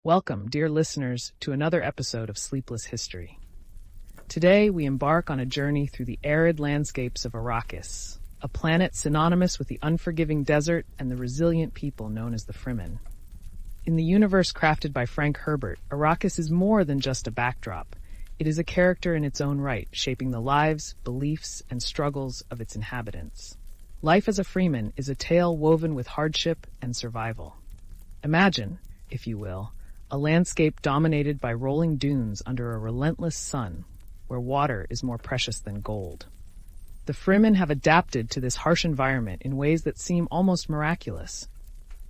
Welcome, dear listeners, to another episode of Sleepless History. Today, we embark on a journey through the arid landscapes of Arrakis, a planet synonymous with the unforgiving desert and the resilient people known as the Fremen. In the universe crafted by Frank Herbert, Arrakis is more than just a backdrop. It is a character in its own right, shaping the lives, beliefs, and struggles of its inhabitants. Life as a Fremen is a tale woven with hardship and survival. Imagine, if you will, a landscape dominated by rolling dunes under a relentless sun, where water is more precious than gold. The Fremen have adapted to this harsh environment in ways that seem almost miraculous.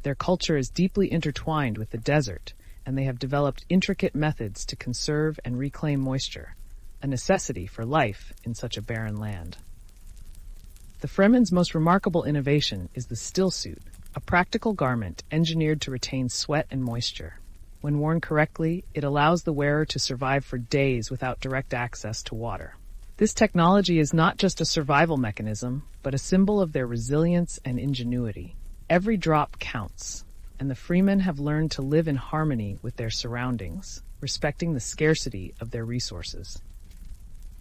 Their culture is deeply intertwined with the desert, and they have developed intricate methods to conserve and reclaim moisture, a necessity for life in such a barren land. The Fremen's most remarkable innovation is the stillsuit, a practical garment engineered to retain sweat and moisture. When worn correctly, it allows the wearer to survive for days without direct access to water. This technology is not just a survival mechanism, but a symbol of their resilience and ingenuity. Every drop counts, and the Fremen have learned to live in harmony with their surroundings, respecting the scarcity of their resources.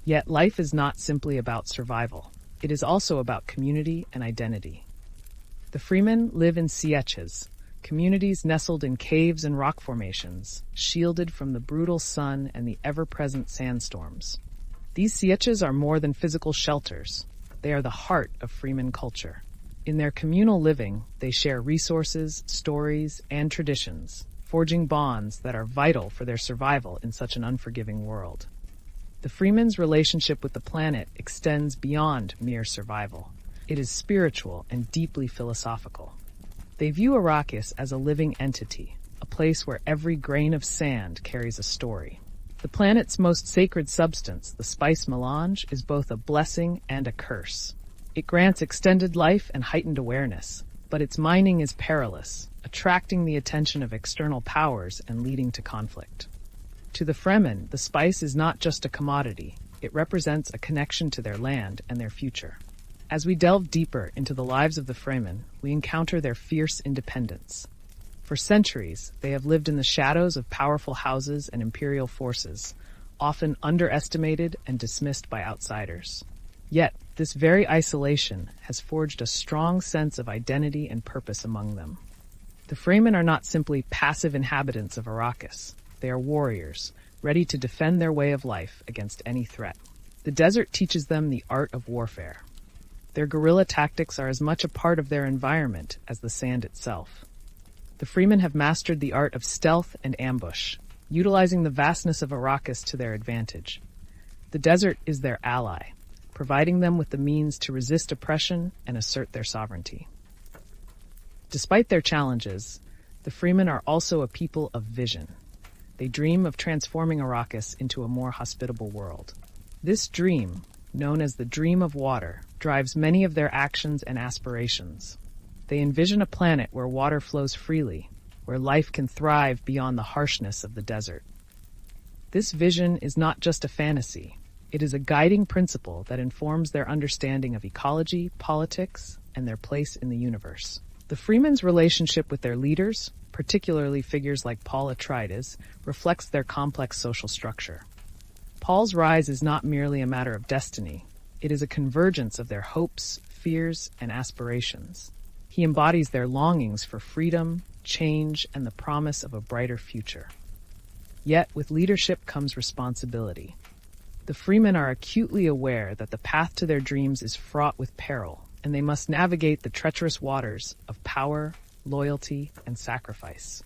Yet life is not simply about survival. It is also about community and identity. The Fremen live in sieches, communities nestled in caves and rock formations, shielded from the brutal sun and the ever-present sandstorms. These sieches are more than physical shelters. They are the heart of Fremen culture. In their communal living, they share resources, stories, and traditions, forging bonds that are vital for their survival in such an unforgiving world. The Fremen's relationship with the planet extends beyond mere survival. It is spiritual and deeply philosophical. They view Arrakis as a living entity, a place where every grain of sand carries a story. The planet's most sacred substance, the spice melange, is both a blessing and a curse. It grants extended life and heightened awareness, but its mining is perilous, attracting the attention of external powers and leading to conflict. To the Fremen, the spice is not just a commodity. It represents a connection to their land and their future. As we delve deeper into the lives of the Fremen, we encounter their fierce independence. For centuries, they have lived in the shadows of powerful houses and imperial forces, often underestimated and dismissed by outsiders. Yet, this very isolation has forged a strong sense of identity and purpose among them. The Fremen are not simply passive inhabitants of Arrakis. They are warriors, ready to defend their way of life against any threat. The desert teaches them the art of warfare. Their guerrilla tactics are as much a part of their environment as the sand itself. The Fremen have mastered the art of stealth and ambush, utilizing the vastness of Arrakis to their advantage. The desert is their ally, providing them with the means to resist oppression and assert their sovereignty. Despite their challenges, the Fremen are also a people of vision. They dream of transforming Arrakis into a more hospitable world. This dream, known as the Dream of Water, drives many of their actions and aspirations. They envision a planet where water flows freely, where life can thrive beyond the harshness of the desert. This vision is not just a fantasy. It is a guiding principle that informs their understanding of ecology, politics, and their place in the universe. The Fremen's relationship with their leaders, particularly figures like Paul Atreides, reflects their complex social structure. Paul's rise is not merely a matter of destiny. It is a convergence of their hopes, fears, and aspirations. He embodies their longings for freedom, change, and the promise of a brighter future. Yet, with leadership comes responsibility. The Fremen are acutely aware that the path to their dreams is fraught with peril, and they must navigate the treacherous waters of power, loyalty, and sacrifice.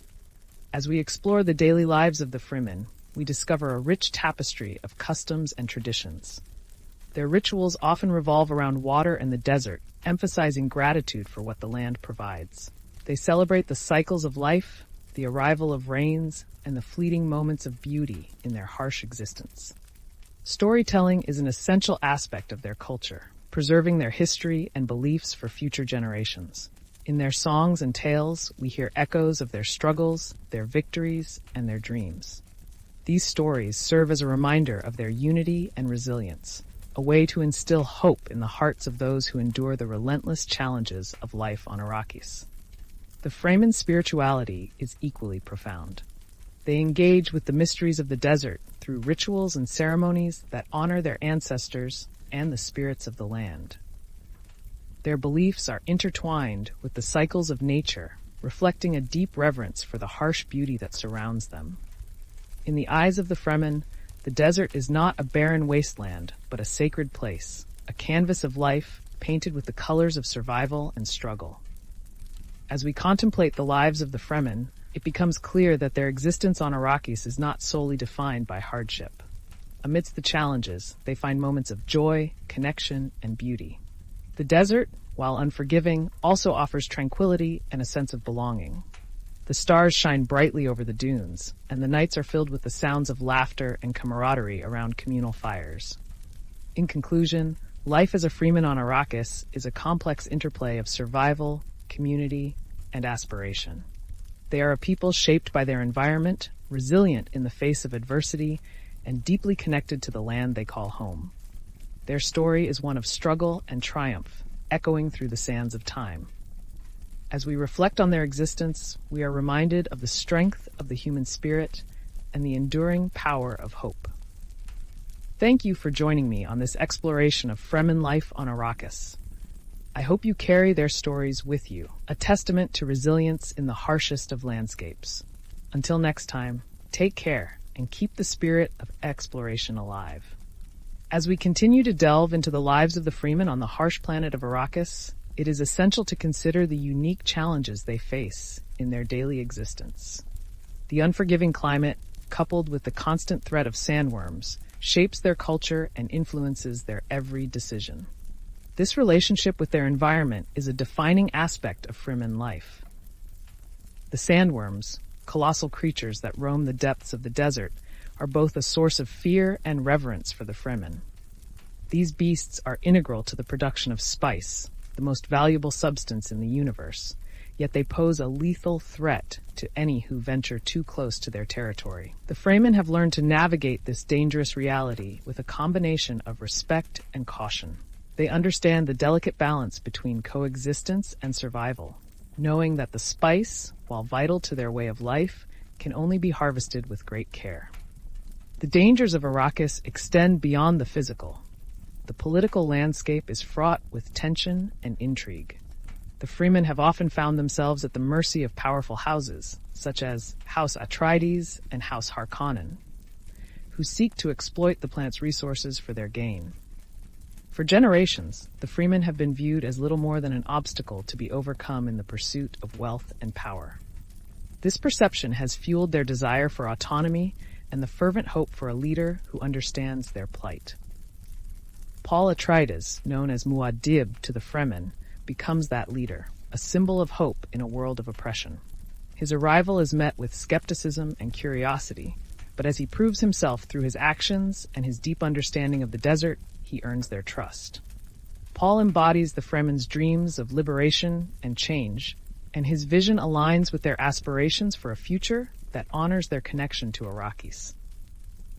As we explore the daily lives of the Fremen, we discover a rich tapestry of customs and traditions. Their rituals often revolve around water and the desert, emphasizing gratitude for what the land provides. They celebrate the cycles of life, the arrival of rains, and the fleeting moments of beauty in their harsh existence. Storytelling is an essential aspect of their culture, preserving their history and beliefs for future generations. In their songs and tales, we hear echoes of their struggles, their victories, and their dreams. These stories serve as a reminder of their unity and resilience, a way to instill hope in the hearts of those who endure the relentless challenges of life on Arrakis. The Fremen spirituality is equally profound. They engage with the mysteries of the desert through rituals and ceremonies that honor their ancestors and the spirits of the land. Their beliefs are intertwined with the cycles of nature, reflecting a deep reverence for the harsh beauty that surrounds them. In the eyes of the Fremen, the desert is not a barren wasteland, but a sacred place, a canvas of life painted with the colors of survival and struggle. As we contemplate the lives of the Fremen, it becomes clear that their existence on Arrakis is not solely defined by hardship. Amidst the challenges, they find moments of joy, connection, and beauty. The desert, while unforgiving, also offers tranquility and a sense of belonging. The stars shine brightly over the dunes, and the nights are filled with the sounds of laughter and camaraderie around communal fires. In conclusion, life as a Freeman on Arrakis is a complex interplay of survival, community, and aspiration. They are a people shaped by their environment, resilient in the face of adversity, and deeply connected to the land they call home. Their story is one of struggle and triumph, echoing through the sands of time. As we reflect on their existence, we are reminded of the strength of the human spirit and the enduring power of hope. Thank you for joining me on this exploration of Fremen life on Arrakis. I hope you carry their stories with you, a testament to resilience in the harshest of landscapes. Until next time, take care and keep the spirit of exploration alive. As we continue to delve into the lives of the Fremen on the harsh planet of Arrakis, it is essential to consider the unique challenges they face in their daily existence. The unforgiving climate, coupled with the constant threat of sandworms, shapes their culture and influences their every decision. This relationship with their environment is a defining aspect of Fremen life. The sandworms, colossal creatures that roam the depths of the desert, are both a source of fear and reverence for the Fremen. These beasts are integral to the production of spice, the most valuable substance in the universe, yet they pose a lethal threat to any who venture too close to their territory. The Fremen have learned to navigate this dangerous reality with a combination of respect and caution. They understand the delicate balance between coexistence and survival, knowing that the spice, while vital to their way of life, can only be harvested with great care. The dangers of Arrakis extend beyond the physical. The political landscape is fraught with tension and intrigue. The Fremen have often found themselves at the mercy of powerful houses, such as House Atreides and House Harkonnen, who seek to exploit the planet's resources for their gain. For generations, the Fremen have been viewed as little more than an obstacle to be overcome in the pursuit of wealth and power. This perception has fueled their desire for autonomy and the fervent hope for a leader who understands their plight. Paul Atreides, known as Muad'Dib to the Fremen, becomes that leader, a symbol of hope in a world of oppression. His arrival is met with skepticism and curiosity, but as he proves himself through his actions and his deep understanding of the desert, he earns their trust. Paul embodies the Fremen's dreams of liberation and change, and his vision aligns with their aspirations for a future that honors their connection to Arrakis.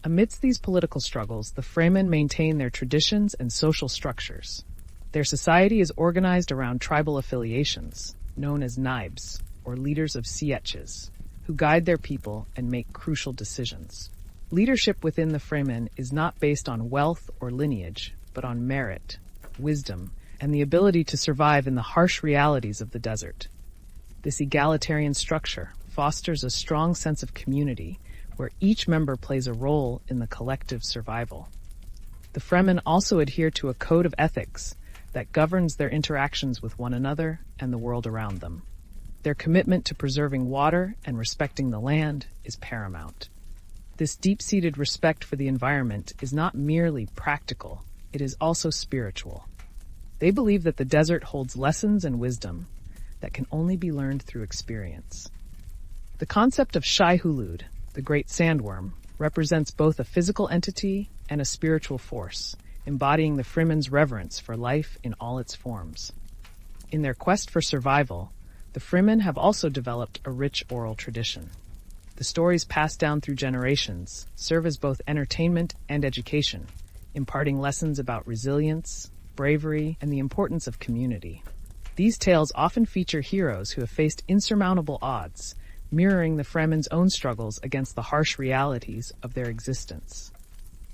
Amidst these political struggles, the Fremen maintain their traditions and social structures. Their society is organized around tribal affiliations, known as naibs, or leaders of sietches, who guide their people and make crucial decisions. Leadership within the Fremen is not based on wealth or lineage, but on merit, wisdom, and the ability to survive in the harsh realities of the desert. This egalitarian structure fosters a strong sense of community, where each member plays a role in the collective survival. The Fremen also adhere to a code of ethics that governs their interactions with one another and the world around them. Their commitment to preserving water and respecting the land is paramount. This deep-seated respect for the environment is not merely practical, it is also spiritual. They believe that the desert holds lessons and wisdom that can only be learned through experience. The concept of Shai-Hulud, the great sandworm, represents both a physical entity and a spiritual force, embodying the Fremen's reverence for life in all its forms. In their quest for survival, the Fremen have also developed a rich oral tradition. The stories passed down through generations serve as both entertainment and education, imparting lessons about resilience, bravery, and the importance of community. These tales often feature heroes who have faced insurmountable odds, mirroring the Fremen's own struggles against the harsh realities of their existence.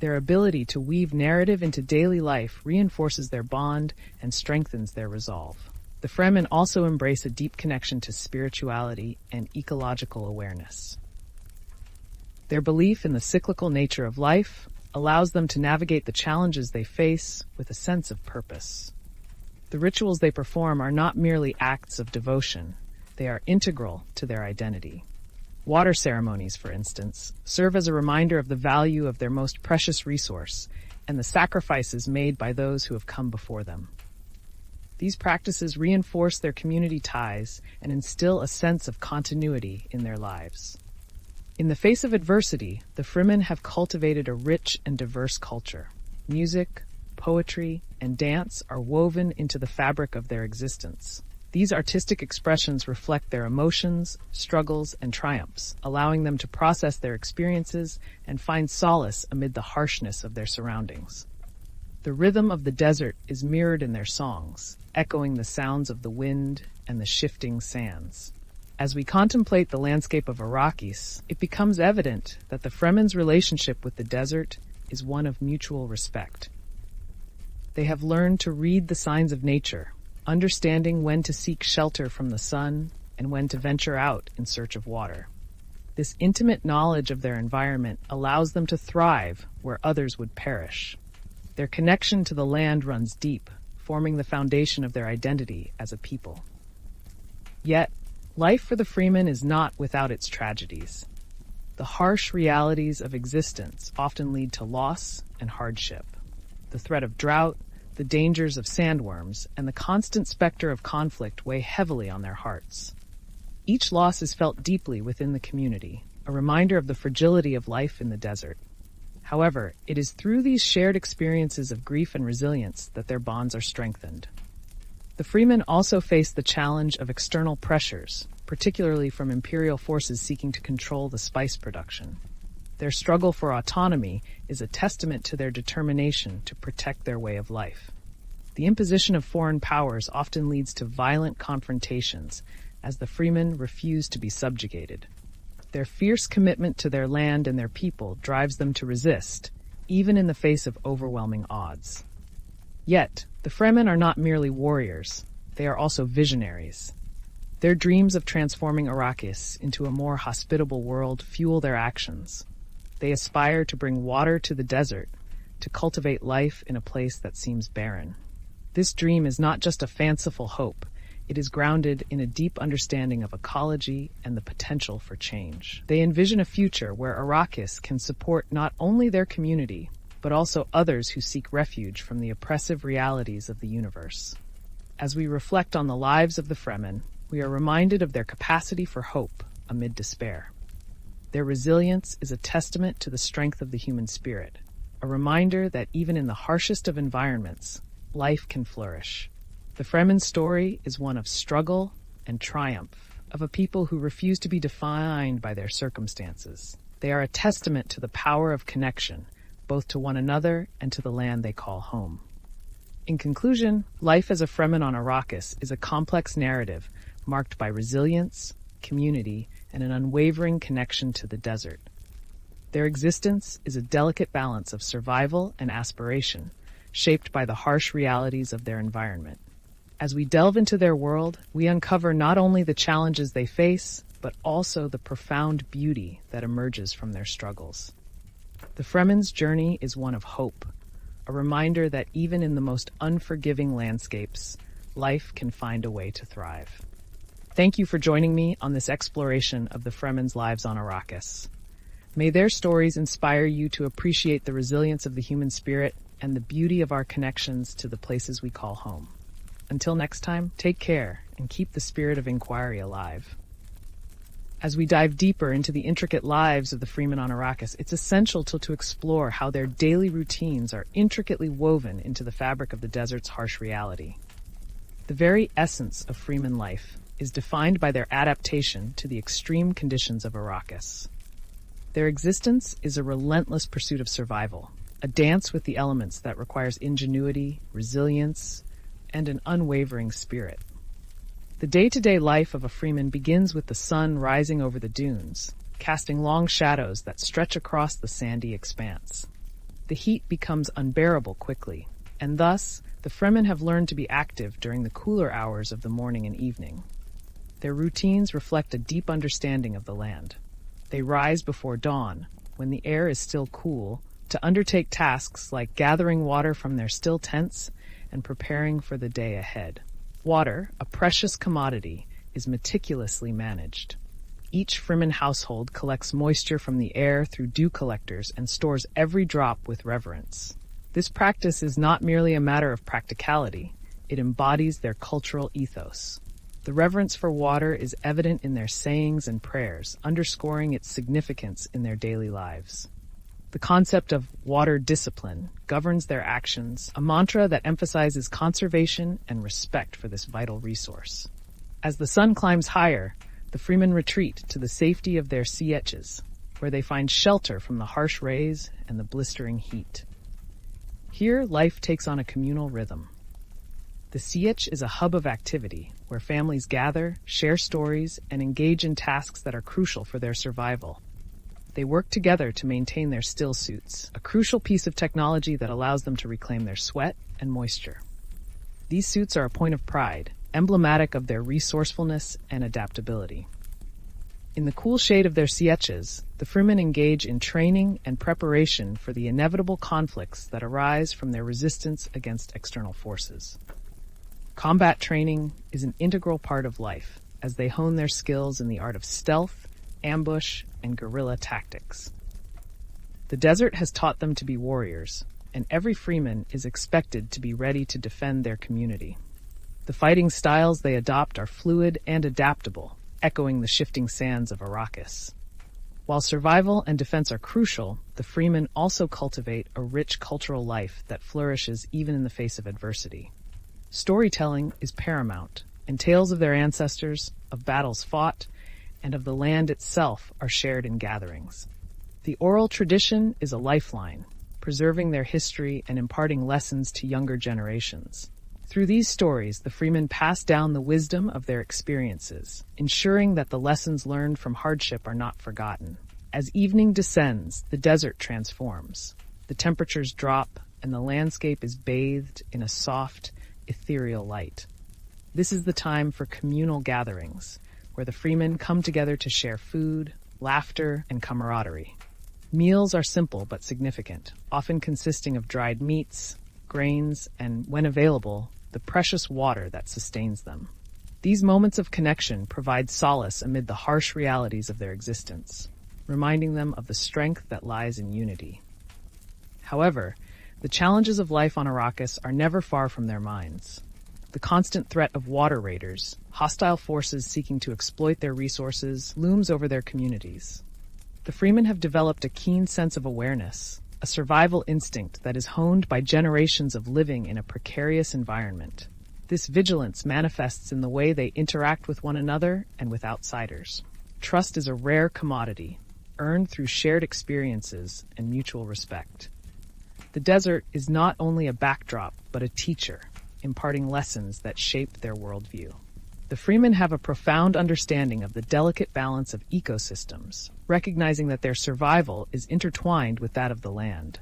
Their ability to weave narrative into daily life reinforces their bond and strengthens their resolve. The Fremen also embrace a deep connection to spirituality and ecological awareness. Their belief in the cyclical nature of life allows them to navigate the challenges they face with a sense of purpose. The rituals they perform are not merely acts of devotion, they are integral to their identity. Water ceremonies, for instance, serve as a reminder of the value of their most precious resource and the sacrifices made by those who have come before them. These practices reinforce their community ties and instill a sense of continuity in their lives. In the face of adversity, the Fremen have cultivated a rich and diverse culture. Music, poetry, and dance are woven into the fabric of their existence. These artistic expressions reflect their emotions, struggles, and triumphs, allowing them to process their experiences and find solace amid the harshness of their surroundings. The rhythm of the desert is mirrored in their songs, echoing the sounds of the wind and the shifting sands. As we contemplate the landscape of Arrakis, it becomes evident that the Fremen's relationship with the desert is one of mutual respect. They have learned to read the signs of nature, understanding when to seek shelter from the sun and when to venture out in search of water. This intimate knowledge of their environment allows them to thrive where others would perish. Their connection to the land runs deep, forming the foundation of their identity as a people. Yet, life for the Fremen is not without its tragedies. The harsh realities of existence often lead to loss and hardship. The threat of drought, the dangers of sandworms, and the constant specter of conflict weigh heavily on their hearts. Each loss is felt deeply within the community, a reminder of the fragility of life in the desert. However, it is through these shared experiences of grief and resilience that their bonds are strengthened. The Fremen also face the challenge of external pressures, particularly from imperial forces seeking to control the spice production. Their struggle for autonomy is a testament to their determination to protect their way of life. The imposition of foreign powers often leads to violent confrontations, as the Fremen refuse to be subjugated. Their fierce commitment to their land and their people drives them to resist, even in the face of overwhelming odds. Yet, the Fremen are not merely warriors, they are also visionaries. Their dreams of transforming Arrakis into a more hospitable world fuel their actions. They aspire to bring water to the desert, to cultivate life in a place that seems barren. This dream is not just a fanciful hope, it is grounded in a deep understanding of ecology and the potential for change. They envision a future where Arrakis can support not only their community, but also others who seek refuge from the oppressive realities of the universe. As we reflect on the lives of the Fremen, we are reminded of their capacity for hope amid despair. Their resilience is a testament to the strength of the human spirit, a reminder that even in the harshest of environments, life can flourish. The Fremen's story is one of struggle and triumph, of a people who refuse to be defined by their circumstances. They are a testament to the power of connection, both to one another and to the land they call home. In conclusion, life as a Fremen on Arrakis is a complex narrative marked by resilience, community, and an unwavering connection to the desert. Their existence is a delicate balance of survival and aspiration, shaped by the harsh realities of their environment. As we delve into their world, we uncover not only the challenges they face, but also the profound beauty that emerges from their struggles. The Fremen's journey is one of hope, a reminder that even in the most unforgiving landscapes, life can find a way to thrive. Thank you for joining me on this exploration of the Fremen's lives on Arrakis. May their stories inspire you to appreciate the resilience of the human spirit and the beauty of our connections to the places we call home. Until next time, take care and keep the spirit of inquiry alive. As we dive deeper into the intricate lives of the Fremen on Arrakis, it's essential to explore how their daily routines are intricately woven into the fabric of the desert's harsh reality. The very essence of Fremen life is defined by their adaptation to the extreme conditions of Arrakis. Their existence is a relentless pursuit of survival, a dance with the elements that requires ingenuity, resilience, and an unwavering spirit. The day-to-day life of a Freeman begins with the sun rising over the dunes, casting long shadows that stretch across the sandy expanse. The heat becomes unbearable quickly, and thus, the Fremen have learned to be active during the cooler hours of the morning and evening. Their routines reflect a deep understanding of the land. They rise before dawn, when the air is still cool, to undertake tasks like gathering water from their still tents and preparing for the day ahead. Water, a precious commodity, is meticulously managed. Each Fremen household collects moisture from the air through dew collectors and stores every drop with reverence. This practice is not merely a matter of practicality, it embodies their cultural ethos. The reverence for water is evident in their sayings and prayers, underscoring its significance in their daily lives. The concept of water discipline governs their actions, a mantra that emphasizes conservation and respect for this vital resource. As the sun climbs higher, the Fremen retreat to the safety of their sietches, where they find shelter from the harsh rays and the blistering heat. Here, life takes on a communal rhythm. The sietch is a hub of activity, where families gather, share stories, and engage in tasks that are crucial for their survival. They work together to maintain their still suits, a crucial piece of technology that allows them to reclaim their sweat and moisture. These suits are a point of pride, emblematic of their resourcefulness and adaptability. In the cool shade of their sietches, the Fremen engage in training and preparation for the inevitable conflicts that arise from their resistance against external forces. Combat training is an integral part of life, as they hone their skills in the art of stealth, ambush, and guerrilla tactics. The desert has taught them to be warriors, and every Freeman is expected to be ready to defend their community. The fighting styles they adopt are fluid and adaptable, echoing the shifting sands of Arrakis. While survival and defense are crucial, the Freemen also cultivate a rich cultural life that flourishes even in the face of adversity. Storytelling is paramount, and tales of their ancestors, of battles fought, and of the land itself are shared in gatherings. The oral tradition is a lifeline, preserving their history and imparting lessons to younger generations. Through these stories, the Freemen pass down the wisdom of their experiences, ensuring that the lessons learned from hardship are not forgotten. As evening descends, the desert transforms. The temperatures drop, and the landscape is bathed in a soft, ethereal light. This is the time for communal gatherings, where the Freemen come together to share food, laughter, and camaraderie. Meals are simple but significant, often consisting of dried meats, grains, and, when available, the precious water that sustains them. These moments of connection provide solace amid the harsh realities of their existence, reminding them of the strength that lies in unity. However, the challenges of life on Arrakis are never far from their minds. The constant threat of water raiders, hostile forces seeking to exploit their resources, looms over their communities. The Freemen have developed a keen sense of awareness, a survival instinct that is honed by generations of living in a precarious environment. This vigilance manifests in the way they interact with one another and with outsiders. Trust is a rare commodity, earned through shared experiences and mutual respect. The desert is not only a backdrop, but a teacher, imparting lessons that shape their worldview. The Freemen have a profound understanding of the delicate balance of ecosystems, recognizing that their survival is intertwined with that of the land.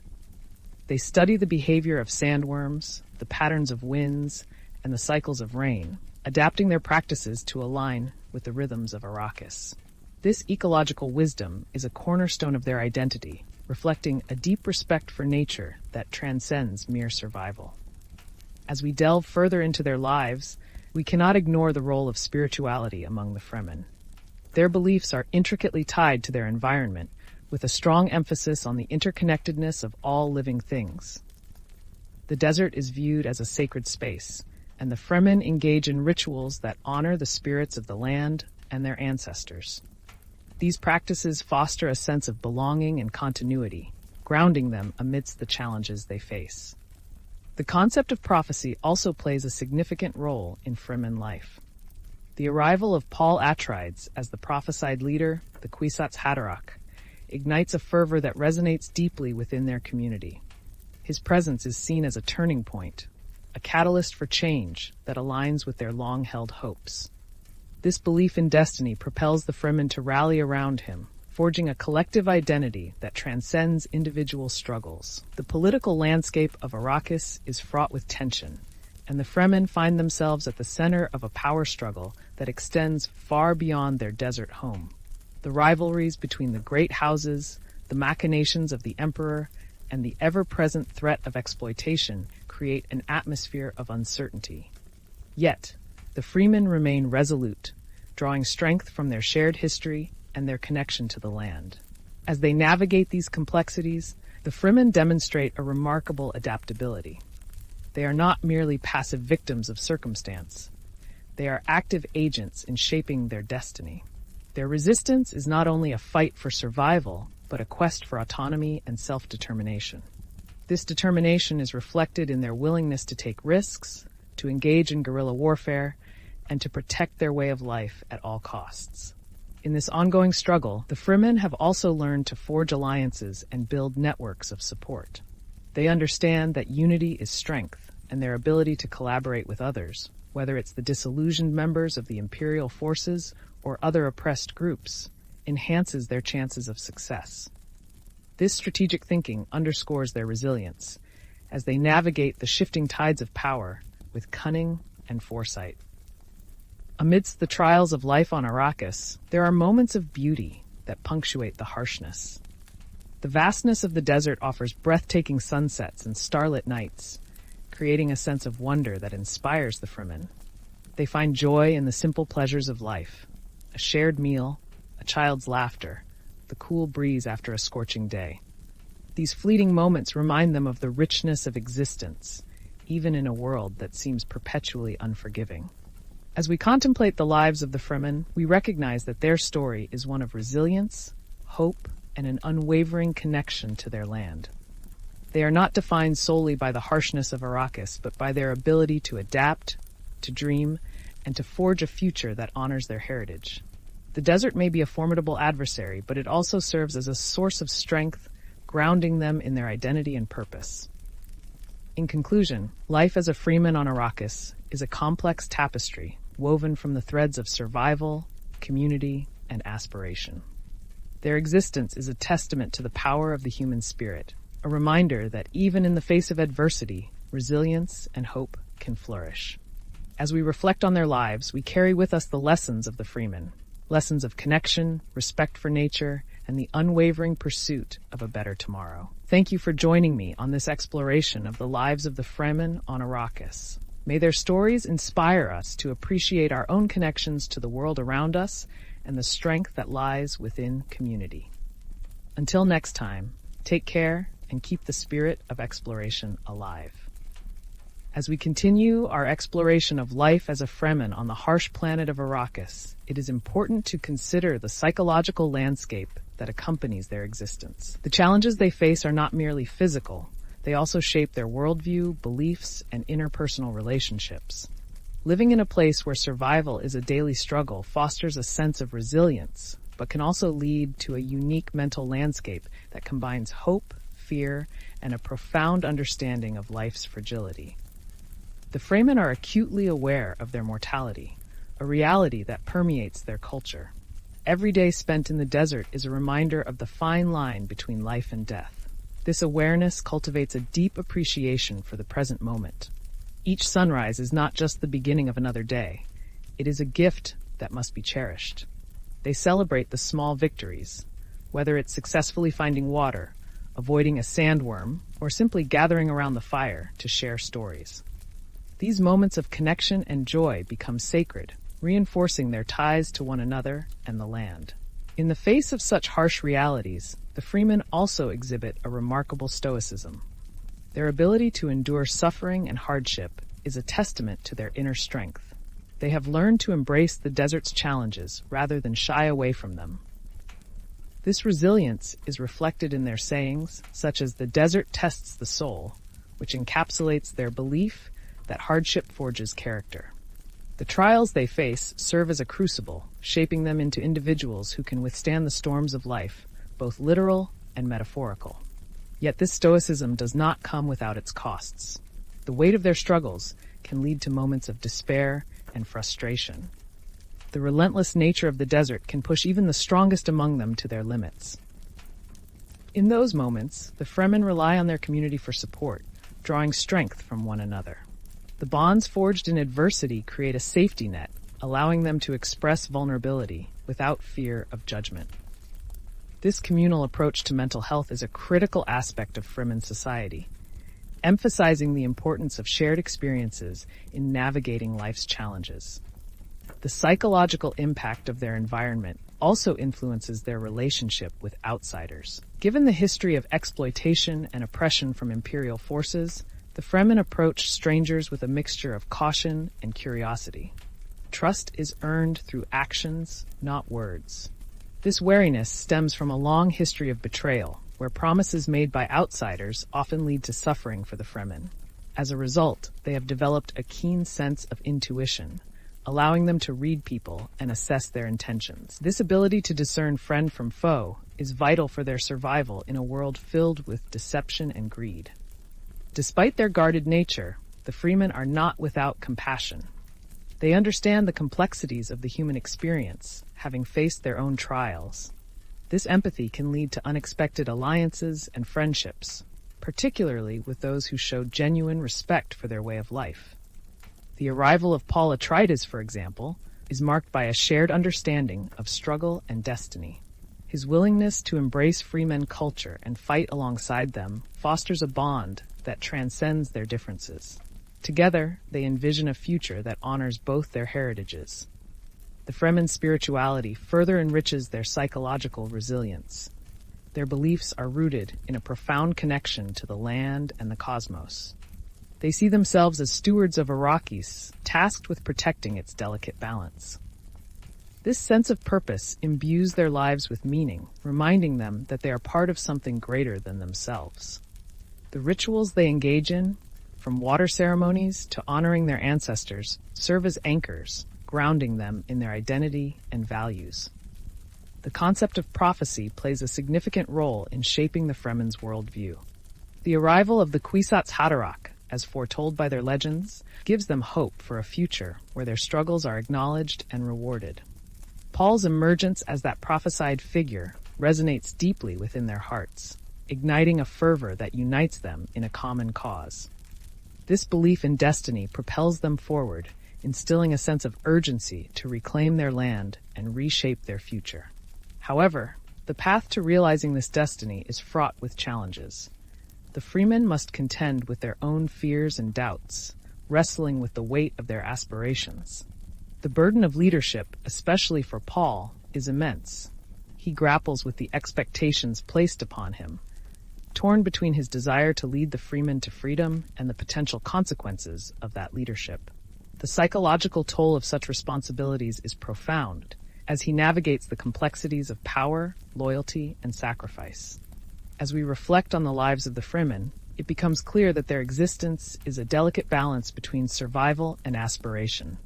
They study the behavior of sandworms, the patterns of winds, and the cycles of rain, adapting their practices to align with the rhythms of Arrakis. This ecological wisdom is a cornerstone of their identity, reflecting a deep respect for nature that transcends mere survival. As we delve further into their lives, we cannot ignore the role of spirituality among the Fremen. Their beliefs are intricately tied to their environment, with a strong emphasis on the interconnectedness of all living things. The desert is viewed as a sacred space, and the Fremen engage in rituals that honor the spirits of the land and their ancestors. These practices foster a sense of belonging and continuity, grounding them amidst the challenges they face. The concept of prophecy also plays a significant role in Fremen life. The arrival of Paul Atreides as the prophesied leader, the Kwisatz Haderach, ignites a fervor that resonates deeply within their community. His presence is seen as a turning point, a catalyst for change that aligns with their long-held hopes. This belief in destiny propels the Fremen to rally around him, forging a collective identity that transcends individual struggles. The political landscape of Arrakis is fraught with tension, and the Fremen find themselves at the center of a power struggle that extends far beyond their desert home. The rivalries between the great houses, the machinations of the Emperor, and the ever-present threat of exploitation create an atmosphere of uncertainty. Yet, the Fremen remain resolute, drawing strength from their shared history and their connection to the land. As they navigate these complexities, the Fremen demonstrate a remarkable adaptability. They are not merely passive victims of circumstance. They are active agents in shaping their destiny. Their resistance is not only a fight for survival, but a quest for autonomy and self-determination. This determination is reflected in their willingness to take risks, to engage in guerrilla warfare, and to protect their way of life at all costs. In this ongoing struggle, the Fremen have also learned to forge alliances and build networks of support. They understand that unity is strength, and their ability to collaborate with others, whether it's the disillusioned members of the Imperial forces or other oppressed groups, enhances their chances of success. This strategic thinking underscores their resilience as they navigate the shifting tides of power with cunning and foresight. Amidst the trials of life on Arrakis, there are moments of beauty that punctuate the harshness. The vastness of the desert offers breathtaking sunsets and starlit nights, creating a sense of wonder that inspires the Fremen. They find joy in the simple pleasures of life: a shared meal, a child's laughter, the cool breeze after a scorching day. These fleeting moments remind them of the richness of existence, even in a world that seems perpetually unforgiving. As we contemplate the lives of the Fremen, we recognize that their story is one of resilience, hope, and an unwavering connection to their land. They are not defined solely by the harshness of Arrakis, but by their ability to adapt, to dream, and to forge a future that honors their heritage. The desert may be a formidable adversary, but it also serves as a source of strength, grounding them in their identity and purpose. In conclusion, life as a Freeman on Arrakis is a complex tapestry woven from the threads of survival, community, and aspiration. Their existence is a testament to the power of the human spirit, a reminder that even in the face of adversity, resilience and hope can flourish. As we reflect on their lives, we carry with us the lessons of the Freemen, lessons of connection, respect for nature, and the unwavering pursuit of a better tomorrow. Thank you for joining me on this exploration of the lives of the Fremen on Arrakis. May their stories inspire us to appreciate our own connections to the world around us and the strength that lies within community. Until next time, take care and keep the spirit of exploration alive. As we continue our exploration of life as a Fremen on the harsh planet of Arrakis, it is important to consider the psychological landscape that accompanies their existence. The challenges they face are not merely physical. They also shape their worldview, beliefs, and interpersonal relationships. Living in a place where survival is a daily struggle fosters a sense of resilience, but can also lead to a unique mental landscape that combines hope, fear, and a profound understanding of life's fragility. The Fremen are acutely aware of their mortality, a reality that permeates their culture. Every day spent in the desert is a reminder of the fine line between life and death. This awareness cultivates a deep appreciation for the present moment. Each sunrise is not just the beginning of another day. It is a gift that must be cherished. They celebrate the small victories, whether it's successfully finding water, avoiding a sandworm, or simply gathering around the fire to share stories. These moments of connection and joy become sacred, reinforcing their ties to one another and the land. In the face of such harsh realities, the Fremen also exhibit a remarkable stoicism. Their ability to endure suffering and hardship is a testament to their inner strength. They have learned to embrace the desert's challenges rather than shy away from them. This resilience is reflected in their sayings, such as "the desert tests the soul," which encapsulates their belief that hardship forges character. The trials they face serve as a crucible, shaping them into individuals who can withstand the storms of life, both literal and metaphorical. Yet this stoicism does not come without its costs. The weight of their struggles can lead to moments of despair and frustration. The relentless nature of the desert can push even the strongest among them to their limits. In those moments, the Fremen rely on their community for support, drawing strength from one another. The bonds forged in adversity create a safety net, allowing them to express vulnerability without fear of judgment. This communal approach to mental health is a critical aspect of Fremen society, emphasizing the importance of shared experiences in navigating life's challenges. The psychological impact of their environment also influences their relationship with outsiders. Given the history of exploitation and oppression from imperial forces, the Fremen approach strangers with a mixture of caution and curiosity. Trust is earned through actions, not words. This wariness stems from a long history of betrayal, where promises made by outsiders often lead to suffering for the Fremen. As a result, they have developed a keen sense of intuition, allowing them to read people and assess their intentions. This ability to discern friend from foe is vital for their survival in a world filled with deception and greed. Despite their guarded nature, the Fremen are not without compassion. They understand the complexities of the human experience, having faced their own trials. This empathy can lead to unexpected alliances and friendships, particularly with those who show genuine respect for their way of life. The arrival of Paul Atreides, for example, is marked by a shared understanding of struggle and destiny. His willingness to embrace Fremen culture and fight alongside them fosters a bond that transcends their differences. Together, they envision a future that honors both their heritages. The Fremen spirituality further enriches their psychological resilience. Their beliefs are rooted in a profound connection to the land and the cosmos. They see themselves as stewards of Arrakis, tasked with protecting its delicate balance. This sense of purpose imbues their lives with meaning, reminding them that they are part of something greater than themselves. The rituals they engage in, from water ceremonies to honoring their ancestors, serve as anchors, grounding them in their identity and values. The concept of prophecy plays a significant role in shaping the Fremen's worldview. The arrival of the Kwisatz Haderach, as foretold by their legends, gives them hope for a future where their struggles are acknowledged and rewarded. Paul's emergence as that prophesied figure resonates deeply within their hearts, igniting a fervor that unites them in a common cause. This belief in destiny propels them forward, instilling a sense of urgency to reclaim their land and reshape their future. However, the path to realizing this destiny is fraught with challenges. The Fremen must contend with their own fears and doubts, wrestling with the weight of their aspirations. The burden of leadership, especially for Paul, is immense. He grapples with the expectations placed upon him, torn between his desire to lead the Fremen to freedom and the potential consequences of that leadership. The psychological toll of such responsibilities is profound, as he navigates the complexities of power, loyalty, and sacrifice. As we reflect on the lives of the Fremen, it becomes clear that their existence is a delicate balance between survival and aspiration.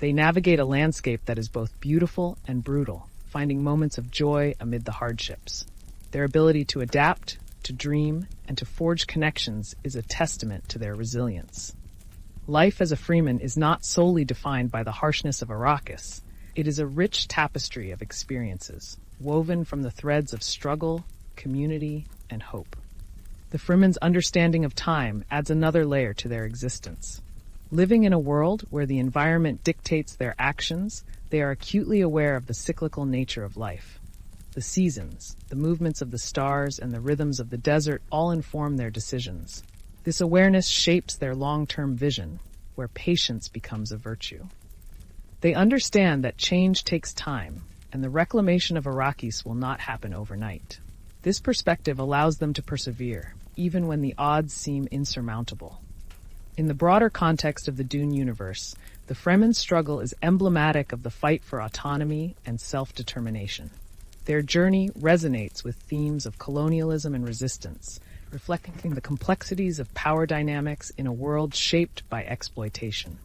They navigate a landscape that is both beautiful and brutal, finding moments of joy amid the hardships. Their ability to adapt, to dream, and to forge connections is a testament to their resilience. Life as a Freeman is not solely defined by the harshness of Arrakis. It is a rich tapestry of experiences, woven from the threads of struggle, community, and hope. The Fremen's understanding of time adds another layer to their existence. Living in a world where the environment dictates their actions, they are acutely aware of the cyclical nature of life. The seasons, the movements of the stars, and the rhythms of the desert all inform their decisions. This awareness shapes their long-term vision, where patience becomes a virtue. They understand that change takes time, and the reclamation of Arrakis will not happen overnight. This perspective allows them to persevere, even when the odds seem insurmountable. In the broader context of the Dune universe, the Fremen's struggle is emblematic of the fight for autonomy and self-determination. Their journey resonates with themes of colonialism and resistance, reflecting the complexities of power dynamics in a world shaped by exploitation.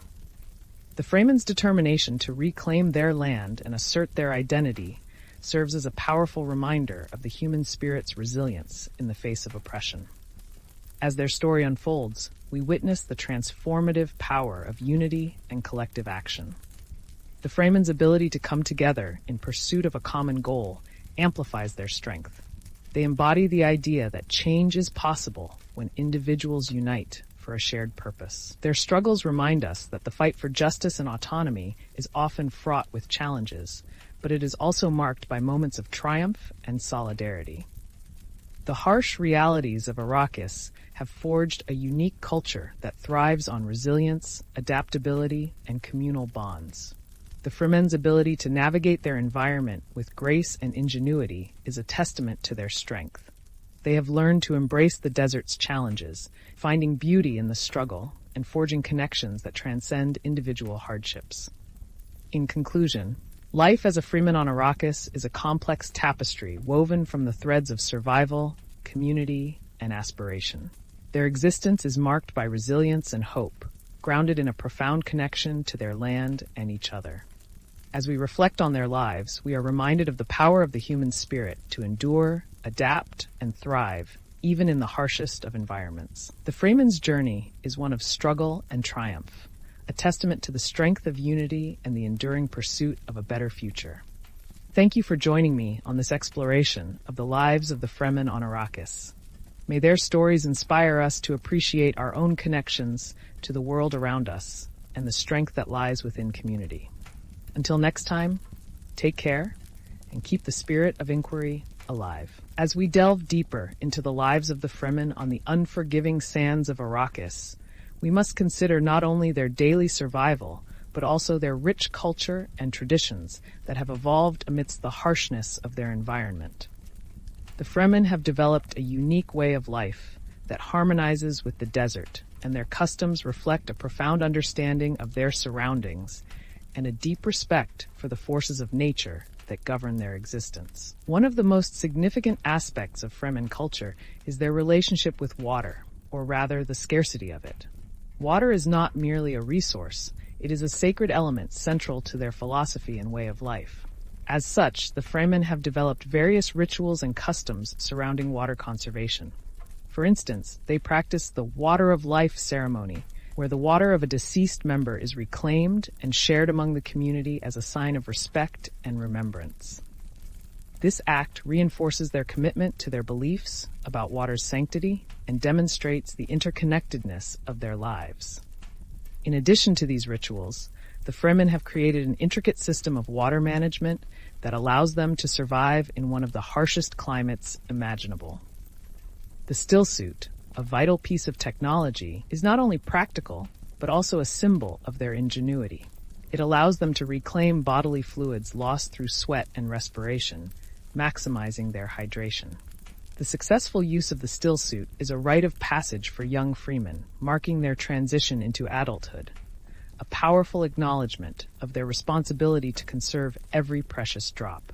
The Fremen's determination to reclaim their land and assert their identity serves as a powerful reminder of the human spirit's resilience in the face of oppression. As their story unfolds, we witness the transformative power of unity and collective action. The Fremen's ability to come together in pursuit of a common goal amplifies their strength. They embody the idea that change is possible when individuals unite for a shared purpose. Their struggles remind us that the fight for justice and autonomy is often fraught with challenges, but it is also marked by moments of triumph and solidarity. The harsh realities of Arrakis have forged a unique culture that thrives on resilience, adaptability, and communal bonds. The Fremen's ability to navigate their environment with grace and ingenuity is a testament to their strength. They have learned to embrace the desert's challenges, finding beauty in the struggle and forging connections that transcend individual hardships. In conclusion, life as a Fremen on Arrakis is a complex tapestry woven from the threads of survival, community, and aspiration. Their existence is marked by resilience and hope, grounded in a profound connection to their land and each other. As we reflect on their lives, we are reminded of the power of the human spirit to endure, adapt, and thrive, even in the harshest of environments. The Fremen's journey is one of struggle and triumph, a testament to the strength of unity and the enduring pursuit of a better future. Thank you for joining me on this exploration of the lives of the Fremen on Arrakis. May their stories inspire us to appreciate our own connections to the world around us and the strength that lies within community. Until next time, take care and keep the spirit of inquiry alive. As we delve deeper into the lives of the Fremen on the unforgiving sands of Arrakis, we must consider not only their daily survival, but also their rich culture and traditions that have evolved amidst the harshness of their environment. The Fremen have developed a unique way of life that harmonizes with the desert, and their customs reflect a profound understanding of their surroundings and a deep respect for the forces of nature that govern their existence. One of the most significant aspects of Fremen culture is their relationship with water, or rather the scarcity of it. Water is not merely a resource, it is a sacred element central to their philosophy and way of life. As such, the Fremen have developed various rituals and customs surrounding water conservation. For instance, they practice the Water of Life ceremony, where the water of a deceased member is reclaimed and shared among the community as a sign of respect and remembrance. This act reinforces their commitment to their beliefs about water's sanctity and demonstrates the interconnectedness of their lives. In addition to these rituals, the Fremen have created an intricate system of water management that allows them to survive in one of the harshest climates imaginable. The stillsuit, a vital piece of technology, is not only practical, but also a symbol of their ingenuity. It allows them to reclaim bodily fluids lost through sweat and respiration, maximizing their hydration. The successful use of the stillsuit is a rite of passage for young Fremen, marking their transition into adulthood, a powerful acknowledgement of their responsibility to conserve every precious drop.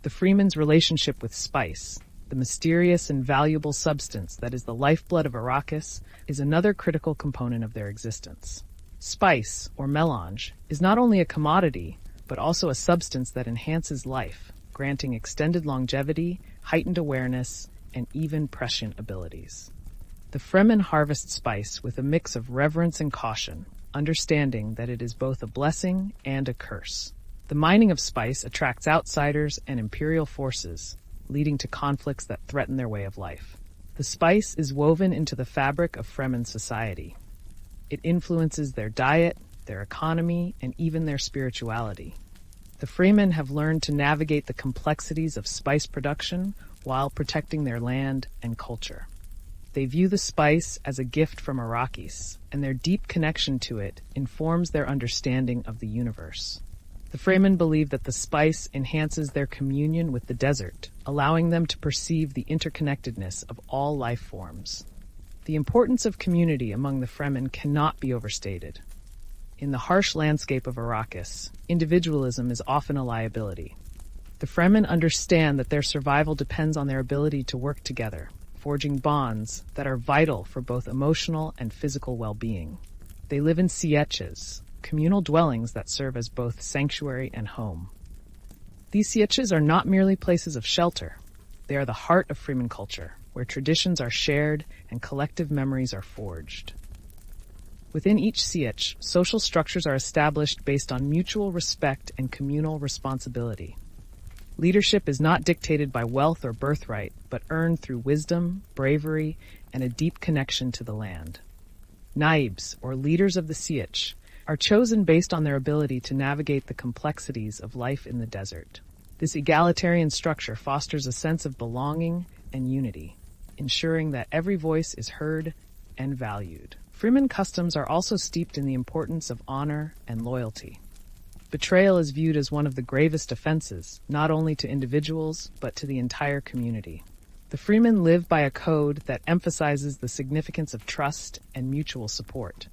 The Fremen's relationship with spice, the mysterious and valuable substance that is the lifeblood of Arrakis, is another critical component of their existence. Spice, or melange, is not only a commodity, but also a substance that enhances life, granting extended longevity, heightened awareness, and even prescient abilities. The Fremen harvest spice with a mix of reverence and caution, understanding that it is both a blessing and a curse. The mining of spice attracts outsiders and imperial forces, leading to conflicts that threaten their way of life. The spice is woven into the fabric of Fremen society. It influences their diet, their economy, and even their spirituality. The Fremen have learned to navigate the complexities of spice production while protecting their land and culture. They view the spice as a gift from Arrakis, and their deep connection to it informs their understanding of the universe. The Fremen believe that the spice enhances their communion with the desert, allowing them to perceive the interconnectedness of all life forms. The importance of community among the Fremen cannot be overstated. In the harsh landscape of Arrakis, individualism is often a liability. The Fremen understand that their survival depends on their ability to work together, forging bonds that are vital for both emotional and physical well-being. They live in sieches, communal dwellings that serve as both sanctuary and home. These sieches are not merely places of shelter. They are the heart of Fremen culture, where traditions are shared and collective memories are forged. Within each sietch, social structures are established based on mutual respect and communal responsibility. Leadership is not dictated by wealth or birthright, but earned through wisdom, bravery, and a deep connection to the land. Naibs, or leaders of the sietch, are chosen based on their ability to navigate the complexities of life in the desert. This egalitarian structure fosters a sense of belonging and unity, ensuring that every voice is heard and valued. Fremen customs are also steeped in the importance of honor and loyalty. Betrayal is viewed as one of the gravest offenses, not only to individuals, but to the entire community. The Fremen live by a code that emphasizes the significance of trust and mutual support.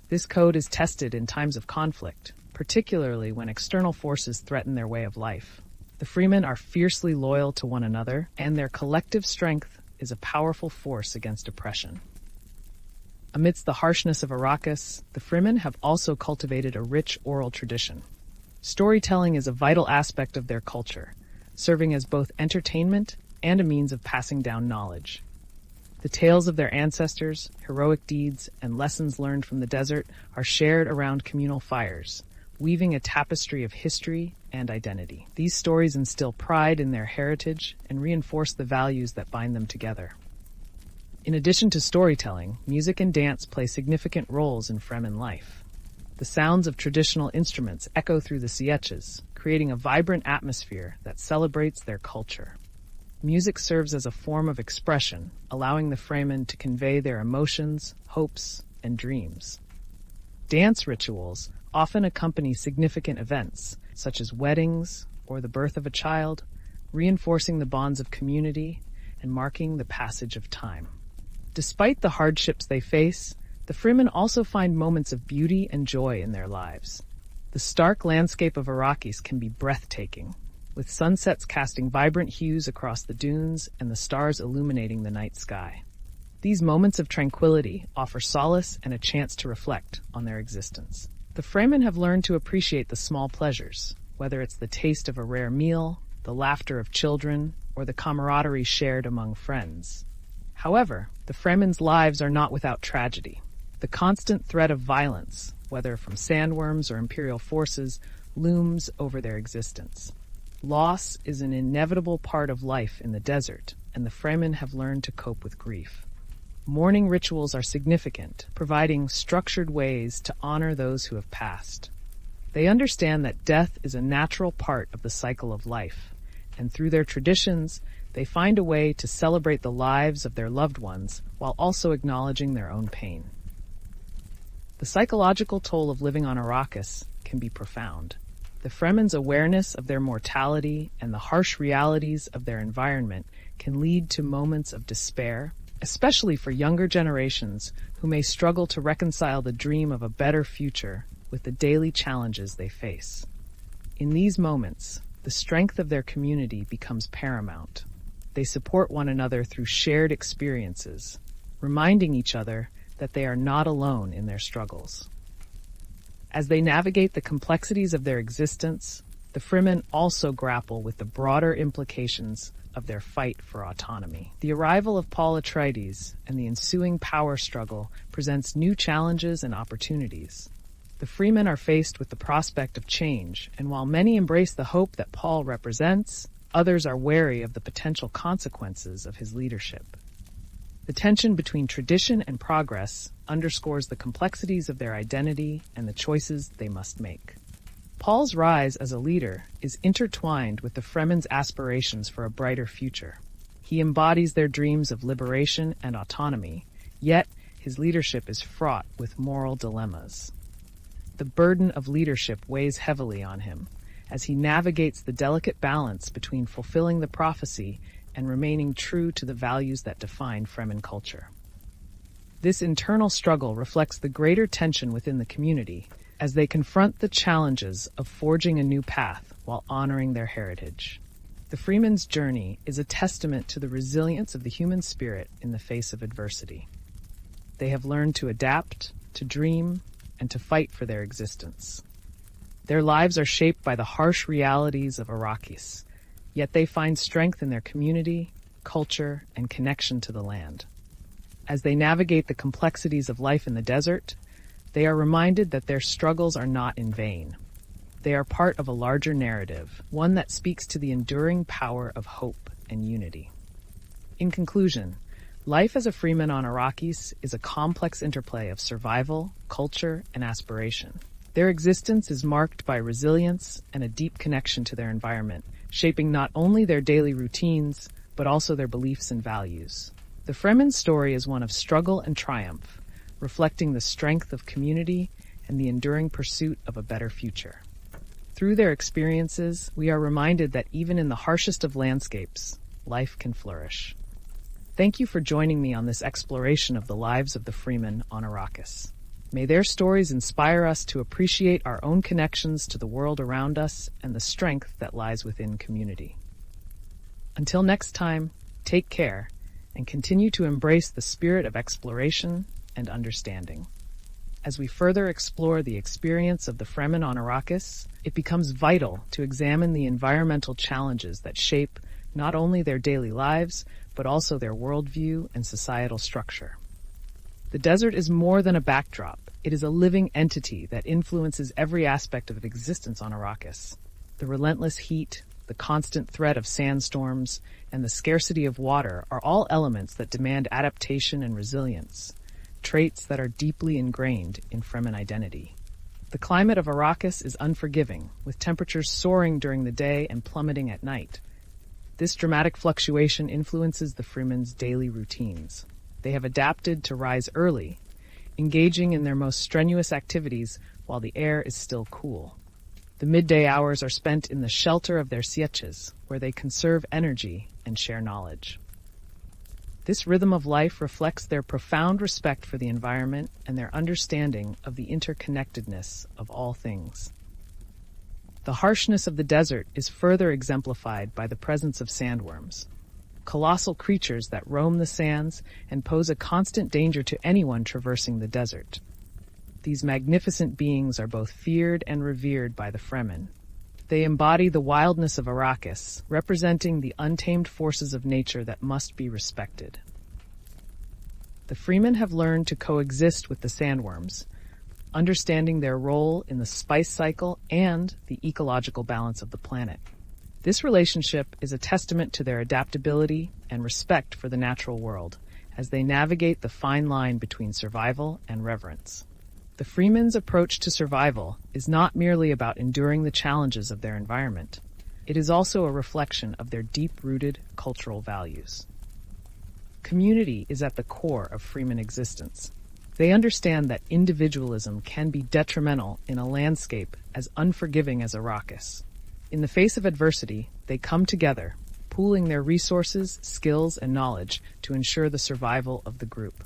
This code is tested in times of conflict, particularly when external forces threaten their way of life. The Fremen are fiercely loyal to one another, and their collective strength is a powerful force against oppression. Amidst the harshness of Arrakis, the Fremen have also cultivated a rich oral tradition. Storytelling is a vital aspect of their culture, serving as both entertainment and a means of passing down knowledge. The tales of their ancestors, heroic deeds, and lessons learned from the desert are shared around communal fires, weaving a tapestry of history and identity. These stories instill pride in their heritage and reinforce the values that bind them together. In addition to storytelling, music and dance play significant roles in Fremen life. The sounds of traditional instruments echo through the sietches, creating a vibrant atmosphere that celebrates their culture. Music serves as a form of expression, allowing the Fremen to convey their emotions, hopes, and dreams. Dance rituals often accompany significant events, such as weddings or the birth of a child, reinforcing the bonds of community and marking the passage of time. Despite the hardships they face, the Fremen also find moments of beauty and joy in their lives. The stark landscape of Arrakis can be breathtaking, with sunsets casting vibrant hues across the dunes and the stars illuminating the night sky. These moments of tranquility offer solace and a chance to reflect on their existence. The Fremen have learned to appreciate the small pleasures, whether it's the taste of a rare meal, the laughter of children, or the camaraderie shared among friends. However, the Fremen's lives are not without tragedy. The constant threat of violence, whether from sandworms or imperial forces, looms over their existence. Loss is an inevitable part of life in the desert, and the Fremen have learned to cope with grief. Mourning rituals are significant, providing structured ways to honor those who have passed. They understand that death is a natural part of the cycle of life, and through their traditions, they find a way to celebrate the lives of their loved ones while also acknowledging their own pain. The psychological toll of living on Arrakis can be profound. The Fremen's awareness of their mortality and the harsh realities of their environment can lead to moments of despair, especially for younger generations who may struggle to reconcile the dream of a better future with the daily challenges they face. In these moments, the strength of their community becomes paramount. They support one another through shared experiences, reminding each other that they are not alone in their struggles. As they navigate the complexities of their existence, the Fremen also grapple with the broader implications of their fight for autonomy. The arrival of Paul Atreides and the ensuing power struggle presents new challenges and opportunities. The Fremen are faced with the prospect of change, and while many embrace the hope that Paul represents, others are wary of the potential consequences of his leadership. The tension between tradition and progress underscores the complexities of their identity and the choices they must make. Paul's rise as a leader is intertwined with the Fremen's aspirations for a brighter future. He embodies their dreams of liberation and autonomy, yet his leadership is fraught with moral dilemmas. The burden of leadership weighs heavily on him, as he navigates the delicate balance between fulfilling the prophecy and remaining true to the values that define Fremen culture. This internal struggle reflects the greater tension within the community as they confront the challenges of forging a new path while honoring their heritage. The Fremen's journey is a testament to the resilience of the human spirit in the face of adversity. They have learned to adapt, to dream, and to fight for their existence. Their lives are shaped by the harsh realities of Arrakis, yet they find strength in their community, culture, and connection to the land. As they navigate the complexities of life in the desert, They are reminded that their struggles are not in vain. They are part of a larger narrative, one that speaks to the enduring power of hope and unity. In conclusion, life as a Freeman on Arrakis is a complex interplay of survival, culture, and aspiration. Their existence is marked by resilience and a deep connection to their environment, shaping not only their daily routines, but also their beliefs and values. The Fremen's story is one of struggle and triumph, reflecting the strength of community and the enduring pursuit of a better future. Through their experiences, we are reminded that even in the harshest of landscapes, life can flourish. Thank you for joining me on this exploration of the lives of the Fremen on Arrakis. May their stories inspire us to appreciate our own connections to the world around us and the strength that lies within community. Until next time, take care and continue to embrace the spirit of exploration and understanding. As we further explore the experience of the Fremen on Arrakis, it becomes vital to examine the environmental challenges that shape not only their daily lives, but also their worldview and societal structure. The desert is more than a backdrop. It is a living entity that influences every aspect of existence on Arrakis. The relentless heat, the constant threat of sandstorms, and the scarcity of water are all elements that demand adaptation and resilience, traits that are deeply ingrained in Fremen identity. The climate of Arrakis is unforgiving, with temperatures soaring during the day and plummeting at night. This dramatic fluctuation influences the Fremen's daily routines. They have adapted to rise early, engaging in their most strenuous activities while the air is still cool. The midday hours are spent in the shelter of their sieches, where they conserve energy and share knowledge. This rhythm of life reflects their profound respect for the environment and their understanding of the interconnectedness of all things. The harshness of the desert is further exemplified by the presence of sandworms, colossal creatures that roam the sands and pose a constant danger to anyone traversing the desert. These magnificent beings are both feared and revered by the Fremen. They embody the wildness of Arrakis, representing the untamed forces of nature that must be respected. The Fremen have learned to coexist with the sandworms, understanding their role in the spice cycle and the ecological balance of the planet. This relationship is a testament to their adaptability and respect for the natural world as they navigate the fine line between survival and reverence. The Fremen's approach to survival is not merely about enduring the challenges of their environment. It is also a reflection of their deep-rooted cultural values. Community is at the core of Fremen existence. They understand that individualism can be detrimental in a landscape as unforgiving as Arrakis. In the face of adversity, they come together, pooling their resources, skills, and knowledge to ensure the survival of the group.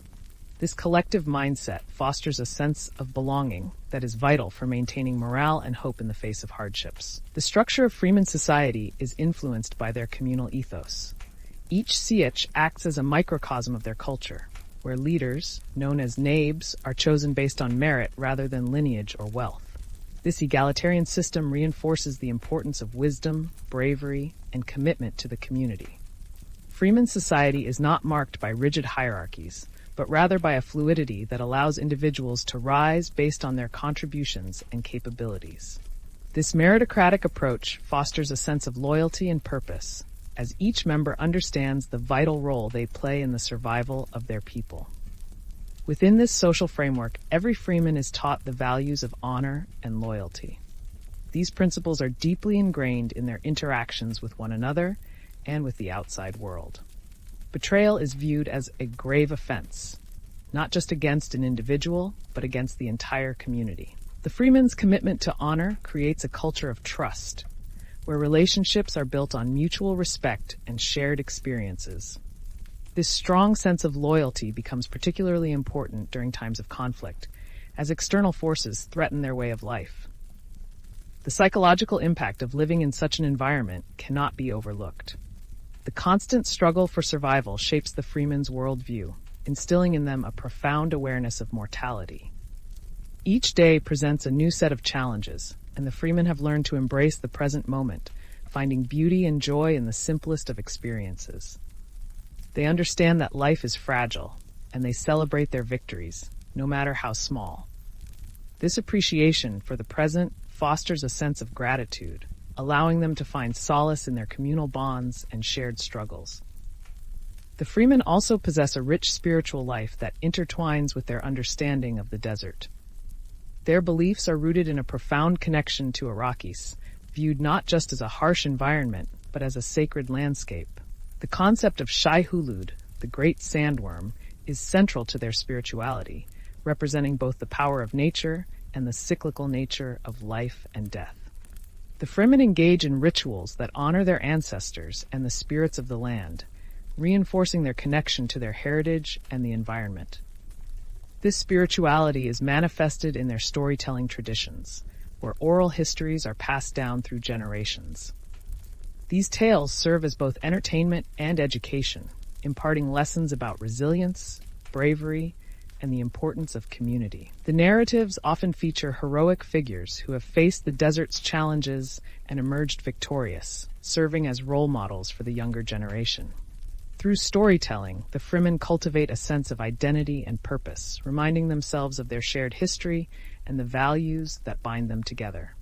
This collective mindset fosters a sense of belonging that is vital for maintaining morale and hope in the face of hardships. The structure of Fremen society is influenced by their communal ethos. Each sietch acts as a microcosm of their culture, where leaders, known as nabes, are chosen based on merit rather than lineage or wealth. This egalitarian system reinforces the importance of wisdom, bravery, and commitment to the community. Fremen society is not marked by rigid hierarchies, but rather by a fluidity that allows individuals to rise based on their contributions and capabilities. This meritocratic approach fosters a sense of loyalty and purpose, as each member understands the vital role they play in the survival of their people. Within this social framework, every Freeman is taught the values of honor and loyalty. These principles are deeply ingrained in their interactions with one another and with the outside world. Betrayal is viewed as a grave offense, not just against an individual, but against the entire community. The Freeman's commitment to honor creates a culture of trust, where relationships are built on mutual respect and shared experiences. This strong sense of loyalty becomes particularly important during times of conflict, as external forces threaten their way of life. The psychological impact of living in such an environment cannot be overlooked. The constant struggle for survival shapes the Freeman's worldview, instilling in them a profound awareness of mortality. Each day presents a new set of challenges, and the Freemen have learned to embrace the present moment, finding beauty and joy in the simplest of experiences. They understand that life is fragile, and they celebrate their victories, no matter how small. This appreciation for the present fosters a sense of gratitude, allowing them to find solace in their communal bonds and shared struggles. The Fremen also possess a rich spiritual life that intertwines with their understanding of the desert. Their beliefs are rooted in a profound connection to Arrakis, viewed not just as a harsh environment, but as a sacred landscape. The concept of Shai-Hulud, the great sandworm, is central to their spirituality, representing both the power of nature and the cyclical nature of life and death. The Fremen engage in rituals that honor their ancestors and the spirits of the land, reinforcing their connection to their heritage and the environment. This spirituality is manifested in their storytelling traditions, where oral histories are passed down through generations. These tales serve as both entertainment and education, imparting lessons about resilience, bravery, and the importance of community. The narratives often feature heroic figures who have faced the desert's challenges and emerged victorious, serving as role models for the younger generation. Through storytelling, the Fremen cultivate a sense of identity and purpose, reminding themselves of their shared history and the values that bind them together.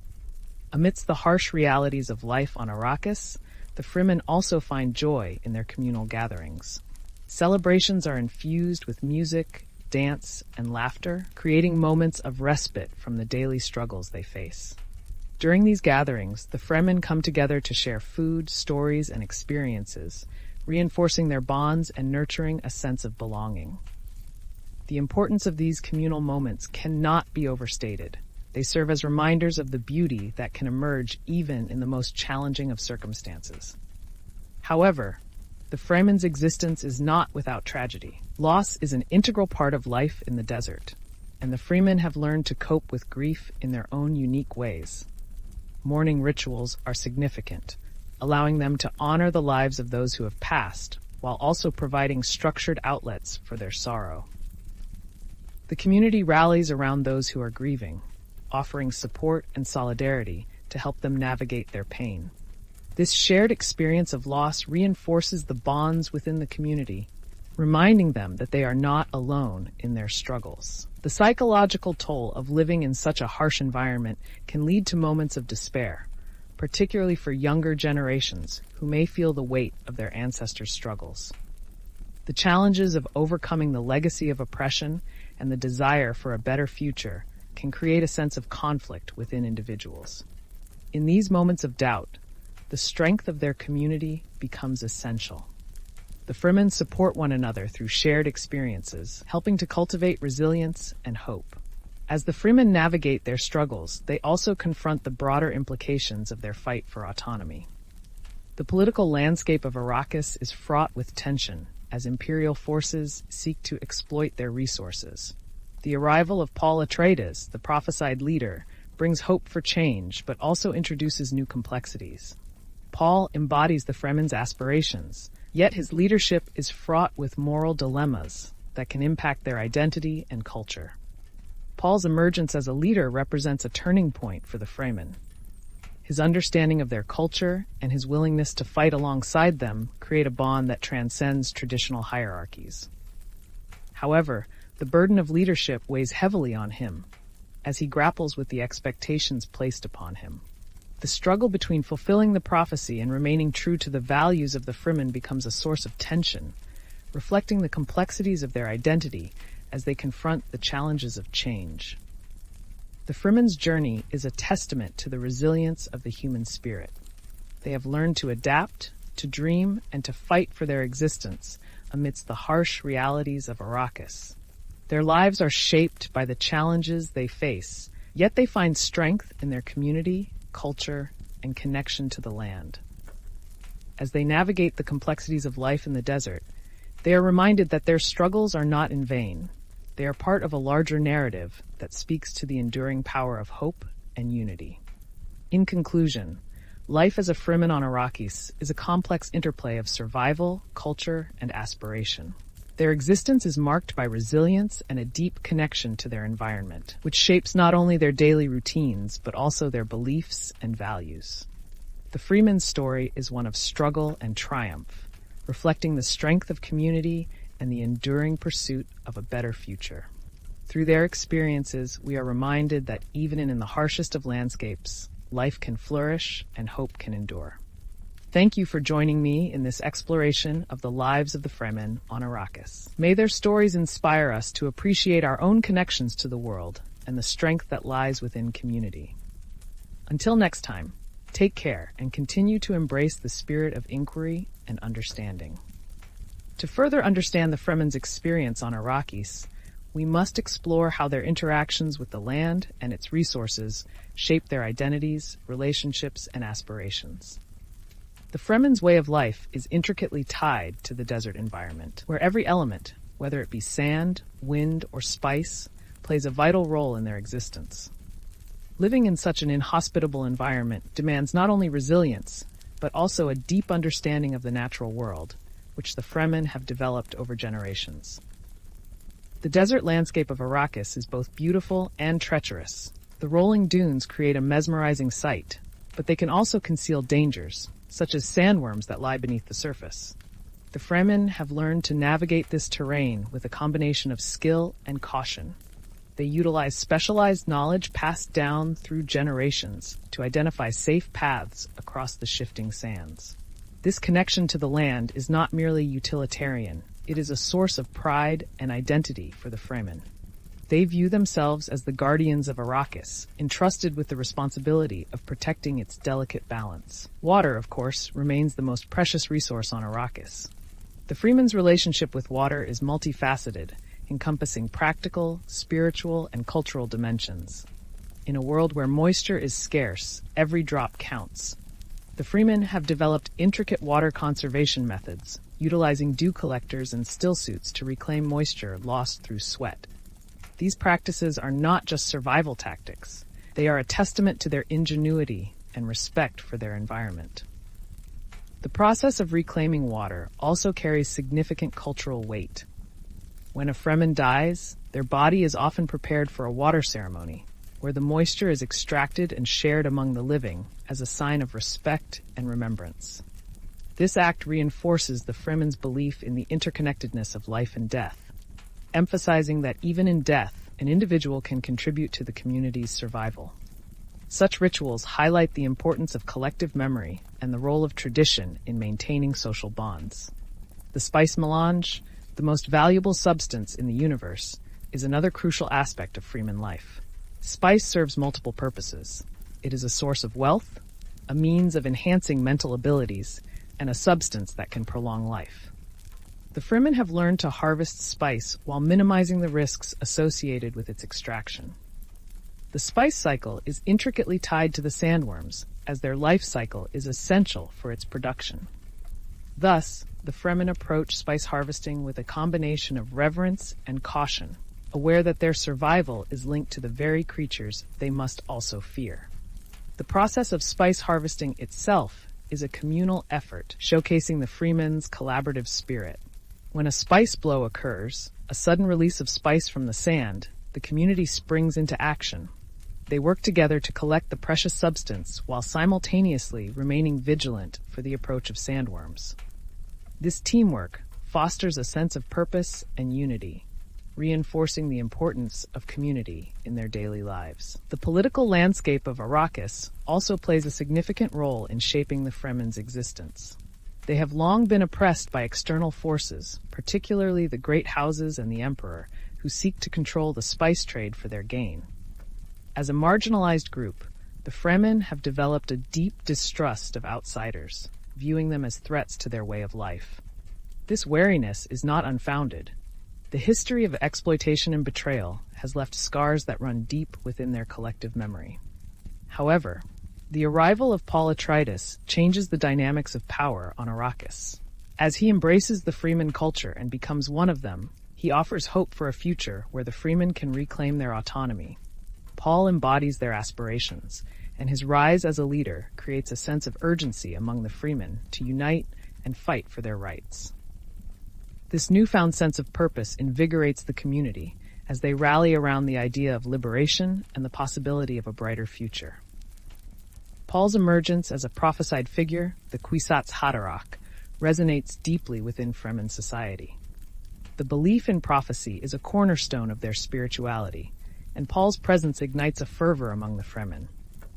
Amidst the harsh realities of life on Arrakis, the Fremen also find joy in their communal gatherings. Celebrations are infused with music, dance, and laughter, creating moments of respite from the daily struggles they face. During these gatherings, the Fremen come together to share food, stories, and experiences, reinforcing their bonds and nurturing a sense of belonging. The importance of these communal moments cannot be overstated. They serve as reminders of the beauty that can emerge even in the most challenging of circumstances. However, the Fremen's existence is not without tragedy. Loss is an integral part of life in the desert, and the Fremen have learned to cope with grief in their own unique ways. Mourning rituals are significant, allowing them to honor the lives of those who have passed, while also providing structured outlets for their sorrow. The community rallies around those who are grieving, offering support and solidarity to help them navigate their pain. This shared experience of loss reinforces the bonds within the community, reminding them that they are not alone in their struggles. The psychological toll of living in such a harsh environment can lead to moments of despair, particularly for younger generations who may feel the weight of their ancestors' struggles. The challenges of overcoming the legacy of oppression and the desire for a better future can create a sense of conflict within individuals. In these moments of doubt, the strength of their community becomes essential. The Fremen support one another through shared experiences, helping to cultivate resilience and hope. As the Fremen navigate their struggles, they also confront the broader implications of their fight for autonomy. The political landscape of Arrakis is fraught with tension as imperial forces seek to exploit their resources. The arrival of Paul Atreides, the prophesied leader, brings hope for change, but also introduces new complexities. Paul embodies the Fremen's aspirations, yet his leadership is fraught with moral dilemmas that can impact their identity and culture. Paul's emergence as a leader represents a turning point for the Fremen. His understanding of their culture and his willingness to fight alongside them create a bond that transcends traditional hierarchies. However, the burden of leadership weighs heavily on him as he grapples with the expectations placed upon him. The struggle between fulfilling the prophecy and remaining true to the values of the Fremen becomes a source of tension, reflecting the complexities of their identity as they confront the challenges of change. The Fremen's journey is a testament to the resilience of the human spirit. They have learned to adapt, to dream, and to fight for their existence amidst the harsh realities of Arrakis. Their lives are shaped by the challenges they face, yet they find strength in their community, culture, and connection to the land. As they navigate the complexities of life in the desert, they are reminded that their struggles are not in vain. They are part of a larger narrative that speaks to the enduring power of hope and unity. In conclusion, life as a Fremen on Arrakis is a complex interplay of survival, culture, and aspiration. Their existence is marked by resilience and a deep connection to their environment, which shapes not only their daily routines, but also their beliefs and values. The Freeman's story is one of struggle and triumph, reflecting the strength of community and the enduring pursuit of a better future. Through their experiences, we are reminded that even in the harshest of landscapes, life can flourish and hope can endure. Thank you for joining me in this exploration of the lives of the Fremen on Arrakis. May their stories inspire us to appreciate our own connections to the world and the strength that lies within community. Until next time, take care and continue to embrace the spirit of inquiry and understanding. To further understand the Fremen's experience on Arrakis, we must explore how their interactions with the land and its resources shape their identities, relationships, and aspirations. The Fremen's way of life is intricately tied to the desert environment, where every element, whether it be sand, wind, or spice, plays a vital role in their existence. Living in such an inhospitable environment demands not only resilience, but also a deep understanding of the natural world, which the Fremen have developed over generations. The desert landscape of Arrakis is both beautiful and treacherous. The rolling dunes create a mesmerizing sight, but they can also conceal dangers, such as sandworms that lie beneath the surface. The Fremen have learned to navigate this terrain with a combination of skill and caution. They utilize specialized knowledge passed down through generations to identify safe paths across the shifting sands. This connection to the land is not merely utilitarian, it is a source of pride and identity for the Fremen. They view themselves as the guardians of Arrakis, entrusted with the responsibility of protecting its delicate balance. Water, of course, remains the most precious resource on Arrakis. The Fremen's relationship with water is multifaceted, encompassing practical, spiritual, and cultural dimensions. In a world where moisture is scarce, every drop counts. The Fremen have developed intricate water conservation methods, utilizing dew collectors and still suits to reclaim moisture lost through sweat. These practices are not just survival tactics. They are a testament to their ingenuity and respect for their environment. The process of reclaiming water also carries significant cultural weight. When a Fremen dies, their body is often prepared for a water ceremony, where the moisture is extracted and shared among the living as a sign of respect and remembrance. This act reinforces the Fremen's belief in the interconnectedness of life and death, emphasizing that even in death, an individual can contribute to the community's survival. Such rituals highlight the importance of collective memory and the role of tradition in maintaining social bonds. The spice melange, the most valuable substance in the universe, is another crucial aspect of Fremen life. Spice serves multiple purposes. It is a source of wealth, a means of enhancing mental abilities, and a substance that can prolong life. The Fremen have learned to harvest spice while minimizing the risks associated with its extraction. The spice cycle is intricately tied to the sandworms, as their life cycle is essential for its production. Thus, the Fremen approach spice harvesting with a combination of reverence and caution, aware that their survival is linked to the very creatures they must also fear. The process of spice harvesting itself is a communal effort, showcasing the Fremen's collaborative spirit. When a spice blow occurs, a sudden release of spice from the sand, the community springs into action. They work together to collect the precious substance while simultaneously remaining vigilant for the approach of sandworms. This teamwork fosters a sense of purpose and unity, reinforcing the importance of community in their daily lives. The political landscape of Arrakis also plays a significant role in shaping the Fremen's existence. They have long been oppressed by external forces, particularly the great houses and the emperor, who seek to control the spice trade for their gain. As a marginalized group, the Fremen have developed a deep distrust of outsiders, viewing them as threats to their way of life. This wariness is not unfounded. The history of exploitation and betrayal has left scars that run deep within their collective memory. However, the arrival of Paul Atreides changes the dynamics of power on Arrakis. As he embraces the Fremen culture and becomes one of them, he offers hope for a future where the Fremen can reclaim their autonomy. Paul embodies their aspirations, and his rise as a leader creates a sense of urgency among the Fremen to unite and fight for their rights. This newfound sense of purpose invigorates the community as they rally around the idea of liberation and the possibility of a brighter future. Paul's emergence as a prophesied figure, the Kwisatz Haderach, resonates deeply within Fremen society. The belief in prophecy is a cornerstone of their spirituality, and Paul's presence ignites a fervor among the Fremen.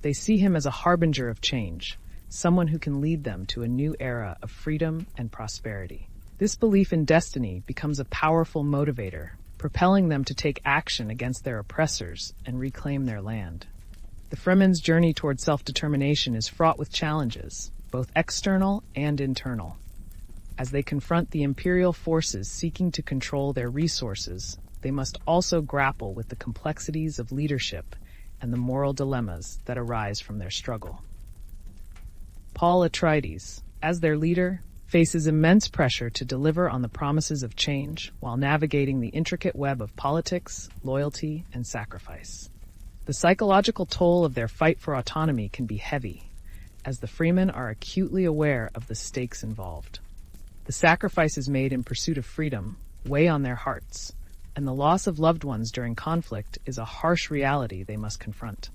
They see him as a harbinger of change, someone who can lead them to a new era of freedom and prosperity. This belief in destiny becomes a powerful motivator, propelling them to take action against their oppressors and reclaim their land. The Fremen's journey toward self-determination is fraught with challenges, both external and internal. As they confront the imperial forces seeking to control their resources, they must also grapple with the complexities of leadership and the moral dilemmas that arise from their struggle. Paul Atreides, as their leader, faces immense pressure to deliver on the promises of change while navigating the intricate web of politics, loyalty, and sacrifice. The psychological toll of their fight for autonomy can be heavy, as the Fremen are acutely aware of the stakes involved. The sacrifices made in pursuit of freedom weigh on their hearts, and the loss of loved ones during conflict is a harsh reality they must confront.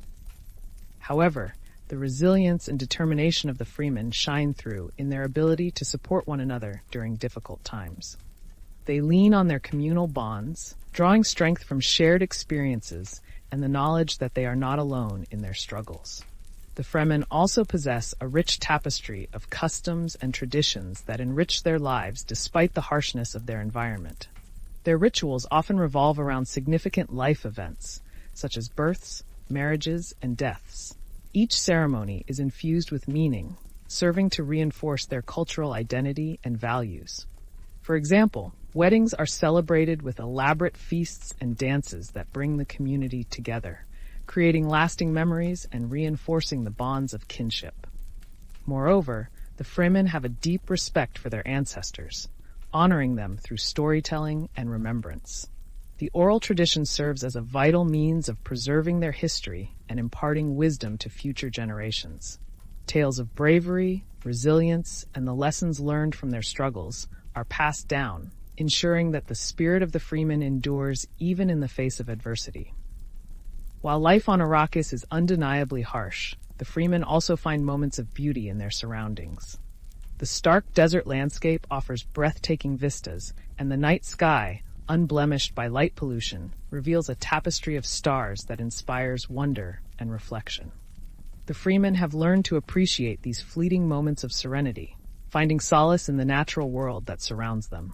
However, the resilience and determination of the Fremen shine through in their ability to support one another during difficult times. They lean on their communal bonds, drawing strength from shared experiences and the knowledge that they are not alone in their struggles. The Fremen also possess a rich tapestry of customs and traditions that enrich their lives despite the harshness of their environment. Their rituals often revolve around significant life events, such as births, marriages, and deaths. Each ceremony is infused with meaning, serving to reinforce their cultural identity and values. For example, weddings are celebrated with elaborate feasts and dances that bring the community together, creating lasting memories and reinforcing the bonds of kinship. Moreover, the Fremen have a deep respect for their ancestors, honoring them through storytelling and remembrance. The oral tradition serves as a vital means of preserving their history and imparting wisdom to future generations. Tales of bravery, resilience, and the lessons learned from their struggles are passed down, ensuring that the spirit of the Fremen endures even in the face of adversity. While life on Arrakis is undeniably harsh, the Fremen also find moments of beauty in their surroundings. The stark desert landscape offers breathtaking vistas, and the night sky, unblemished by light pollution, reveals a tapestry of stars that inspires wonder and reflection. The Fremen have learned to appreciate these fleeting moments of serenity, finding solace in the natural world that surrounds them.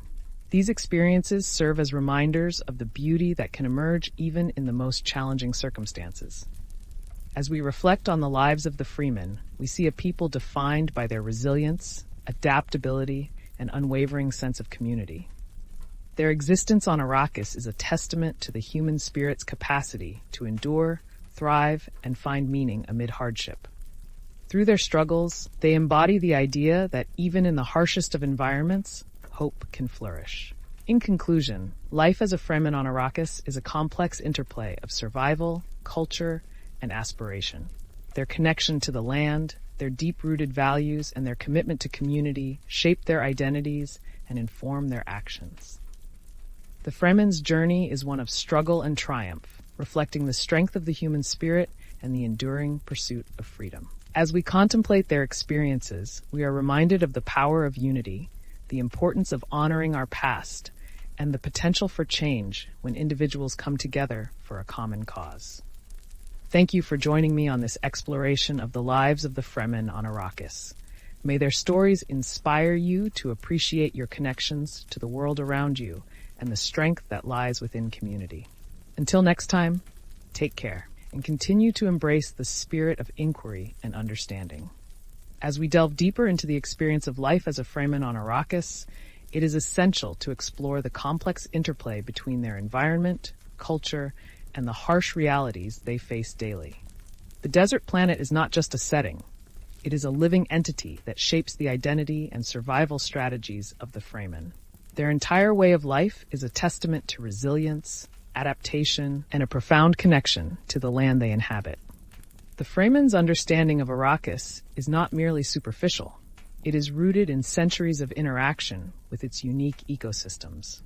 These experiences serve as reminders of the beauty that can emerge even in the most challenging circumstances. As we reflect on the lives of the Fremen, we see a people defined by their resilience, adaptability, and unwavering sense of community. Their existence on Arrakis is a testament to the human spirit's capacity to endure, thrive, and find meaning amid hardship. Through their struggles, they embody the idea that even in the harshest of environments, hope can flourish. In conclusion, life as a Fremen on Arrakis is a complex interplay of survival, culture, and aspiration. Their connection to the land, their deep-rooted values, and their commitment to community shape their identities and inform their actions. The Fremen's journey is one of struggle and triumph, reflecting the strength of the human spirit and the enduring pursuit of freedom. As we contemplate their experiences, we are reminded of the power of unity, the importance of honoring our past, and the potential for change when individuals come together for a common cause. Thank you for joining me on this exploration of the lives of the Fremen on Arrakis. May their stories inspire you to appreciate your connections to the world around you and the strength that lies within community. Until next time, take care and continue to embrace the spirit of inquiry and understanding. As we delve deeper into the experience of life as a Fremen on Arrakis, it is essential to explore the complex interplay between their environment, culture, and the harsh realities they face daily. The desert planet is not just a setting. It is a living entity that shapes the identity and survival strategies of the Fremen. Their entire way of life is a testament to resilience, adaptation, and a profound connection to the land they inhabit. The Fremen's understanding of Arrakis is not merely superficial. It is rooted in centuries of interaction with its unique ecosystems.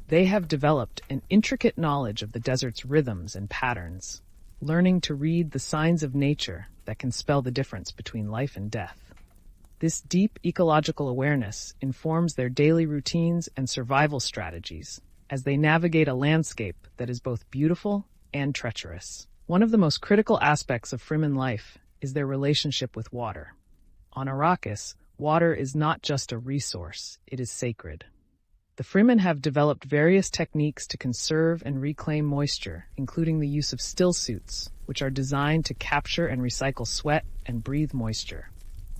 They have developed an intricate knowledge of the desert's rhythms and patterns, learning to read the signs of nature that can spell the difference between life and death. This deep ecological awareness informs their daily routines and survival strategies as they navigate a landscape that is both beautiful and treacherous. One of the most critical aspects of Fremen life is their relationship with water. On Arrakis, water is not just a resource, it is sacred. The Fremen have developed various techniques to conserve and reclaim moisture, including the use of still suits, which are designed to capture and recycle sweat and breathe moisture.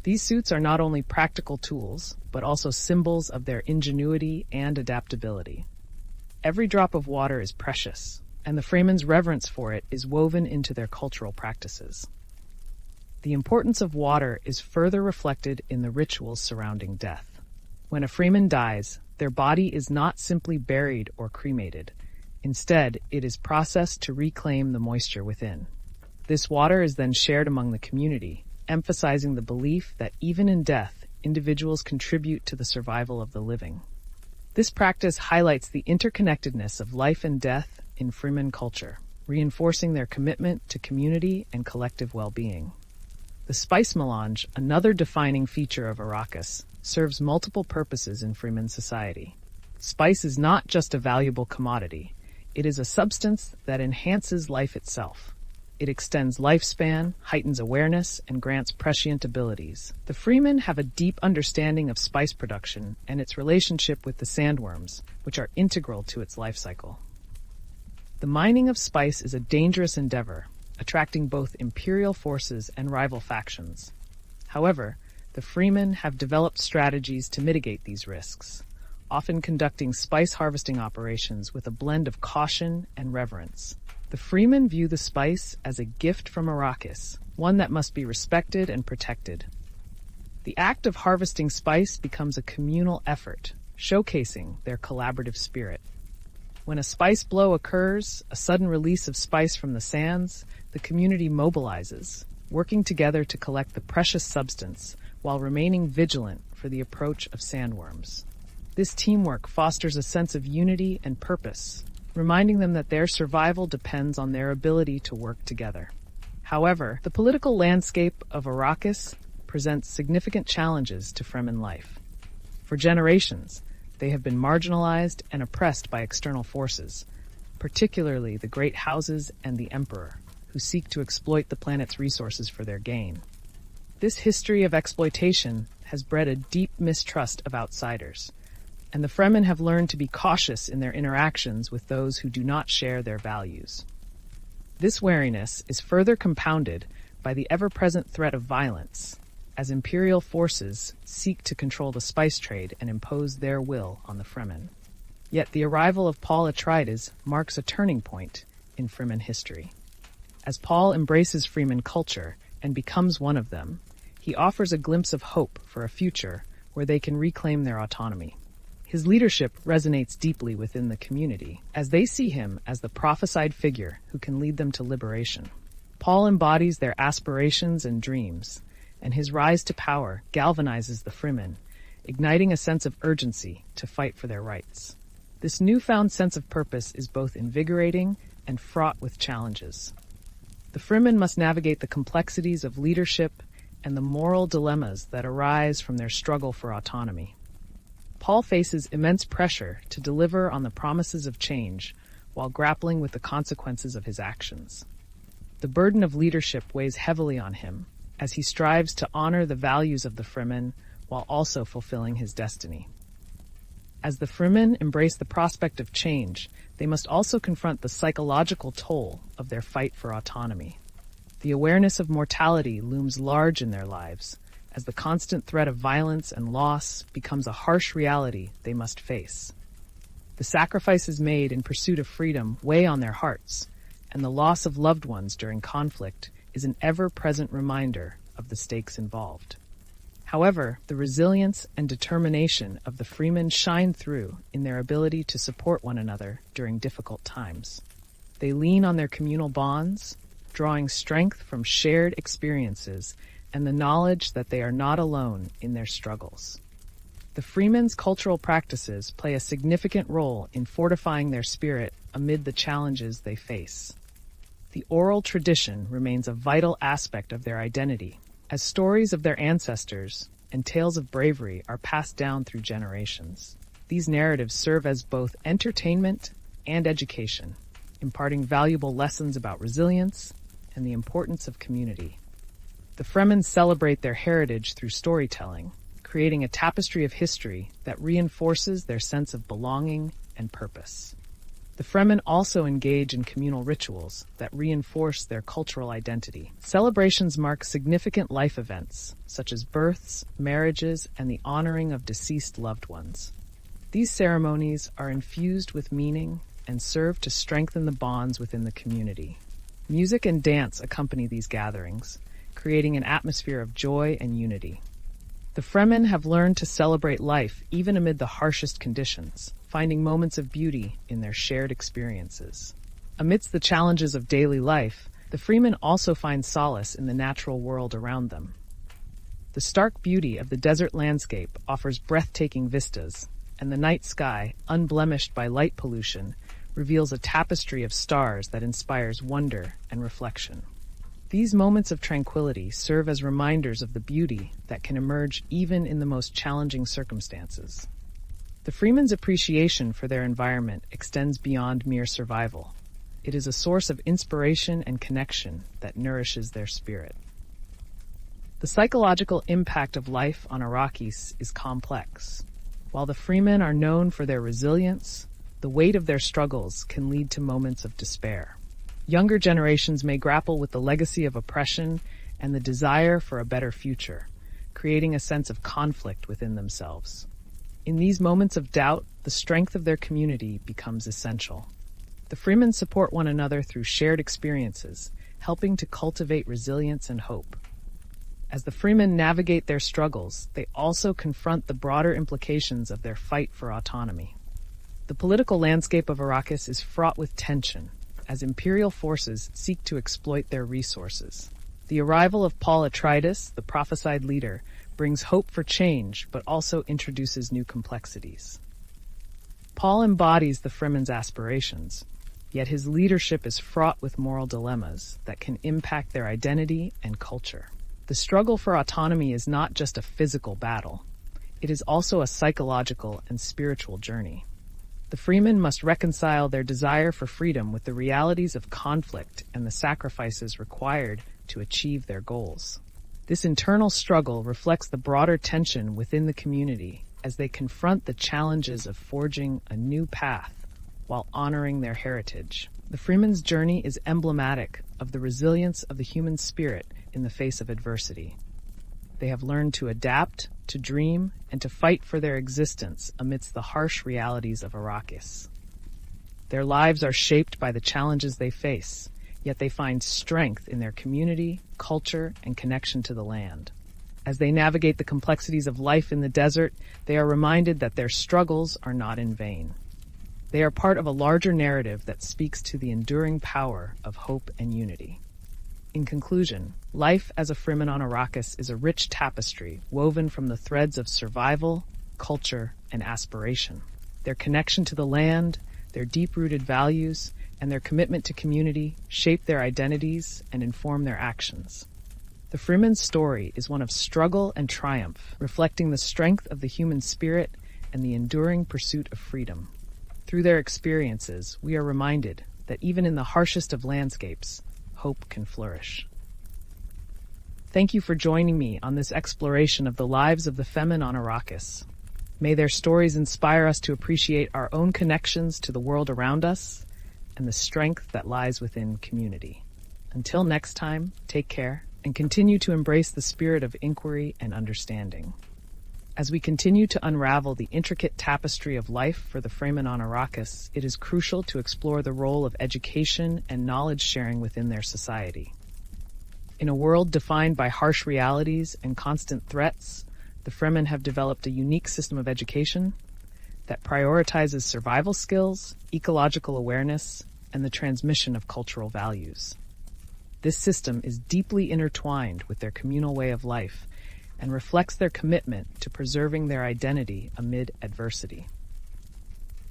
These suits are not only practical tools, but also symbols of their ingenuity and adaptability. Every drop of water is precious, and the Fremen's reverence for it is woven into their cultural practices. The importance of water is further reflected in the rituals surrounding death. When a Fremen dies, their body is not simply buried or cremated. Instead, it is processed to reclaim the moisture within. This water is then shared among the community, emphasizing the belief that even in death, individuals contribute to the survival of the living. This practice highlights the interconnectedness of life and death in Fremen culture, reinforcing their commitment to community and collective well-being. The spice melange, another defining feature of Arrakis, serves multiple purposes in Fremen society. Spice is not just a valuable commodity, it is a substance that enhances life itself. It extends lifespan, heightens awareness, and grants prescient abilities. The Fremen have a deep understanding of spice production and its relationship with the sandworms, which are integral to its life cycle. The mining of spice is a dangerous endeavor, attracting both imperial forces and rival factions. However, the Fremen have developed strategies to mitigate these risks, often conducting spice harvesting operations with a blend of caution and reverence. The Fremen view the spice as a gift from Arrakis, one that must be respected and protected. The act of harvesting spice becomes a communal effort, showcasing their collaborative spirit. When a spice blow occurs, a sudden release of spice from the sands, the community mobilizes, working together to collect the precious substance while remaining vigilant for the approach of sandworms. This teamwork fosters a sense of unity and purpose, reminding them that their survival depends on their ability to work together. However, the political landscape of Arrakis presents significant challenges to Fremen life. For generations, they have been marginalized and oppressed by external forces, particularly the great houses and the Emperor, who seek to exploit the planet's resources for their gain. This history of exploitation has bred a deep mistrust of outsiders, and the Fremen have learned to be cautious in their interactions with those who do not share their values. This wariness is further compounded by the ever-present threat of violence, as imperial forces seek to control the spice trade and impose their will on the Fremen. Yet the arrival of Paul Atreides marks a turning point in Fremen history. As Paul embraces Fremen culture and becomes one of them, he offers a glimpse of hope for a future where they can reclaim their autonomy. His leadership resonates deeply within the community, as they see him as the prophesied figure who can lead them to liberation. Paul embodies their aspirations and dreams, and his rise to power galvanizes the Fremen, igniting a sense of urgency to fight for their rights. This newfound sense of purpose is both invigorating and fraught with challenges. The Fremen must navigate the complexities of leadership and the moral dilemmas that arise from their struggle for autonomy. Paul faces immense pressure to deliver on the promises of change while grappling with the consequences of his actions. The burden of leadership weighs heavily on him as he strives to honor the values of the Fremen while also fulfilling his destiny. As the Fremen embrace the prospect of change, they must also confront the psychological toll of their fight for autonomy. The awareness of mortality looms large in their lives, as the constant threat of violence and loss becomes a harsh reality they must face. The sacrifices made in pursuit of freedom weigh on their hearts, and the loss of loved ones during conflict is an ever-present reminder of the stakes involved. However, the resilience and determination of the Fremen shine through in their ability to support one another during difficult times. They lean on their communal bonds, drawing strength from shared experiences and the knowledge that they are not alone in their struggles. The Fremen's cultural practices play a significant role in fortifying their spirit amid the challenges they face. The oral tradition remains a vital aspect of their identity, as stories of their ancestors, and tales of bravery are passed down through generations. These narratives serve as both entertainment and education, imparting valuable lessons about resilience and the importance of community. The Fremen celebrate their heritage through storytelling, creating a tapestry of history that reinforces their sense of belonging and purpose. The Fremen also engage in communal rituals that reinforce their cultural identity. Celebrations mark significant life events, such as births, marriages, and the honoring of deceased loved ones. These ceremonies are infused with meaning and serve to strengthen the bonds within the community. Music and dance accompany these gatherings, creating an atmosphere of joy and unity. The Fremen have learned to celebrate life even amid the harshest conditions, finding moments of beauty in their shared experiences. Amidst the challenges of daily life, the Fremen also find solace in the natural world around them. The stark beauty of the desert landscape offers breathtaking vistas, and the night sky, unblemished by light pollution, reveals a tapestry of stars that inspires wonder and reflection. These moments of tranquility serve as reminders of the beauty that can emerge even in the most challenging circumstances. The Fremen's appreciation for their environment extends beyond mere survival. It is a source of inspiration and connection that nourishes their spirit. The psychological impact of life on Arrakis is complex. While the Fremen are known for their resilience, the weight of their struggles can lead to moments of despair. Younger generations may grapple with the legacy of oppression and the desire for a better future, creating a sense of conflict within themselves. In these moments of doubt, the strength of their community becomes essential. The Fremen support one another through shared experiences, helping to cultivate resilience and hope. As the Fremen navigate their struggles, they also confront the broader implications of their fight for autonomy. The political landscape of Arrakis is fraught with tension, as imperial forces seek to exploit their resources. The arrival of Paul Atreides, the prophesied leader, brings hope for change, but also introduces new complexities. Paul embodies the Fremen's aspirations, yet his leadership is fraught with moral dilemmas that can impact their identity and culture. The struggle for autonomy is not just a physical battle. It is also a psychological and spiritual journey. The Fremen must reconcile their desire for freedom with the realities of conflict and the sacrifices required to achieve their goals. This internal struggle reflects the broader tension within the community as they confront the challenges of forging a new path while honoring their heritage. The Fremen's journey is emblematic of the resilience of the human spirit in the face of adversity. They have learned to adapt, to dream, and to fight for their existence amidst the harsh realities of Arrakis. Their lives are shaped by the challenges they face, yet they find strength in their community, culture, and connection to the land. As they navigate the complexities of life in the desert, they are reminded that their struggles are not in vain. They are part of a larger narrative that speaks to the enduring power of hope and unity. In conclusion, life as a Fremen on Arrakis is a rich tapestry woven from the threads of survival, culture, and aspiration. Their connection to the land, their deep-rooted values, and their commitment to community shape their identities and inform their actions. The Fremen's story is one of struggle and triumph, reflecting the strength of the human spirit and the enduring pursuit of freedom. Through their experiences, we are reminded that even in the harshest of landscapes, hope can flourish. Thank you for joining me on this exploration of the lives of the Fremen on Arrakis. May their stories inspire us to appreciate our own connections to the world around us and the strength that lies within community. Until next time, take care and continue to embrace the spirit of inquiry and understanding. As we continue to unravel the intricate tapestry of life for the Fremen on Arrakis, it is crucial to explore the role of education and knowledge sharing within their society. In a world defined by harsh realities and constant threats, the Fremen have developed a unique system of education that prioritizes survival skills, ecological awareness, and the transmission of cultural values. This system is deeply intertwined with their communal way of life and reflects their commitment to preserving their identity amid adversity.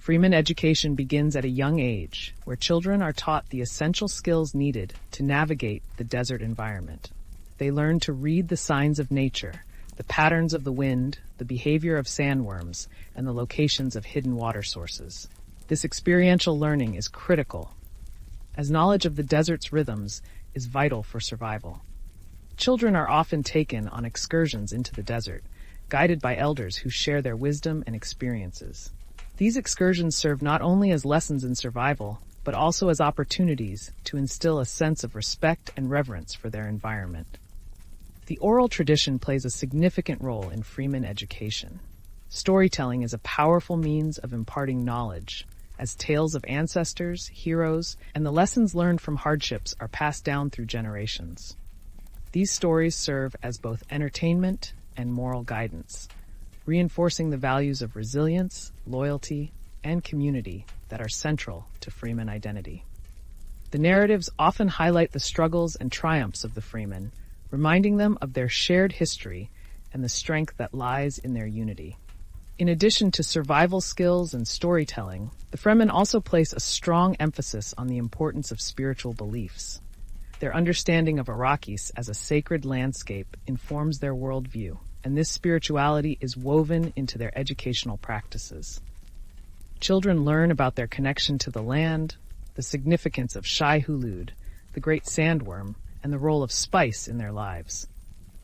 Fremen education begins at a young age, where children are taught the essential skills needed to navigate the desert environment. They learn to read the signs of nature, the patterns of the wind, the behavior of sandworms, and the locations of hidden water sources. This experiential learning is critical, as knowledge of the desert's rhythms is vital for survival. Children are often taken on excursions into the desert, guided by elders who share their wisdom and experiences. These excursions serve not only as lessons in survival, but also as opportunities to instill a sense of respect and reverence for their environment. The oral tradition plays a significant role in Fremen education. Storytelling is a powerful means of imparting knowledge, as tales of ancestors, heroes, and the lessons learned from hardships are passed down through generations. These stories serve as both entertainment and moral guidance, reinforcing the values of resilience, loyalty, and community that are central to Fremen identity. The narratives often highlight the struggles and triumphs of the Fremen, reminding them of their shared history and the strength that lies in their unity. In addition to survival skills and storytelling, the Fremen also place a strong emphasis on the importance of spiritual beliefs. Their understanding of Arrakis as a sacred landscape informs their worldview, and this spirituality is woven into their educational practices. Children learn about their connection to the land, the significance of Shai Hulud, the great sandworm, and the role of spice in their lives.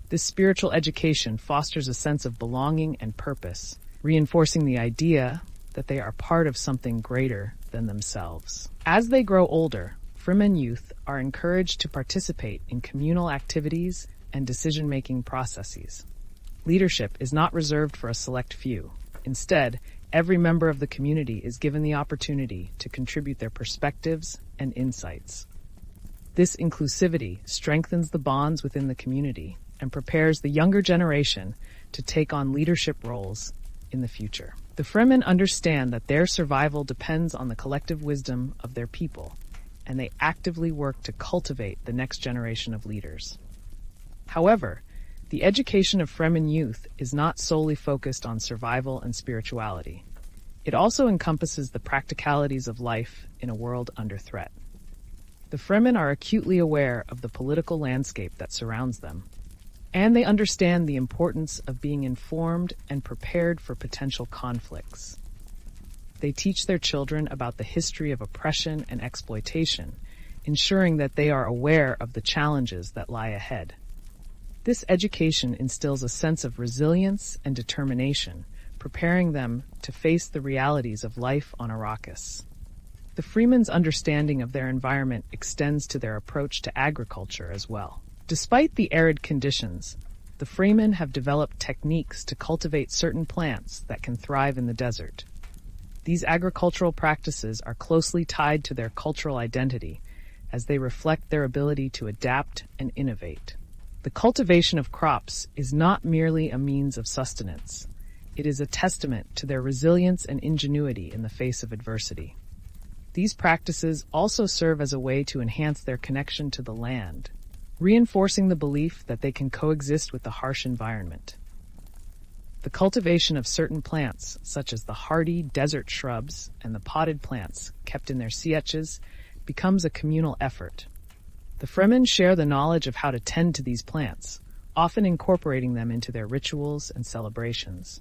This spiritual education fosters a sense of belonging and purpose, reinforcing the idea that they are part of something greater than themselves. As they grow older, Fremen youth are encouraged to participate in communal activities and decision-making processes. Leadership is not reserved for a select few. Instead, every member of the community is given the opportunity to contribute their perspectives and insights. This inclusivity strengthens the bonds within the community and prepares the younger generation to take on leadership roles in the future. The Fremen understand that their survival depends on the collective wisdom of their people, and they actively work to cultivate the next generation of leaders. However, the education of Fremen youth is not solely focused on survival and spirituality. It also encompasses the practicalities of life in a world under threat. The Fremen are acutely aware of the political landscape that surrounds them, and they understand the importance of being informed and prepared for potential conflicts. They teach their children about the history of oppression and exploitation, ensuring that they are aware of the challenges that lie ahead. This education instills a sense of resilience and determination, preparing them to face the realities of life on Arrakis. The Fremen's understanding of their environment extends to their approach to agriculture as well. Despite the arid conditions, the Fremen have developed techniques to cultivate certain plants that can thrive in the desert. These agricultural practices are closely tied to their cultural identity, as they reflect their ability to adapt and innovate. The cultivation of crops is not merely a means of sustenance. It is a testament to their resilience and ingenuity in the face of adversity. These practices also serve as a way to enhance their connection to the land, reinforcing the belief that they can coexist with the harsh environment. The cultivation of certain plants, such as the hardy desert shrubs and the potted plants kept in their sietches, becomes a communal effort. The Fremen share the knowledge of how to tend to these plants, often incorporating them into their rituals and celebrations.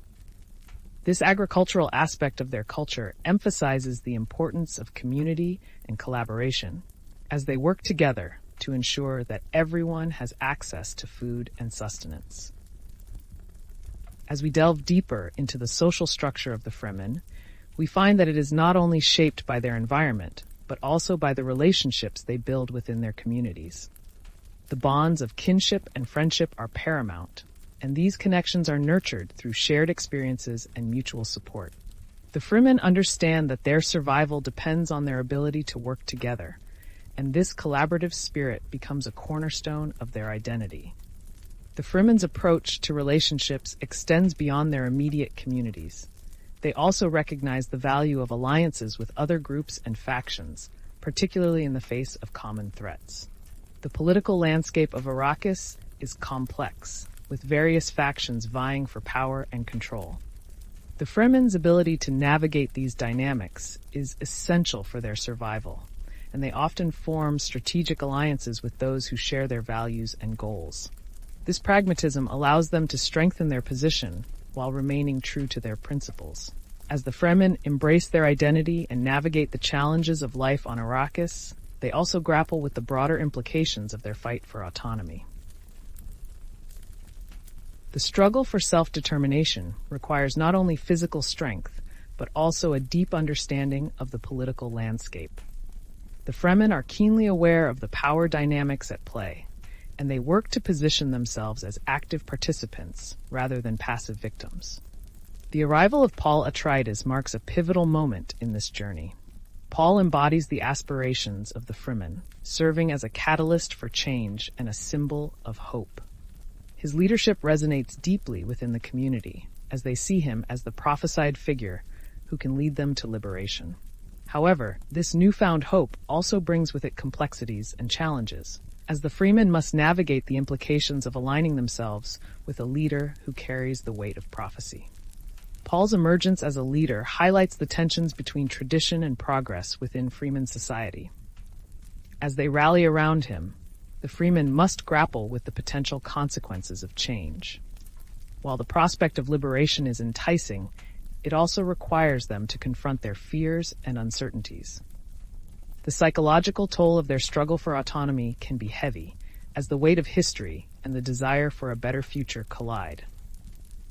This agricultural aspect of their culture emphasizes the importance of community and collaboration as they work together to ensure that everyone has access to food and sustenance. As we delve deeper into the social structure of the Fremen, we find that it is not only shaped by their environment, but also by the relationships they build within their communities. The bonds of kinship and friendship are paramount, and these connections are nurtured through shared experiences and mutual support. The Fremen understand that their survival depends on their ability to work together, and this collaborative spirit becomes a cornerstone of their identity. The Fremen's approach to relationships extends beyond their immediate communities. They also recognize the value of alliances with other groups and factions, particularly in the face of common threats. The political landscape of Arrakis is complex, with various factions vying for power and control. The Fremen's ability to navigate these dynamics is essential for their survival, and they often form strategic alliances with those who share their values and goals. This pragmatism allows them to strengthen their position while remaining true to their principles. As the Fremen embrace their identity and navigate the challenges of life on Arrakis, they also grapple with the broader implications of their fight for autonomy. The struggle for self-determination requires not only physical strength, but also a deep understanding of the political landscape. The Fremen are keenly aware of the power dynamics at play, and they work to position themselves as active participants rather than passive victims. The arrival of Paul Atreides marks a pivotal moment in this journey. Paul embodies the aspirations of the Fremen, serving as a catalyst for change and a symbol of hope. His leadership resonates deeply within the community, as they see him as the prophesied figure who can lead them to liberation. However, this newfound hope also brings with it complexities and challenges, as the Fremen must navigate the implications of aligning themselves with a leader who carries the weight of prophecy. Paul's emergence as a leader highlights the tensions between tradition and progress within Fremen society. As they rally around him, the Fremen must grapple with the potential consequences of change. While the prospect of liberation is enticing, it also requires them to confront their fears and uncertainties. The psychological toll of their struggle for autonomy can be heavy, as the weight of history and the desire for a better future collide.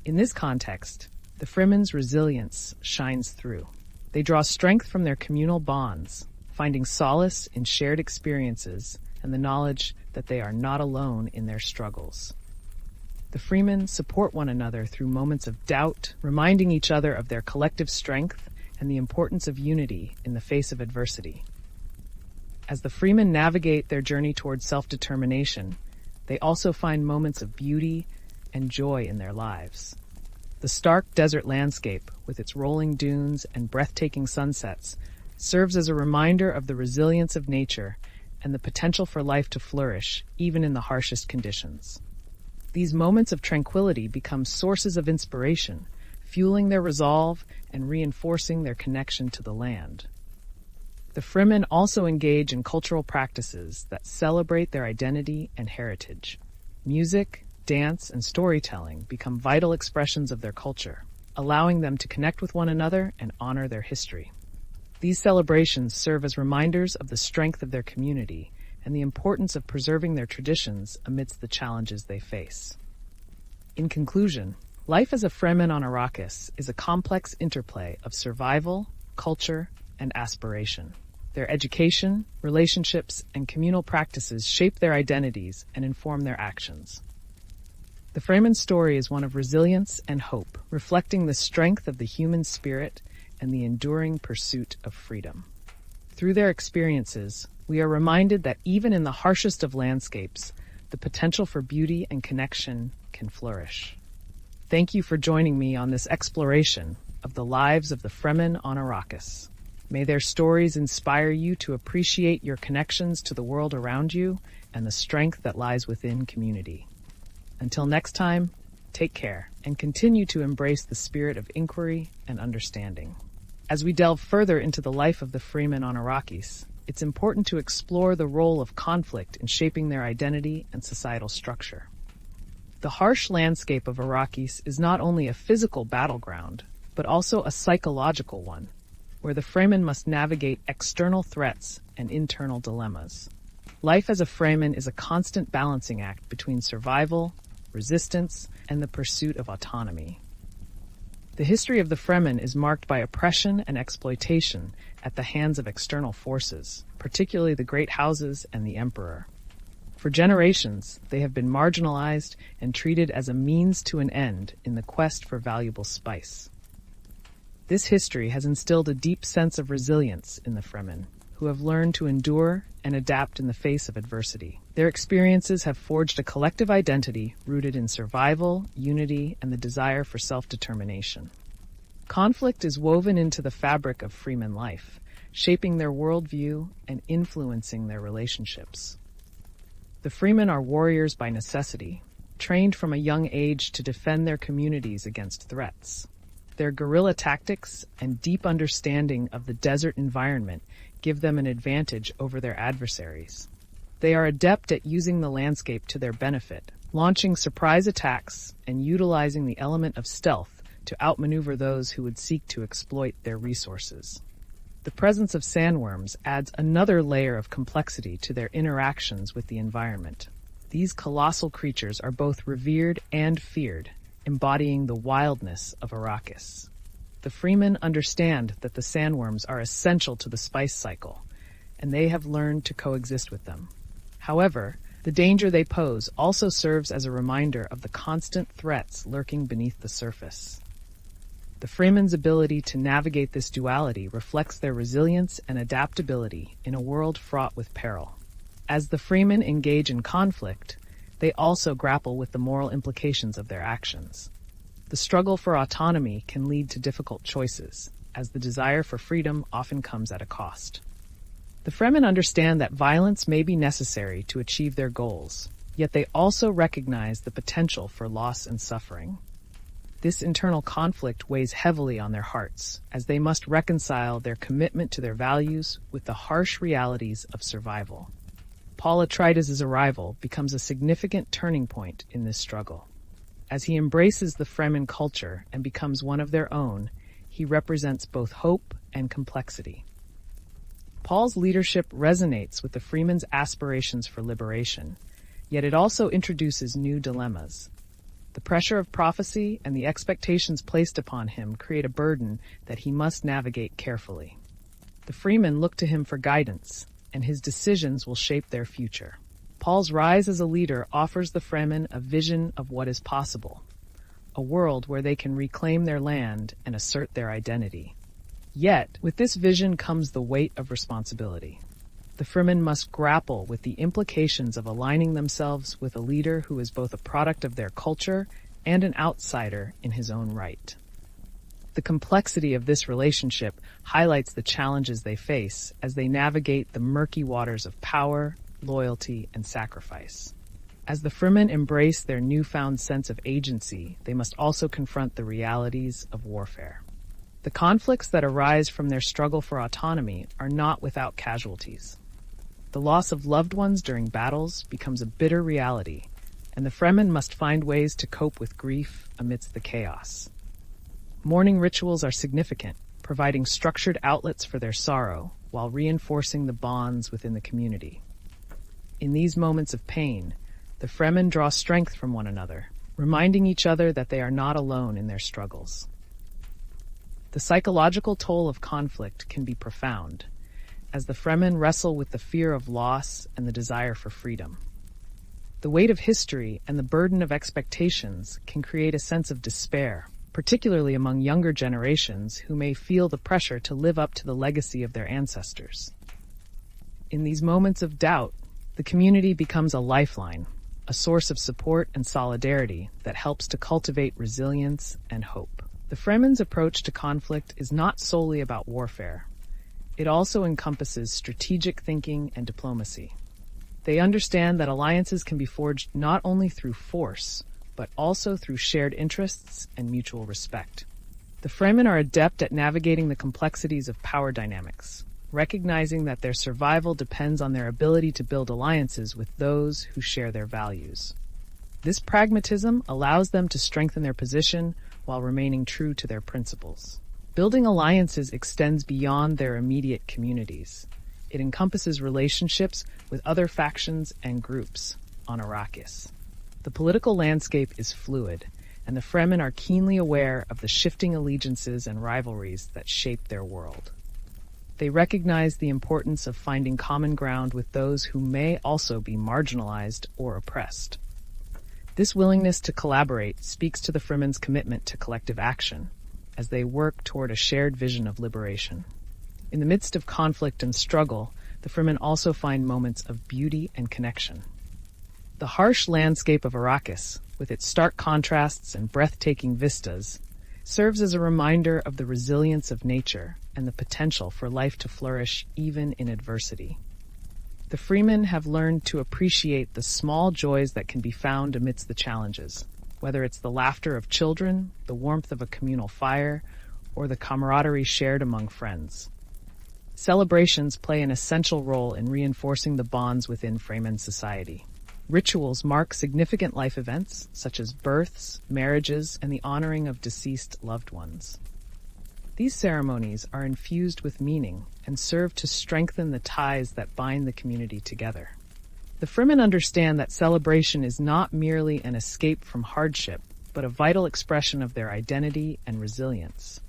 In this context, the Fremen's resilience shines through. They draw strength from their communal bonds, finding solace in shared experiences and the knowledge that they are not alone in their struggles. The Fremen support one another through moments of doubt, reminding each other of their collective strength and the importance of unity in the face of adversity. As the Fremen navigate their journey towards self-determination, they also find moments of beauty and joy in their lives. The stark desert landscape, with its rolling dunes and breathtaking sunsets, serves as a reminder of the resilience of nature and the potential for life to flourish, even in the harshest conditions. These moments of tranquility become sources of inspiration, fueling their resolve and reinforcing their connection to the land. The Fremen also engage in cultural practices that celebrate their identity and heritage. Music, dance, and storytelling become vital expressions of their culture, allowing them to connect with one another and honor their history. These celebrations serve as reminders of the strength of their community and the importance of preserving their traditions amidst the challenges they face. In conclusion, life as a Fremen on Arrakis is a complex interplay of survival, culture, and aspiration. Their education, relationships, and communal practices shape their identities and inform their actions. The Fremen story is one of resilience and hope, reflecting the strength of the human spirit and the enduring pursuit of freedom. Through their experiences, we are reminded that even in the harshest of landscapes, the potential for beauty and connection can flourish. Thank you for joining me on this exploration of the lives of the Fremen on Arrakis. May their stories inspire you to appreciate your connections to the world around you and the strength that lies within community. Until next time, take care and continue to embrace the spirit of inquiry and understanding. As we delve further into the life of the Fremen on Arrakis, it's important to explore the role of conflict in shaping their identity and societal structure. The harsh landscape of Arrakis is not only a physical battleground, but also a psychological one, where the Fremen must navigate external threats and internal dilemmas. Life as a Fremen is a constant balancing act between survival, resistance, and the pursuit of autonomy. The history of the Fremen is marked by oppression and exploitation at the hands of external forces, particularly the great houses and the emperor. For generations, they have been marginalized and treated as a means to an end in the quest for valuable spice. This history has instilled a deep sense of resilience in the Fremen, who have learned to endure and adapt in the face of adversity. Their experiences have forged a collective identity rooted in survival, unity, and the desire for self-determination. Conflict is woven into the fabric of Fremen life, shaping their worldview and influencing their relationships. The Fremen are warriors by necessity, trained from a young age to defend their communities against threats. Their guerrilla tactics and deep understanding of the desert environment give them an advantage over their adversaries. They are adept at using the landscape to their benefit, launching surprise attacks and utilizing the element of stealth to outmaneuver those who would seek to exploit their resources. The presence of sandworms adds another layer of complexity to their interactions with the environment. These colossal creatures are both revered and feared, embodying the wildness of Arrakis. The Fremen understand that the sandworms are essential to the spice cycle, and they have learned to coexist with them. However, the danger they pose also serves as a reminder of the constant threats lurking beneath the surface. The Fremen's ability to navigate this duality reflects their resilience and adaptability in a world fraught with peril. As the Fremen engage in conflict, they also grapple with the moral implications of their actions. The struggle for autonomy can lead to difficult choices, as the desire for freedom often comes at a cost. The Fremen understand that violence may be necessary to achieve their goals, yet they also recognize the potential for loss and suffering. This internal conflict weighs heavily on their hearts, as they must reconcile their commitment to their values with the harsh realities of survival. Paul Atreides' arrival becomes a significant turning point in this struggle. As he embraces the Fremen culture and becomes one of their own, he represents both hope and complexity. Paul's leadership resonates with the Fremen's aspirations for liberation, yet it also introduces new dilemmas. The pressure of prophecy and the expectations placed upon him create a burden that he must navigate carefully. The Fremen look to him for guidance, and his decisions will shape their future. Paul's rise as a leader offers the Fremen a vision of what is possible, a world where they can reclaim their land and assert their identity. Yet, with this vision comes the weight of responsibility. The Fremen must grapple with the implications of aligning themselves with a leader who is both a product of their culture and an outsider in his own right. The complexity of this relationship highlights the challenges they face as they navigate the murky waters of power, loyalty, and sacrifice. As the Fremen embrace their newfound sense of agency, they must also confront the realities of warfare. The conflicts that arise from their struggle for autonomy are not without casualties. The loss of loved ones during battles becomes a bitter reality, and the Fremen must find ways to cope with grief amidst the chaos. Mourning rituals are significant, providing structured outlets for their sorrow while reinforcing the bonds within the community. In these moments of pain, the Fremen draw strength from one another, reminding each other that they are not alone in their struggles. The psychological toll of conflict can be profound, as the Fremen wrestle with the fear of loss and the desire for freedom. The weight of history and the burden of expectations can create a sense of despair, particularly among younger generations who may feel the pressure to live up to the legacy of their ancestors. In these moments of doubt, the community becomes a lifeline, a source of support and solidarity that helps to cultivate resilience and hope. The Fremen's approach to conflict is not solely about warfare. It also encompasses strategic thinking and diplomacy. They understand that alliances can be forged not only through force, but also through shared interests and mutual respect. The Fremen are adept at navigating the complexities of power dynamics, recognizing that their survival depends on their ability to build alliances with those who share their values. This pragmatism allows them to strengthen their position while remaining true to their principles. Building alliances extends beyond their immediate communities. It encompasses relationships with other factions and groups on Arrakis. The political landscape is fluid, and the Fremen are keenly aware of the shifting allegiances and rivalries that shape their world. They recognize the importance of finding common ground with those who may also be marginalized or oppressed. This willingness to collaborate speaks to the Fremen's commitment to collective action, as they work toward a shared vision of liberation. In the midst of conflict and struggle, the Fremen also find moments of beauty and connection. The harsh landscape of Arrakis, with its stark contrasts and breathtaking vistas, serves as a reminder of the resilience of nature and the potential for life to flourish even in adversity. The Fremen have learned to appreciate the small joys that can be found amidst the challenges, whether it's the laughter of children, the warmth of a communal fire, or the camaraderie shared among friends. Celebrations play an essential role in reinforcing the bonds within Fremen society. Rituals mark significant life events, such as births, marriages, and the honoring of deceased loved ones. These ceremonies are infused with meaning and serve to strengthen the ties that bind the community together. The Fremen understand that celebration is not merely an escape from hardship, but a vital expression of their identity and resilience.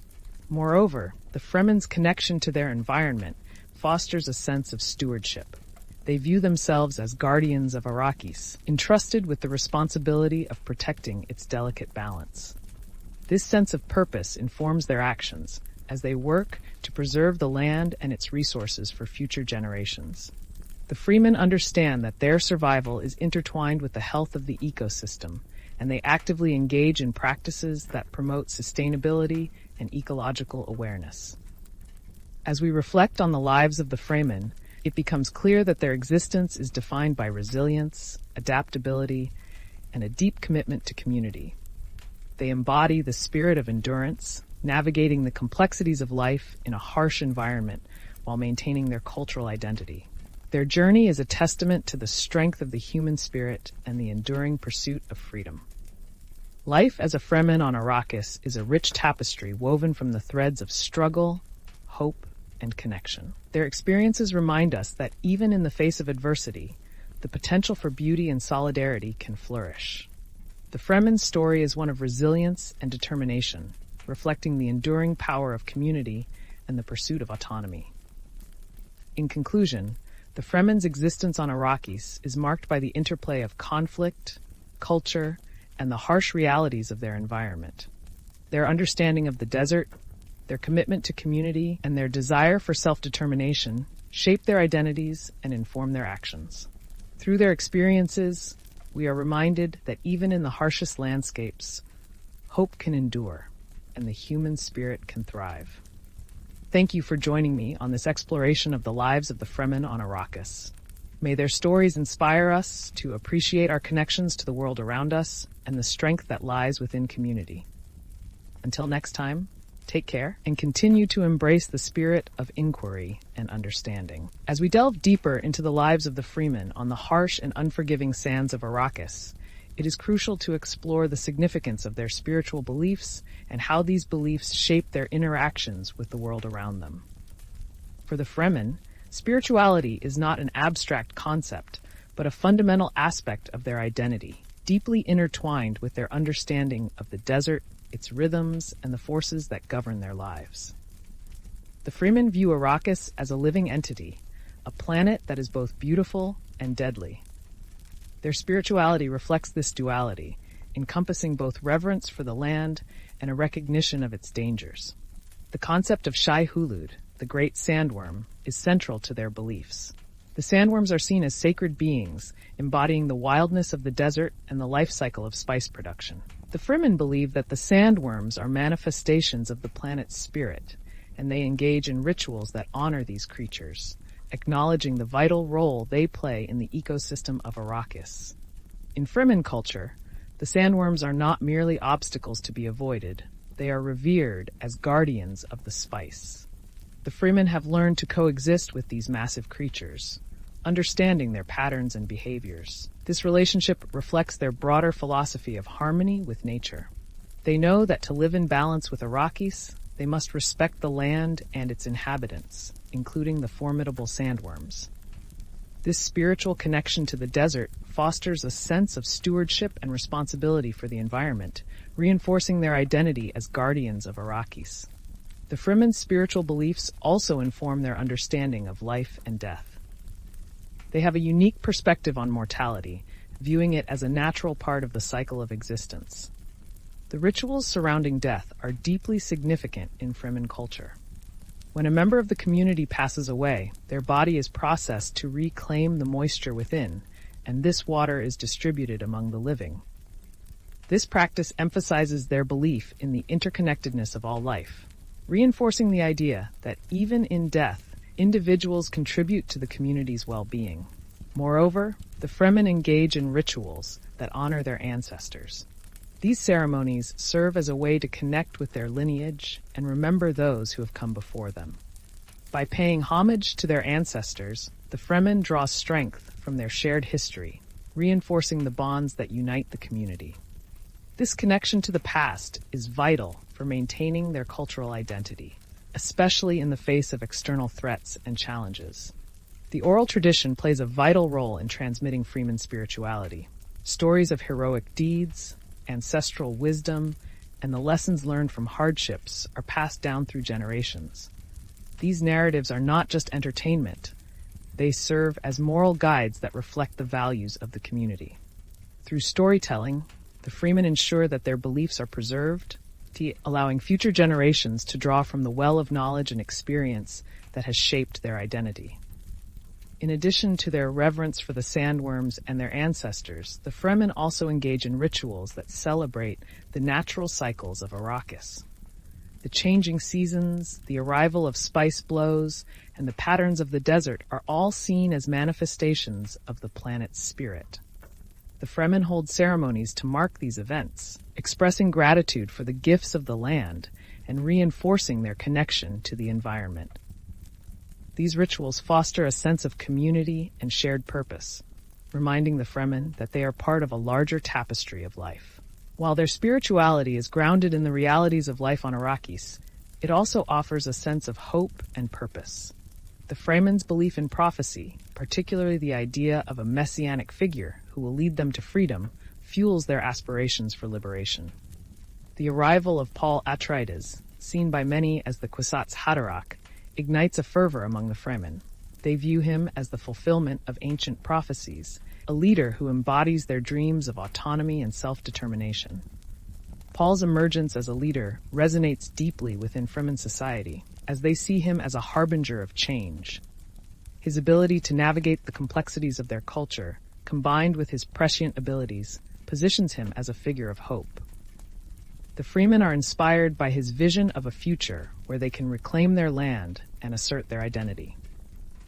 Moreover, the Fremen's connection to their environment fosters a sense of stewardship. They view themselves as guardians of Arrakis, entrusted with the responsibility of protecting its delicate balance. This sense of purpose informs their actions as they work to preserve the land and its resources for future generations. The Fremen understand that their survival is intertwined with the health of the ecosystem, and they actively engage in practices that promote sustainability and ecological awareness. As we reflect on the lives of the Fremen, it becomes clear that their existence is defined by resilience, adaptability, and a deep commitment to community. They embody the spirit of endurance, navigating the complexities of life in a harsh environment while maintaining their cultural identity. Their journey is a testament to the strength of the human spirit and the enduring pursuit of freedom. Life as a Fremen on Arrakis is a rich tapestry woven from the threads of struggle, hope, and connection. Their experiences remind us that even in the face of adversity, the potential for beauty and solidarity can flourish. The Fremen's story is one of resilience and determination, reflecting the enduring power of community and the pursuit of autonomy. In conclusion, the Fremen's existence on Arrakis is marked by the interplay of conflict, culture, and the harsh realities of their environment. Their understanding of the desert, their commitment to community, and their desire for self-determination shape their identities and inform their actions. Through their experiences, we are reminded that even in the harshest landscapes, hope can endure and the human spirit can thrive. Thank you for joining me on this exploration of the lives of the Fremen on Arrakis. May their stories inspire us to appreciate our connections to the world around us and the strength that lies within community. Until next time, take care and continue to embrace the spirit of inquiry and understanding. As we delve deeper into the lives of the Fremen on the harsh and unforgiving sands of Arrakis, it is crucial to explore the significance of their spiritual beliefs and how these beliefs shape their interactions with the world around them. For the Fremen, spirituality is not an abstract concept, but a fundamental aspect of their identity, deeply intertwined with their understanding of the desert, its rhythms, and the forces that govern their lives. The Fremen view Arrakis as a living entity, a planet that is both beautiful and deadly. Their spirituality reflects this duality, encompassing both reverence for the land and a recognition of its dangers. The concept of Shai Hulud, the great sandworm, is central to their beliefs. The sandworms are seen as sacred beings, embodying the wildness of the desert and the life cycle of spice production. The Fremen believe that the sandworms are manifestations of the planet's spirit, and they engage in rituals that honor these creatures, acknowledging the vital role they play in the ecosystem of Arrakis. In Fremen culture, the sandworms are not merely obstacles to be avoided, they are revered as guardians of the spice. The Fremen have learned to coexist with these massive creatures, understanding their patterns and behaviors. This relationship reflects their broader philosophy of harmony with nature. They know that to live in balance with Arrakis, they must respect the land and its inhabitants, including the formidable sandworms. This spiritual connection to the desert fosters a sense of stewardship and responsibility for the environment, reinforcing their identity as guardians of Arrakis. The Fremen's spiritual beliefs also inform their understanding of life and death. They have a unique perspective on mortality, viewing it as a natural part of the cycle of existence. The rituals surrounding death are deeply significant in Fremen culture. When a member of the community passes away, their body is processed to reclaim the moisture within, and this water is distributed among the living. This practice emphasizes their belief in the interconnectedness of all life, reinforcing the idea that even in death, individuals contribute to the community's well-being. Moreover, the Fremen engage in rituals that honor their ancestors. These ceremonies serve as a way to connect with their lineage and remember those who have come before them. By paying homage to their ancestors, the Fremen draw strength from their shared history, reinforcing the bonds that unite the community. This connection to the past is vital for maintaining their cultural identity, especially in the face of external threats and challenges. The oral tradition plays a vital role in transmitting Fremen spirituality. Stories of heroic deeds, ancestral wisdom, and the lessons learned from hardships are passed down through generations. These narratives are not just entertainment. They serve as moral guides that reflect the values of the community. Through storytelling, the Fremen ensure that their beliefs are preserved, allowing future generations to draw from the well of knowledge and experience that has shaped their identity. In addition to their reverence for the sandworms and their ancestors, the Fremen also engage in rituals that celebrate the natural cycles of Arrakis. The changing seasons, the arrival of spice blows, and the patterns of the desert are all seen as manifestations of the planet's spirit. The Fremen hold ceremonies to mark these events, expressing gratitude for the gifts of the land and reinforcing their connection to the environment. These rituals foster a sense of community and shared purpose, reminding the Fremen that they are part of a larger tapestry of life. While their spirituality is grounded in the realities of life on Arrakis, it also offers a sense of hope and purpose. The Fremen's belief in prophecy, particularly the idea of a messianic figure who will lead them to freedom, fuels their aspirations for liberation. The arrival of Paul Atreides, seen by many as the Kwisatz Haderach, ignites a fervor among the Fremen. They view him as the fulfillment of ancient prophecies, a leader who embodies their dreams of autonomy and self-determination. Paul's emergence as a leader resonates deeply within Fremen society, as they see him as a harbinger of change. His ability to navigate the complexities of their culture, combined with his prescient abilities, positions him as a figure of hope. The Fremen are inspired by his vision of a future where they can reclaim their land and assert their identity.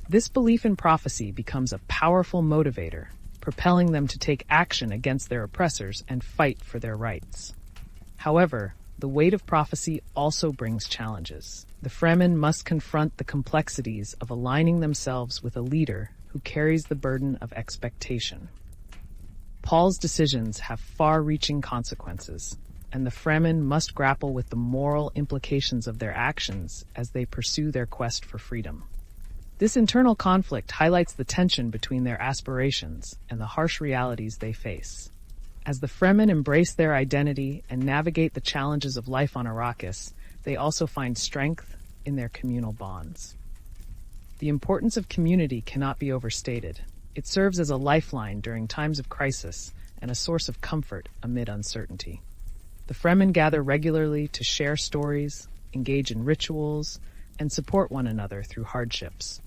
This belief in prophecy becomes a powerful motivator, propelling them to take action against their oppressors and fight for their rights. However, the weight of prophecy also brings challenges. The Fremen must confront the complexities of aligning themselves with a leader who carries the burden of expectation. Paul's decisions have far-reaching consequences, and the Fremen must grapple with the moral implications of their actions as they pursue their quest for freedom. This internal conflict highlights the tension between their aspirations and the harsh realities they face. As the Fremen embrace their identity and navigate the challenges of life on Arrakis, they also find strength in their communal bonds. The importance of community cannot be overstated. It serves as a lifeline during times of crisis and a source of comfort amid uncertainty. The Fremen gather regularly to share stories, engage in rituals, and support one another through hardships.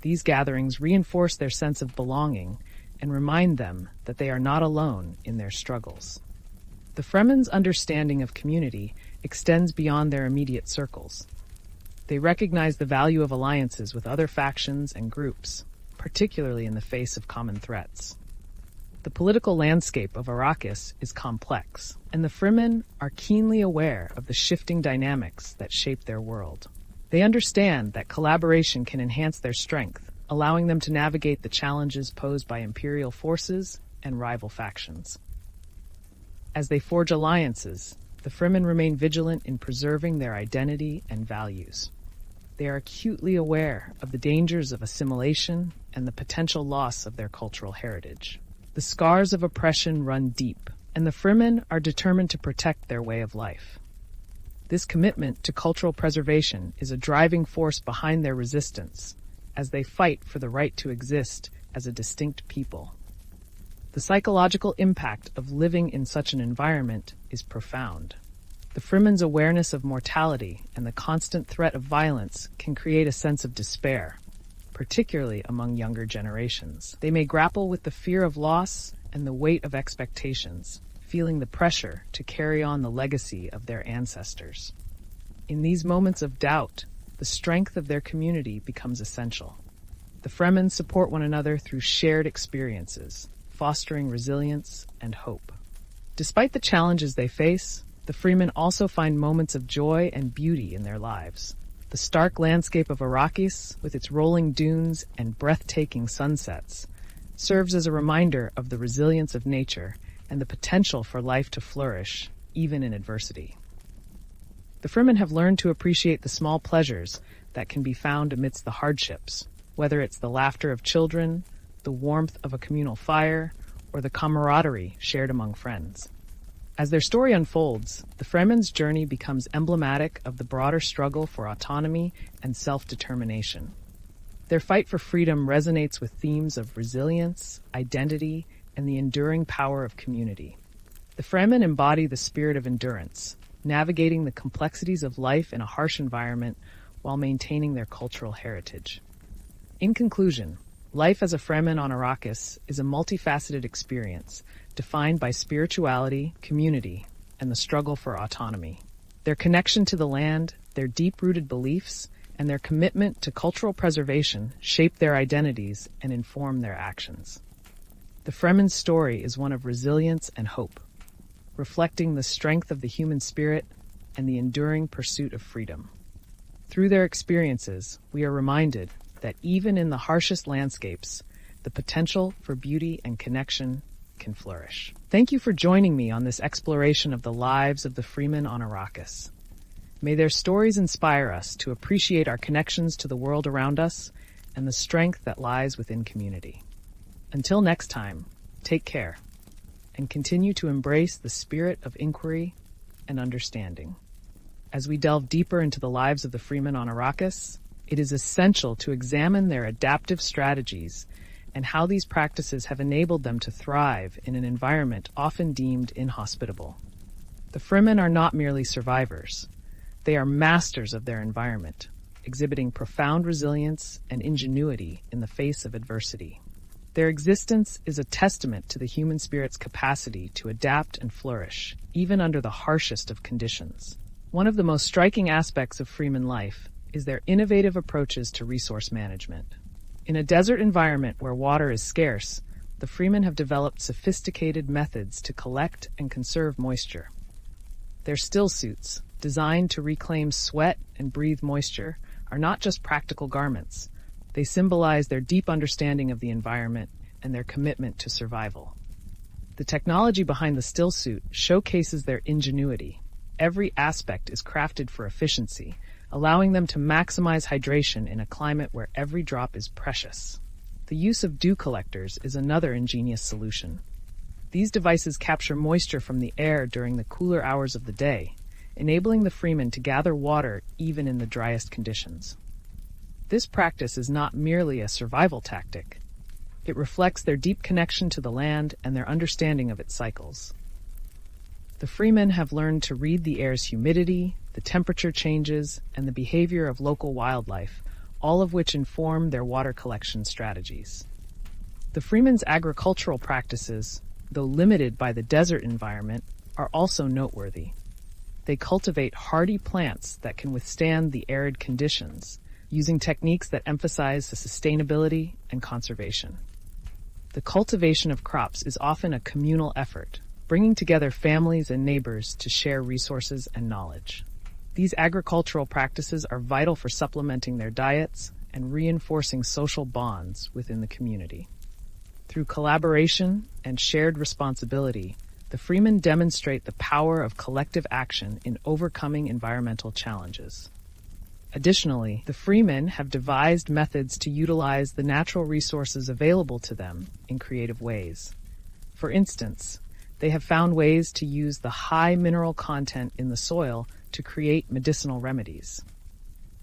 These gatherings reinforce their sense of belonging and remind them that they are not alone in their struggles. The Fremen's understanding of community extends beyond their immediate circles. They recognize the value of alliances with other factions and groups, particularly in the face of common threats. The political landscape of Arrakis is complex, and the Fremen are keenly aware of the shifting dynamics that shape their world. They understand that collaboration can enhance their strength, allowing them to navigate the challenges posed by imperial forces and rival factions. As they forge alliances, the Fremen remain vigilant in preserving their identity and values. They are acutely aware of the dangers of assimilation and the potential loss of their cultural heritage. The scars of oppression run deep, and the Fremen are determined to protect their way of life. This commitment to cultural preservation is a driving force behind their resistance, as they fight for the right to exist as a distinct people. The psychological impact of living in such an environment is profound. The Fremen's awareness of mortality and the constant threat of violence can create a sense of despair, particularly among younger generations. They may grapple with the fear of loss and the weight of expectations, feeling the pressure to carry on the legacy of their ancestors. In these moments of doubt, the strength of their community becomes essential. The Fremen support one another through shared experiences, fostering resilience and hope. Despite the challenges they face, the Fremen also find moments of joy and beauty in their lives. The stark landscape of Arrakis, with its rolling dunes and breathtaking sunsets, serves as a reminder of the resilience of nature and the potential for life to flourish, even in adversity. The Fremen have learned to appreciate the small pleasures that can be found amidst the hardships, whether it's the laughter of children, the warmth of a communal fire, or the camaraderie shared among friends. As their story unfolds, the Fremen's journey becomes emblematic of the broader struggle for autonomy and self-determination. Their fight for freedom resonates with themes of resilience, identity, and the enduring power of community. The Fremen embody the spirit of endurance, navigating the complexities of life in a harsh environment while maintaining their cultural heritage. In conclusion, life as a Fremen on Arrakis is a multifaceted experience defined by spirituality, community, and the struggle for autonomy. Their connection to the land, their deep-rooted beliefs, and their commitment to cultural preservation shape their identities and inform their actions. The Fremen's story is one of resilience and hope, reflecting the strength of the human spirit and the enduring pursuit of freedom. Through their experiences, we are reminded that even in the harshest landscapes, the potential for beauty and connection can flourish. Thank you for joining me on this exploration of the lives of the Fremen on Arrakis. May their stories inspire us to appreciate our connections to the world around us and the strength that lies within community. Until next time, take care and continue to embrace the spirit of inquiry and understanding. As we delve deeper into the lives of the Fremen on Arrakis, it is essential to examine their adaptive strategies and how these practices have enabled them to thrive in an environment often deemed inhospitable. The Fremen are not merely survivors. They are masters of their environment, exhibiting profound resilience and ingenuity in the face of adversity. Their existence is a testament to the human spirit's capacity to adapt and flourish, even under the harshest of conditions. One of the most striking aspects of Fremen life is their innovative approaches to resource management. In a desert environment where water is scarce, the Fremen have developed sophisticated methods to collect and conserve moisture. Their still suits, designed to reclaim sweat and breathe moisture, are not just practical garments. They symbolize their deep understanding of the environment and their commitment to survival. The technology behind the still suit showcases their ingenuity. Every aspect is crafted for efficiency, allowing them to maximize hydration in a climate where every drop is precious. The use of dew collectors is another ingenious solution. These devices capture moisture from the air during the cooler hours of the day, enabling the Fremen to gather water even in the driest conditions. This practice is not merely a survival tactic. It reflects their deep connection to the land and their understanding of its cycles. The Fremen have learned to read the air's humidity, the temperature changes, and the behavior of local wildlife, all of which inform their water collection strategies. The Fremen's agricultural practices, though limited by the desert environment, are also noteworthy. They cultivate hardy plants that can withstand the arid conditions, using techniques that emphasize the sustainability and conservation. The cultivation of crops is often a communal effort, bringing together families and neighbors to share resources and knowledge. These agricultural practices are vital for supplementing their diets and reinforcing social bonds within the community. Through collaboration and shared responsibility, the Fremen demonstrate the power of collective action in overcoming environmental challenges. Additionally, the Fremen have devised methods to utilize the natural resources available to them in creative ways. For instance, they have found ways to use the high mineral content in the soil to create medicinal remedies.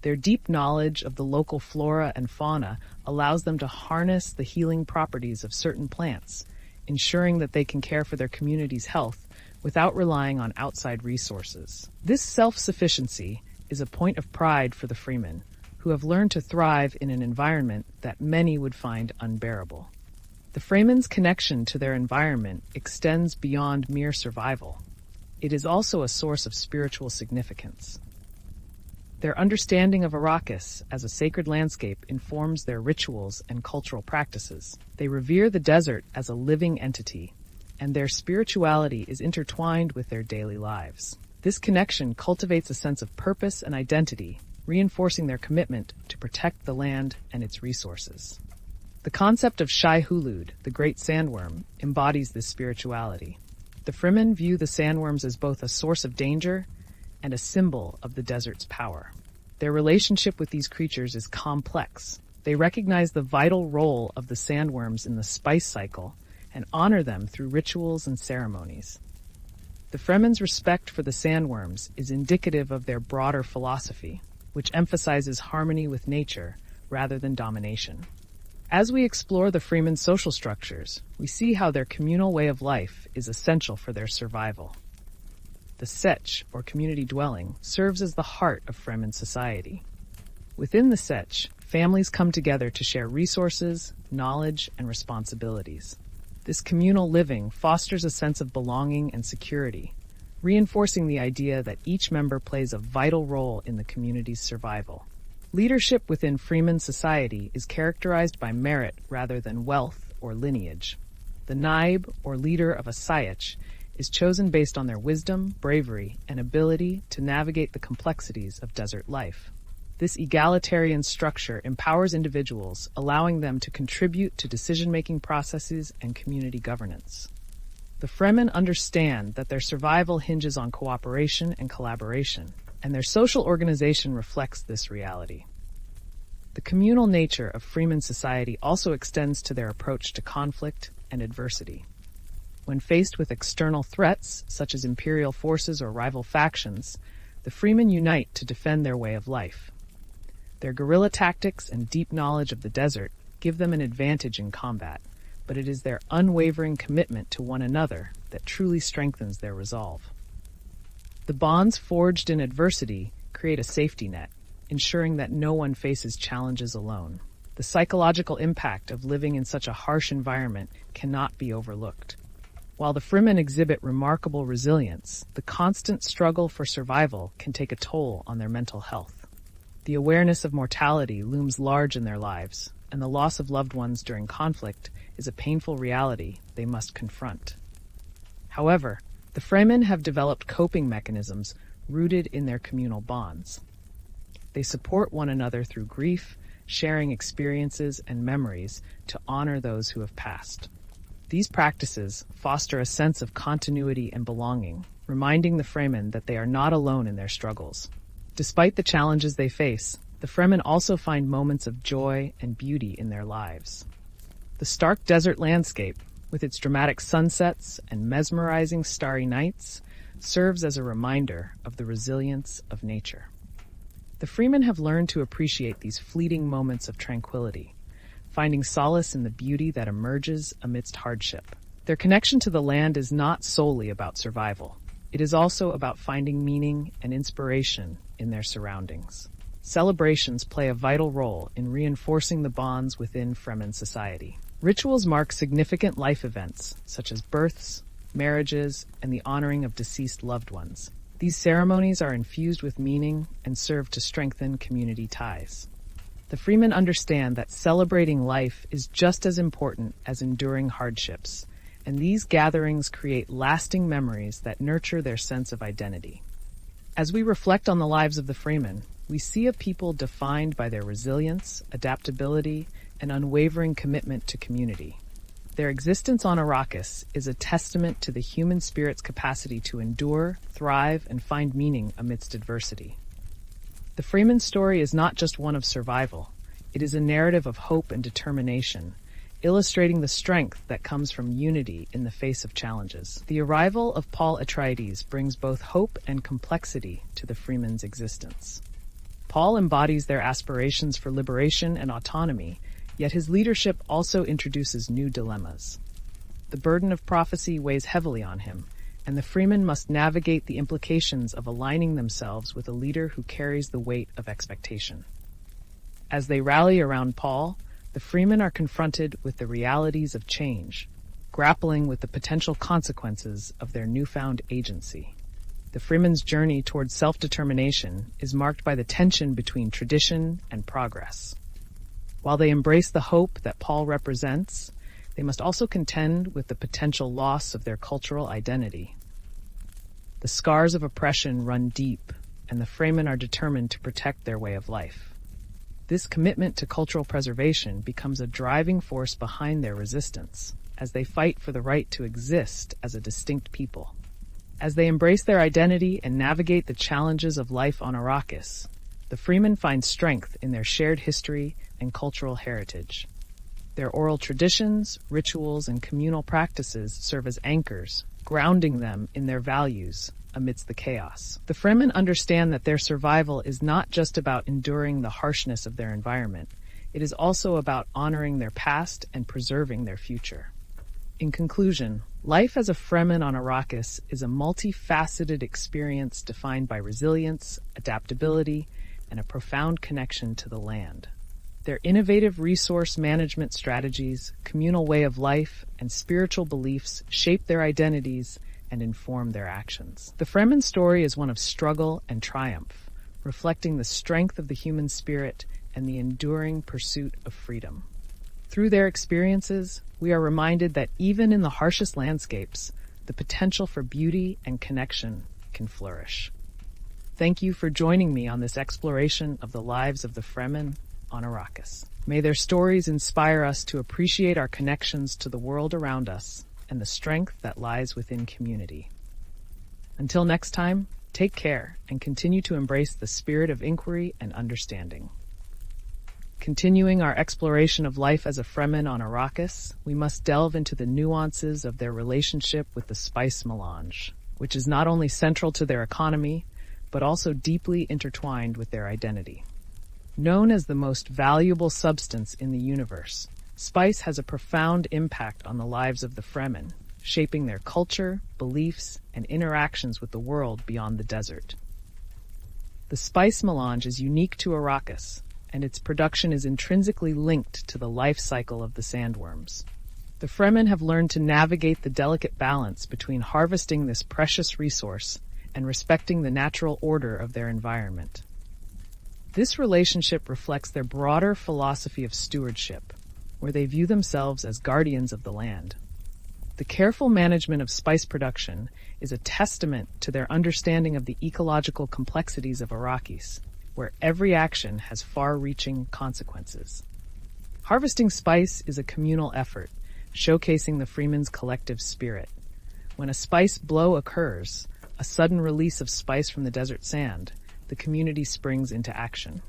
Their deep knowledge of the local flora and fauna allows them to harness the healing properties of certain plants, ensuring that they can care for their community's health without relying on outside resources. This self-sufficiency is a point of pride for the Fremen, who have learned to thrive in an environment that many would find unbearable. The Fremen's connection to their environment extends beyond mere survival. It is also a source of spiritual significance. Their understanding of Arrakis as a sacred landscape informs their rituals and cultural practices. They revere the desert as a living entity, and their spirituality is intertwined with their daily lives. This connection cultivates a sense of purpose and identity, reinforcing their commitment to protect the land and its resources. The concept of Shai Hulud, the great sandworm, embodies this spirituality. The Fremen view the sandworms as both a source of danger and a symbol of the desert's power. Their relationship with these creatures is complex. They recognize the vital role of the sandworms in the spice cycle and honor them through rituals and ceremonies. The Fremen's respect for the sandworms is indicative of their broader philosophy, which emphasizes harmony with nature rather than domination. As we explore the Fremen's social structures, we see how their communal way of life is essential for their survival. The Setch, or community dwelling, serves as the heart of Fremen society. Within the Setch, families come together to share resources, knowledge, and responsibilities. This communal living fosters a sense of belonging and security, reinforcing the idea that each member plays a vital role in the community's survival. Leadership within Fremen society is characterized by merit rather than wealth or lineage. The Naib, or leader of a Sayach, is chosen based on their wisdom, bravery, and ability to navigate the complexities of desert life. This egalitarian structure empowers individuals, allowing them to contribute to decision-making processes and community governance. The Fremen understand that their survival hinges on cooperation and collaboration, and their social organization reflects this reality. The communal nature of Fremen society also extends to their approach to conflict and adversity. When faced with external threats, such as imperial forces or rival factions, the Fremen unite to defend their way of life. Their guerrilla tactics and deep knowledge of the desert give them an advantage in combat, but it is their unwavering commitment to one another that truly strengthens their resolve. The bonds forged in adversity create a safety net, ensuring that no one faces challenges alone. The psychological impact of living in such a harsh environment cannot be overlooked. While the Fremen exhibit remarkable resilience, the constant struggle for survival can take a toll on their mental health. The awareness of mortality looms large in their lives, and the loss of loved ones during conflict is a painful reality they must confront. However, the Fremen have developed coping mechanisms rooted in their communal bonds. They support one another through grief, sharing experiences and memories to honor those who have passed. These practices foster a sense of continuity and belonging, reminding the Fremen that they are not alone in their struggles. Despite the challenges they face, the Fremen also find moments of joy and beauty in their lives. The stark desert landscape, with its dramatic sunsets and mesmerizing starry nights, serves as a reminder of the resilience of nature. The Fremen have learned to appreciate these fleeting moments of tranquility, finding solace in the beauty that emerges amidst hardship. Their connection to the land is not solely about survival. It is also about finding meaning and inspiration in their surroundings. Celebrations play a vital role in reinforcing the bonds within Fremen society. Rituals mark significant life events, such as births, marriages, and the honoring of deceased loved ones. These ceremonies are infused with meaning and serve to strengthen community ties. The Fremen understand that celebrating life is just as important as enduring hardships, and these gatherings create lasting memories that nurture their sense of identity. As we reflect on the lives of the Fremen, we see a people defined by their resilience, adaptability, and unwavering commitment to community. Their existence on Arrakis is a testament to the human spirit's capacity to endure, thrive, and find meaning amidst adversity. The Fremen story is not just one of survival. It is a narrative of hope and determination, illustrating the strength that comes from unity in the face of challenges. The arrival of Paul Atreides brings both hope and complexity to the Fremen's existence. Paul embodies their aspirations for liberation and autonomy, yet his leadership also introduces new dilemmas. The burden of prophecy weighs heavily on him, and the Fremen must navigate the implications of aligning themselves with a leader who carries the weight of expectation. As they rally around Paul, the Fremen are confronted with the realities of change, grappling with the potential consequences of their newfound agency. The Fremen's journey towards self-determination is marked by the tension between tradition and progress. While they embrace the hope that Paul represents, they must also contend with the potential loss of their cultural identity. The scars of oppression run deep, and the Fremen are determined to protect their way of life. This commitment to cultural preservation becomes a driving force behind their resistance, as they fight for the right to exist as a distinct people. As they embrace their identity and navigate the challenges of life on Arrakis, the Fremen find strength in their shared history and cultural heritage. Their oral traditions, rituals, and communal practices serve as anchors, grounding them in their values amidst the chaos. The Fremen understand that their survival is not just about enduring the harshness of their environment, it is also about honoring their past and preserving their future. In conclusion, life as a Fremen on Arrakis is a multifaceted experience defined by resilience, adaptability, and a profound connection to the land. Their innovative resource management strategies, communal way of life, and spiritual beliefs shape their identities and inform their actions. The Fremen story is one of struggle and triumph, reflecting the strength of the human spirit and the enduring pursuit of freedom. Through their experiences, we are reminded that even in the harshest landscapes, the potential for beauty and connection can flourish. Thank you for joining me on this exploration of the lives of the Fremen on Arrakis. May their stories inspire us to appreciate our connections to the world around us and the strength that lies within community. Until next time, take care and continue to embrace the spirit of inquiry and understanding. Continuing our exploration of life as a Fremen on Arrakis, we must delve into the nuances of their relationship with the spice melange, which is not only central to their economy, but also deeply intertwined with their identity. Known as the most valuable substance in the universe, spice has a profound impact on the lives of the Fremen, shaping their culture, beliefs, and interactions with the world beyond the desert. The spice melange is unique to Arrakis, and its production is intrinsically linked to the life cycle of the sandworms. The Fremen have learned to navigate the delicate balance between harvesting this precious resource and respecting the natural order of their environment. This relationship reflects their broader philosophy of stewardship, where they view themselves as guardians of the land. The careful management of spice production is a testament to their understanding of the ecological complexities of Arrakis, where every action has far-reaching consequences. Harvesting spice is a communal effort, showcasing the Fremen's collective spirit. When a spice blow occurs, a sudden release of spice from the desert sand, the community springs into action.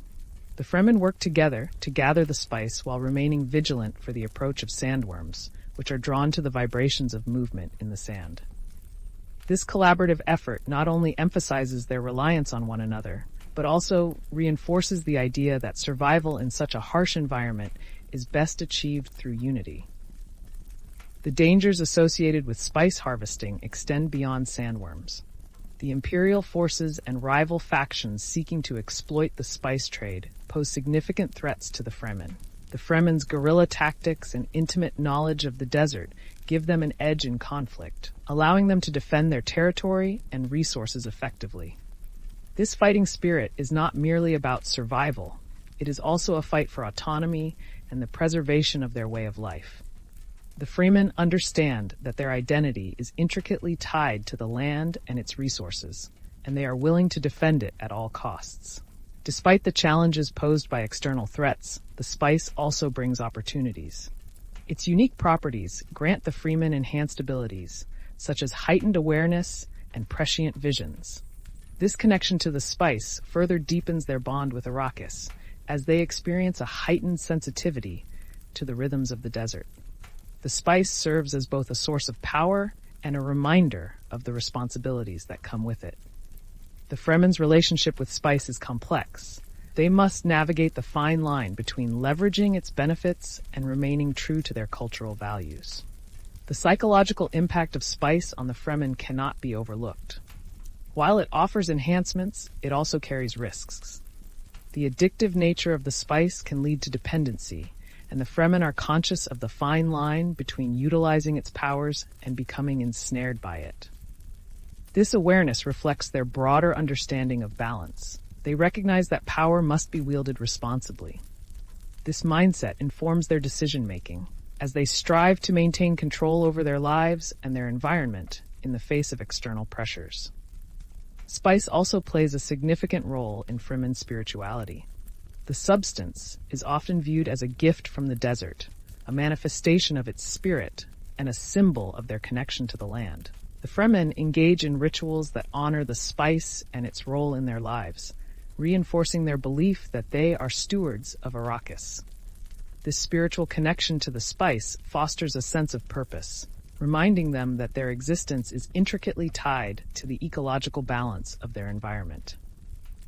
The Fremen work together to gather the spice while remaining vigilant for the approach of sandworms, which are drawn to the vibrations of movement in the sand. This collaborative effort not only emphasizes their reliance on one another, but also reinforces the idea that survival in such a harsh environment is best achieved through unity. The dangers associated with spice harvesting extend beyond sandworms. The imperial forces and rival factions seeking to exploit the spice trade pose significant threats to the Fremen. The Fremen's guerrilla tactics and intimate knowledge of the desert give them an edge in conflict, allowing them to defend their territory and resources effectively. This fighting spirit is not merely about survival, it is also a fight for autonomy and the preservation of their way of life. The Fremen understand that their identity is intricately tied to the land and its resources, and they are willing to defend it at all costs. Despite the challenges posed by external threats, the spice also brings opportunities. Its unique properties grant the Fremen enhanced abilities, such as heightened awareness and prescient visions. This connection to the spice further deepens their bond with Arrakis, as they experience a heightened sensitivity to the rhythms of the desert. The spice serves as both a source of power and a reminder of the responsibilities that come with it. The Fremen's relationship with spice is complex. They must navigate the fine line between leveraging its benefits and remaining true to their cultural values. The psychological impact of spice on the Fremen cannot be overlooked. While it offers enhancements, it also carries risks. The addictive nature of the spice can lead to dependency, and the Fremen are conscious of the fine line between utilizing its powers and becoming ensnared by it. This awareness reflects their broader understanding of balance. They recognize that power must be wielded responsibly. This mindset informs their decision-making, as they strive to maintain control over their lives and their environment in the face of external pressures. Spice also plays a significant role in Fremen spirituality. The The substance is often viewed as a gift from the desert, a manifestation of its spirit, and a symbol of their connection to the land. The Fremen engage in rituals that honor the spice and its role in their lives, reinforcing their belief that they are stewards of Arrakis. This spiritual connection to the spice fosters a sense of purpose, reminding them that their existence is intricately tied to the ecological balance of their environment.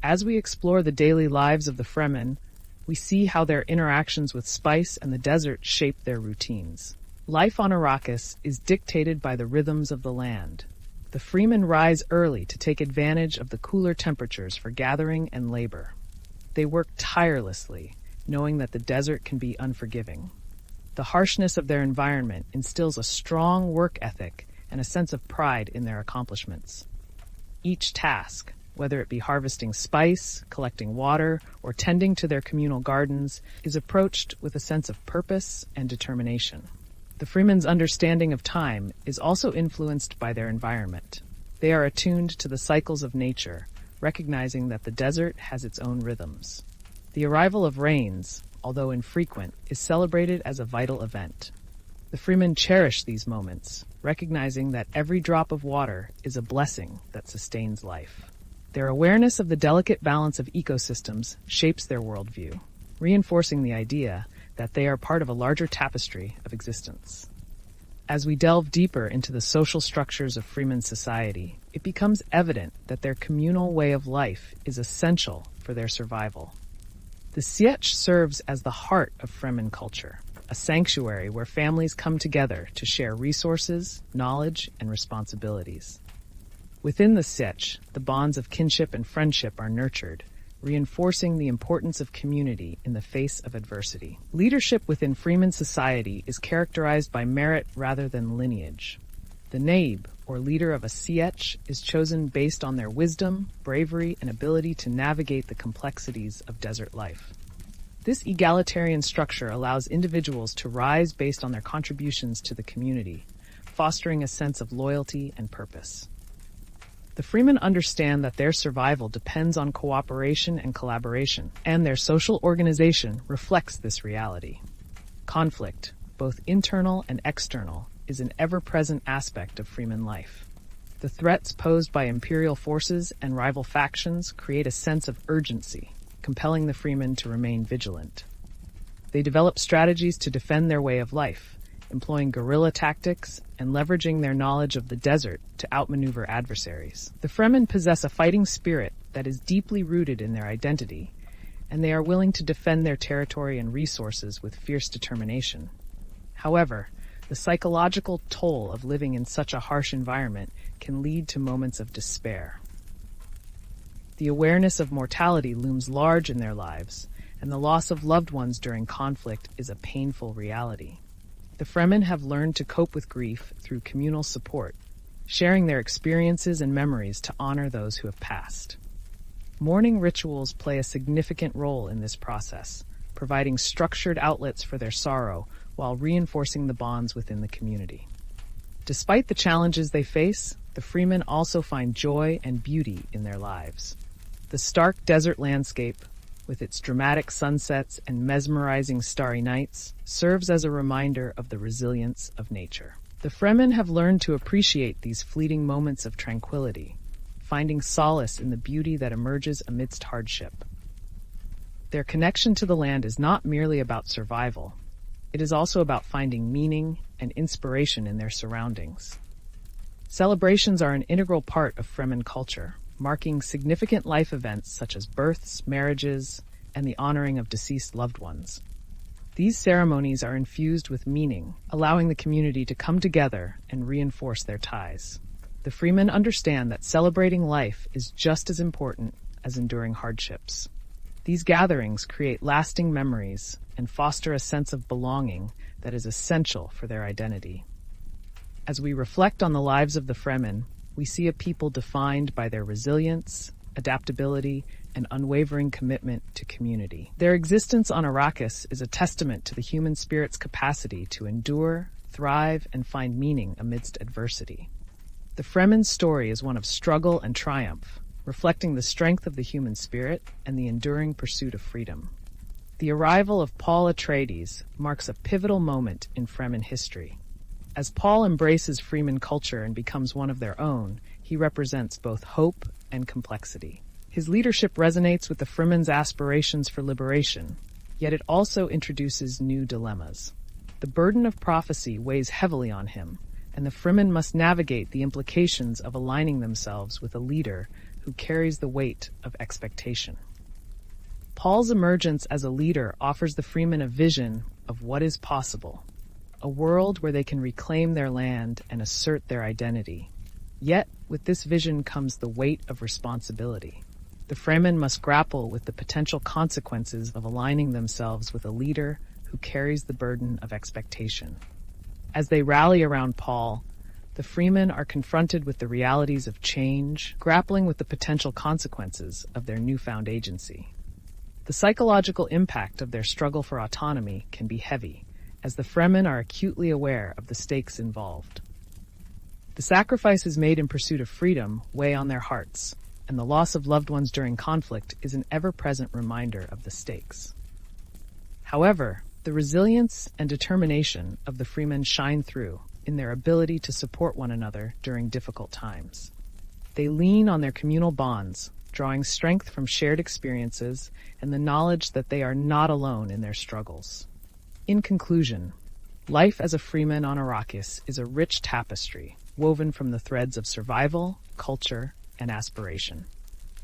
As we explore the daily lives of the Fremen, we see how their interactions with spice and the desert shape their routines. Life on Arrakis is dictated by the rhythms of the land. The Fremen rise early to take advantage of the cooler temperatures for gathering and labor. They work tirelessly, knowing that the desert can be unforgiving. The harshness of their environment instills a strong work ethic and a sense of pride in their accomplishments. Each task, whether it be harvesting spice, collecting water, or tending to their communal gardens, is approached with a sense of purpose and determination. The Fremen's understanding of time is also influenced by their environment. They are attuned to the cycles of nature, recognizing that the desert has its own rhythms. The arrival of rains, although infrequent, is celebrated as a vital event. The Fremen cherish these moments, recognizing that every drop of water is a blessing that sustains life. Their awareness of the delicate balance of ecosystems shapes their worldview, reinforcing the idea that they are part of a larger tapestry of existence. As we delve deeper into the social structures of Fremen society, it becomes evident that their communal way of life is essential for their survival. The Sietch serves as the heart of Fremen culture, a sanctuary where families come together to share resources, knowledge, and responsibilities. Within the Sietch, the bonds of kinship and friendship are nurtured, reinforcing the importance of community in the face of adversity. Leadership within Fremen society is characterized by merit rather than lineage. The Naib, or leader of a Sietch, is chosen based on their wisdom, bravery, and ability to navigate the complexities of desert life. This egalitarian structure allows individuals to rise based on their contributions to the community, fostering a sense of loyalty and purpose. The Fremen understand that their survival depends on cooperation and collaboration, and their social organization reflects this reality. Conflict, both internal and external, is an ever-present aspect of Fremen life. The threats posed by imperial forces and rival factions create a sense of urgency, compelling the Fremen to remain vigilant. They develop strategies to defend their way of life, employing guerrilla tactics and leveraging their knowledge of the desert to outmaneuver adversaries. The Fremen possess a fighting spirit that is deeply rooted in their identity, and they are willing to defend their territory and resources with fierce determination. However, the psychological toll of living in such a harsh environment can lead to moments of despair. The awareness of mortality looms large in their lives, and the loss of loved ones during conflict is a painful reality. The Fremen have learned to cope with grief through communal support, sharing their experiences and memories to honor those who have passed. Mourning rituals play a significant role in this process, providing structured outlets for their sorrow while reinforcing the bonds within the community. Despite the challenges they face, the Fremen also find joy and beauty in their lives. The stark desert landscape, with its dramatic sunsets and mesmerizing starry nights, serves as a reminder of the resilience of nature. The Fremen have learned to appreciate these fleeting moments of tranquility, finding solace in the beauty that emerges amidst hardship. Their connection to the land is not merely about survival. It is also about finding meaning and inspiration in their surroundings. Celebrations are an integral part of Fremen culture, marking significant life events such as births, marriages, and the honoring of deceased loved ones. These ceremonies are infused with meaning, allowing the community to come together and reinforce their ties. The Fremen understand that celebrating life is just as important as enduring hardships. These gatherings create lasting memories and foster a sense of belonging that is essential for their identity. As we reflect on the lives of the Fremen, we see a people defined by their resilience, adaptability, and unwavering commitment to community. Their existence on Arrakis is a testament to the human spirit's capacity to endure, thrive, and find meaning amidst adversity. The Fremen's story is one of struggle and triumph, reflecting the strength of the human spirit and the enduring pursuit of freedom. The arrival of Paul Atreides marks a pivotal moment in Fremen history. As Paul embraces Fremen culture and becomes one of their own, he represents both hope and complexity. His leadership resonates with the Fremen's aspirations for liberation, yet it also introduces new dilemmas. The burden of prophecy weighs heavily on him, and the Fremen must navigate the implications of aligning themselves with a leader who carries the weight of expectation. Paul's emergence as a leader offers the Fremen a vision of what is possible, a world where they can reclaim their land and assert their identity. Yet, with this vision comes the weight of responsibility. The Fremen must grapple with the potential consequences of aligning themselves with a leader who carries the burden of expectation. As they rally around Paul, the Fremen are confronted with the realities of change, grappling with the potential consequences of their newfound agency. The psychological impact of their struggle for autonomy can be heavy, as the Fremen are acutely aware of the stakes involved. The sacrifices made in pursuit of freedom weigh on their hearts, and the loss of loved ones during conflict is an ever-present reminder of the stakes. However, the resilience and determination of the Fremen shine through in their ability to support one another during difficult times. They lean on their communal bonds, drawing strength from shared experiences and the knowledge that they are not alone in their struggles. In conclusion, life as a Freeman on Arrakis is a rich tapestry woven from the threads of survival, culture, and aspiration.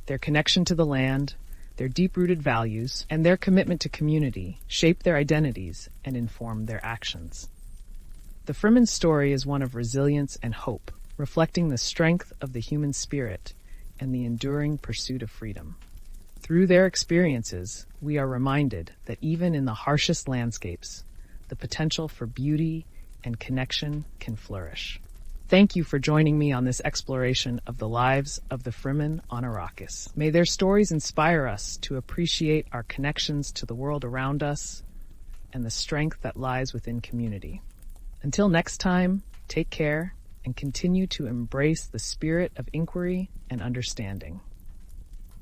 Their connection to the land, their deep-rooted values, and their commitment to community shape their identities and inform their actions. The Fremen story is one of resilience and hope, reflecting the strength of the human spirit and the enduring pursuit of freedom. Through their experiences, we are reminded that even in the harshest landscapes, the potential for beauty and connection can flourish. Thank you for joining me on this exploration of the lives of the Fremen on Arrakis. May their stories inspire us to appreciate our connections to the world around us and the strength that lies within community. Until next time, take care and continue to embrace the spirit of inquiry and understanding.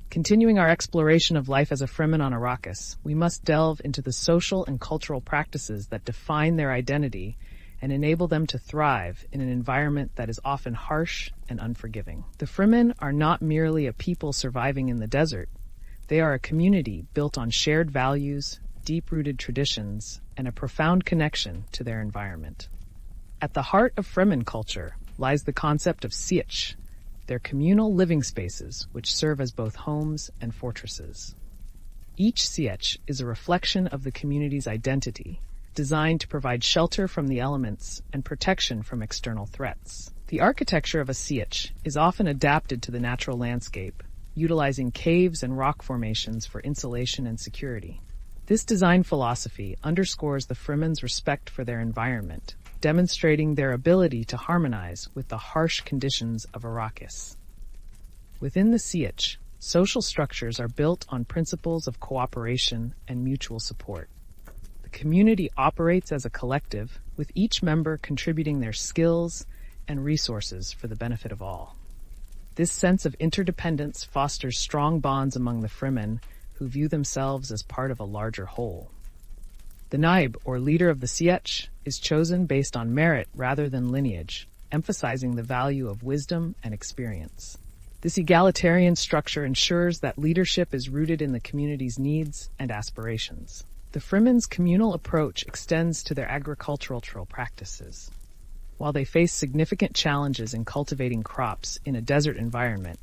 Continuing our exploration of life as a Fremen on Arrakis, we must delve into the social and cultural practices that define their identity and enable them to thrive in an environment that is often harsh and unforgiving. The Fremen are not merely a people surviving in the desert. They are a community built on shared values, deep-rooted traditions, and a profound connection to their environment. At the heart of Fremen culture lies the concept of sietch, their communal living spaces which serve as both homes and fortresses. Each sietch is a reflection of the community's identity, designed to provide shelter from the elements and protection from external threats. The architecture of a sietch is often adapted to the natural landscape, utilizing caves and rock formations for insulation and security. This design philosophy underscores the Fremen's respect for their environment, demonstrating their ability to harmonize with the harsh conditions of Arrakis. Within the sietch, social structures are built on principles of cooperation and mutual support. The community operates as a collective, with each member contributing their skills and resources for the benefit of all. This sense of interdependence fosters strong bonds among the Fremen, who view themselves as part of a larger whole. The Naib, or leader of the sietch, is chosen based on merit rather than lineage, emphasizing the value of wisdom and experience. This egalitarian structure ensures that leadership is rooted in the community's needs and aspirations. The Fremen's communal approach extends to their agricultural practices. While they face significant challenges in cultivating crops in a desert environment,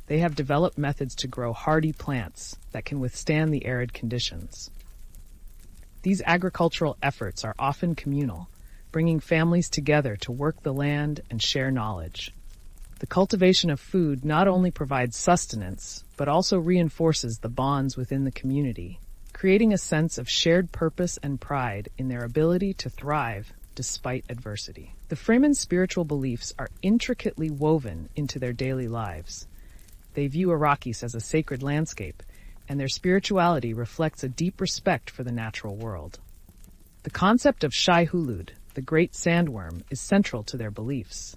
they have developed methods to grow hardy plants that can withstand the arid conditions. These agricultural efforts are often communal, bringing families together to work the land and share knowledge. The cultivation of food not only provides sustenance, but also reinforces the bonds within the community, creating a sense of shared purpose and pride in their ability to thrive despite adversity. The Fremen's spiritual beliefs are intricately woven into their daily lives. They view Arrakis as a sacred landscape, and their spirituality reflects a deep respect for the natural world. The concept of Shai Hulud, the great sandworm, is central to their beliefs.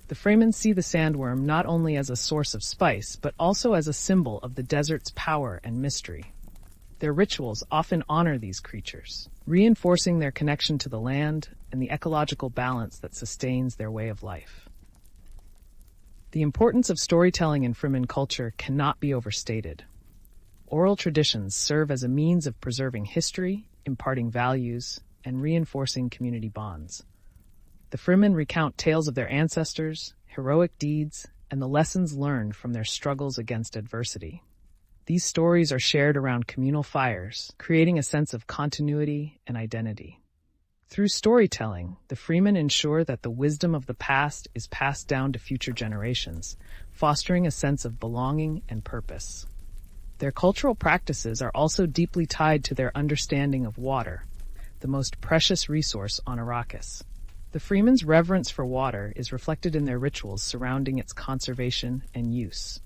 The Fremen see the sandworm not only as a source of spice, but also as a symbol of the desert's power and mystery. Their rituals often honor these creatures, reinforcing their connection to the land and the ecological balance that sustains their way of life. The importance of storytelling in Fremen culture cannot be overstated. Oral traditions serve as a means of preserving history, imparting values, and reinforcing community bonds. The Fremen recount tales of their ancestors, heroic deeds, and the lessons learned from their struggles against adversity. These stories are shared around communal fires, creating a sense of continuity and identity. Through storytelling, the Fremen ensure that the wisdom of the past is passed down to future generations, fostering a sense of belonging and purpose. Their cultural practices are also deeply tied to their understanding of water, the most precious resource on Arrakis. The Fremen's reverence for water is reflected in their rituals surrounding its conservation and use.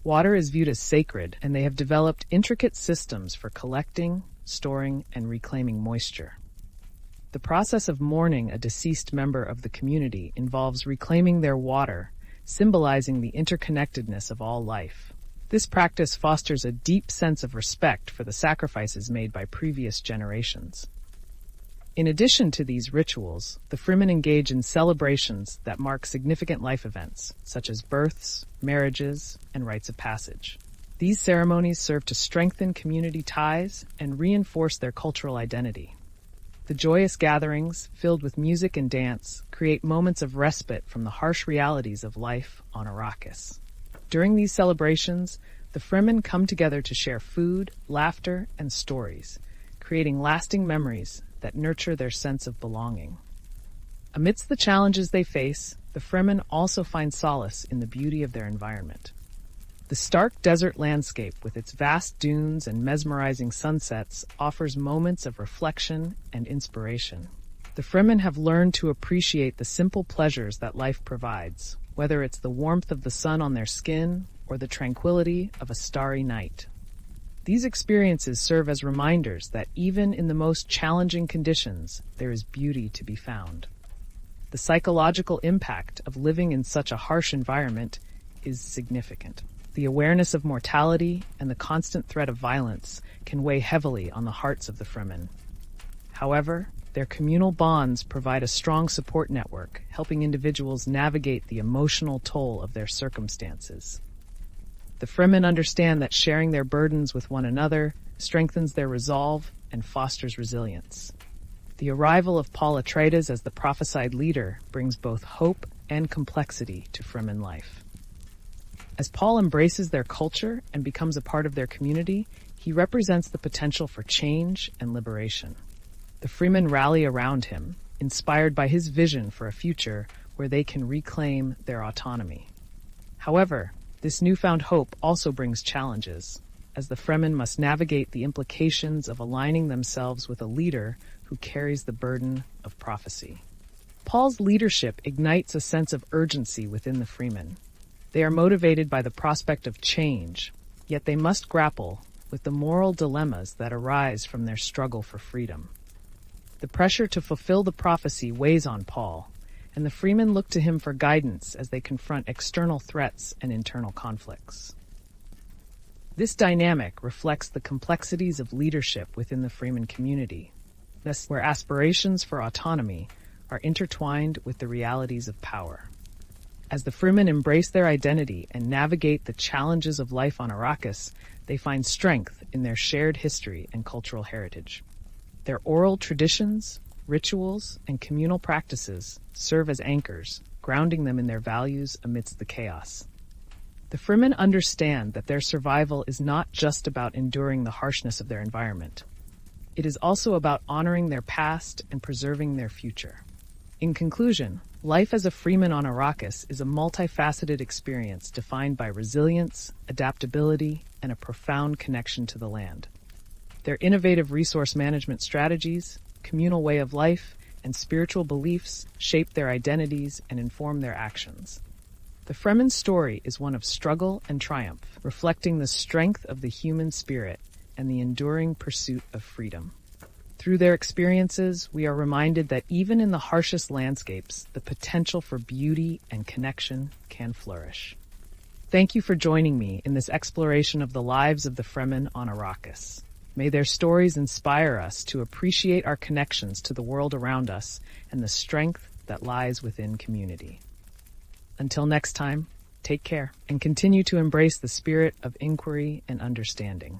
Water is viewed as sacred, and they have developed intricate systems for collecting, storing, and reclaiming moisture. The process of mourning a deceased member of the community involves reclaiming their water, symbolizing the interconnectedness of all life. This practice fosters a deep sense of respect for the sacrifices made by previous generations. In addition to these rituals, the Fremen engage in celebrations that mark significant life events, such as births, marriages, and rites of passage. These ceremonies serve to strengthen community ties and reinforce their cultural identity. The joyous gatherings, filled with music and dance, create moments of respite from the harsh realities of life on Arrakis. During these celebrations, the Fremen come together to share food, laughter, and stories, creating lasting memories that nurture their sense of belonging. Amidst the challenges they face, the Fremen also find solace in the beauty of their environment. The stark desert landscape with its vast dunes and mesmerizing sunsets offers moments of reflection and inspiration. The Fremen have learned to appreciate the simple pleasures that life provides, whether it's the warmth of the sun on their skin or the tranquility of a starry night. These experiences serve as reminders that even in the most challenging conditions, there is beauty to be found. The psychological impact of living in such a harsh environment is significant. The awareness of mortality and the constant threat of violence can weigh heavily on the hearts of the Fremen. However, their communal bonds provide a strong support network, helping individuals navigate the emotional toll of their circumstances. The Fremen understand that sharing their burdens with one another strengthens their resolve and fosters resilience. The arrival of Paul Atreides as the prophesied leader brings both hope and complexity to Fremen life. As Paul embraces their culture and becomes a part of their community, he represents the potential for change and liberation. The Fremen rally around him, inspired by his vision for a future where they can reclaim their autonomy. However, this newfound hope also brings challenges, as the Fremen must navigate the implications of aligning themselves with a leader who carries the burden of prophecy. Paul's leadership ignites a sense of urgency within the Fremen. They are motivated by the prospect of change, yet they must grapple with the moral dilemmas that arise from their struggle for freedom. The pressure to fulfill the prophecy weighs on Paul, and the Fremen look to him for guidance as they confront external threats and internal conflicts. This dynamic reflects the complexities of leadership within the Fremen community, where aspirations for autonomy are intertwined with the realities of power. As the Fremen embrace their identity and navigate the challenges of life on Arrakis, they find strength in their shared history and cultural heritage. Their oral traditions, rituals, and communal practices serve as anchors, grounding them in their values amidst the chaos. The Fremen understand that their survival is not just about enduring the harshness of their environment. It is also about honoring their past and preserving their future. In conclusion, life as a Fremen on Arrakis is a multifaceted experience defined by resilience, adaptability, and a profound connection to the land. Their innovative resource management strategies, communal way of life, and spiritual beliefs shape their identities and inform their actions. The Fremen story is one of struggle and triumph, reflecting the strength of the human spirit and the enduring pursuit of freedom. Through their experiences, we are reminded that even in the harshest landscapes, the potential for beauty and connection can flourish. Thank you for joining me in this exploration of the lives of the Fremen on Arrakis. May their stories inspire us to appreciate our connections to the world around us and the strength that lies within community. Until next time, take care and continue to embrace the spirit of inquiry and understanding.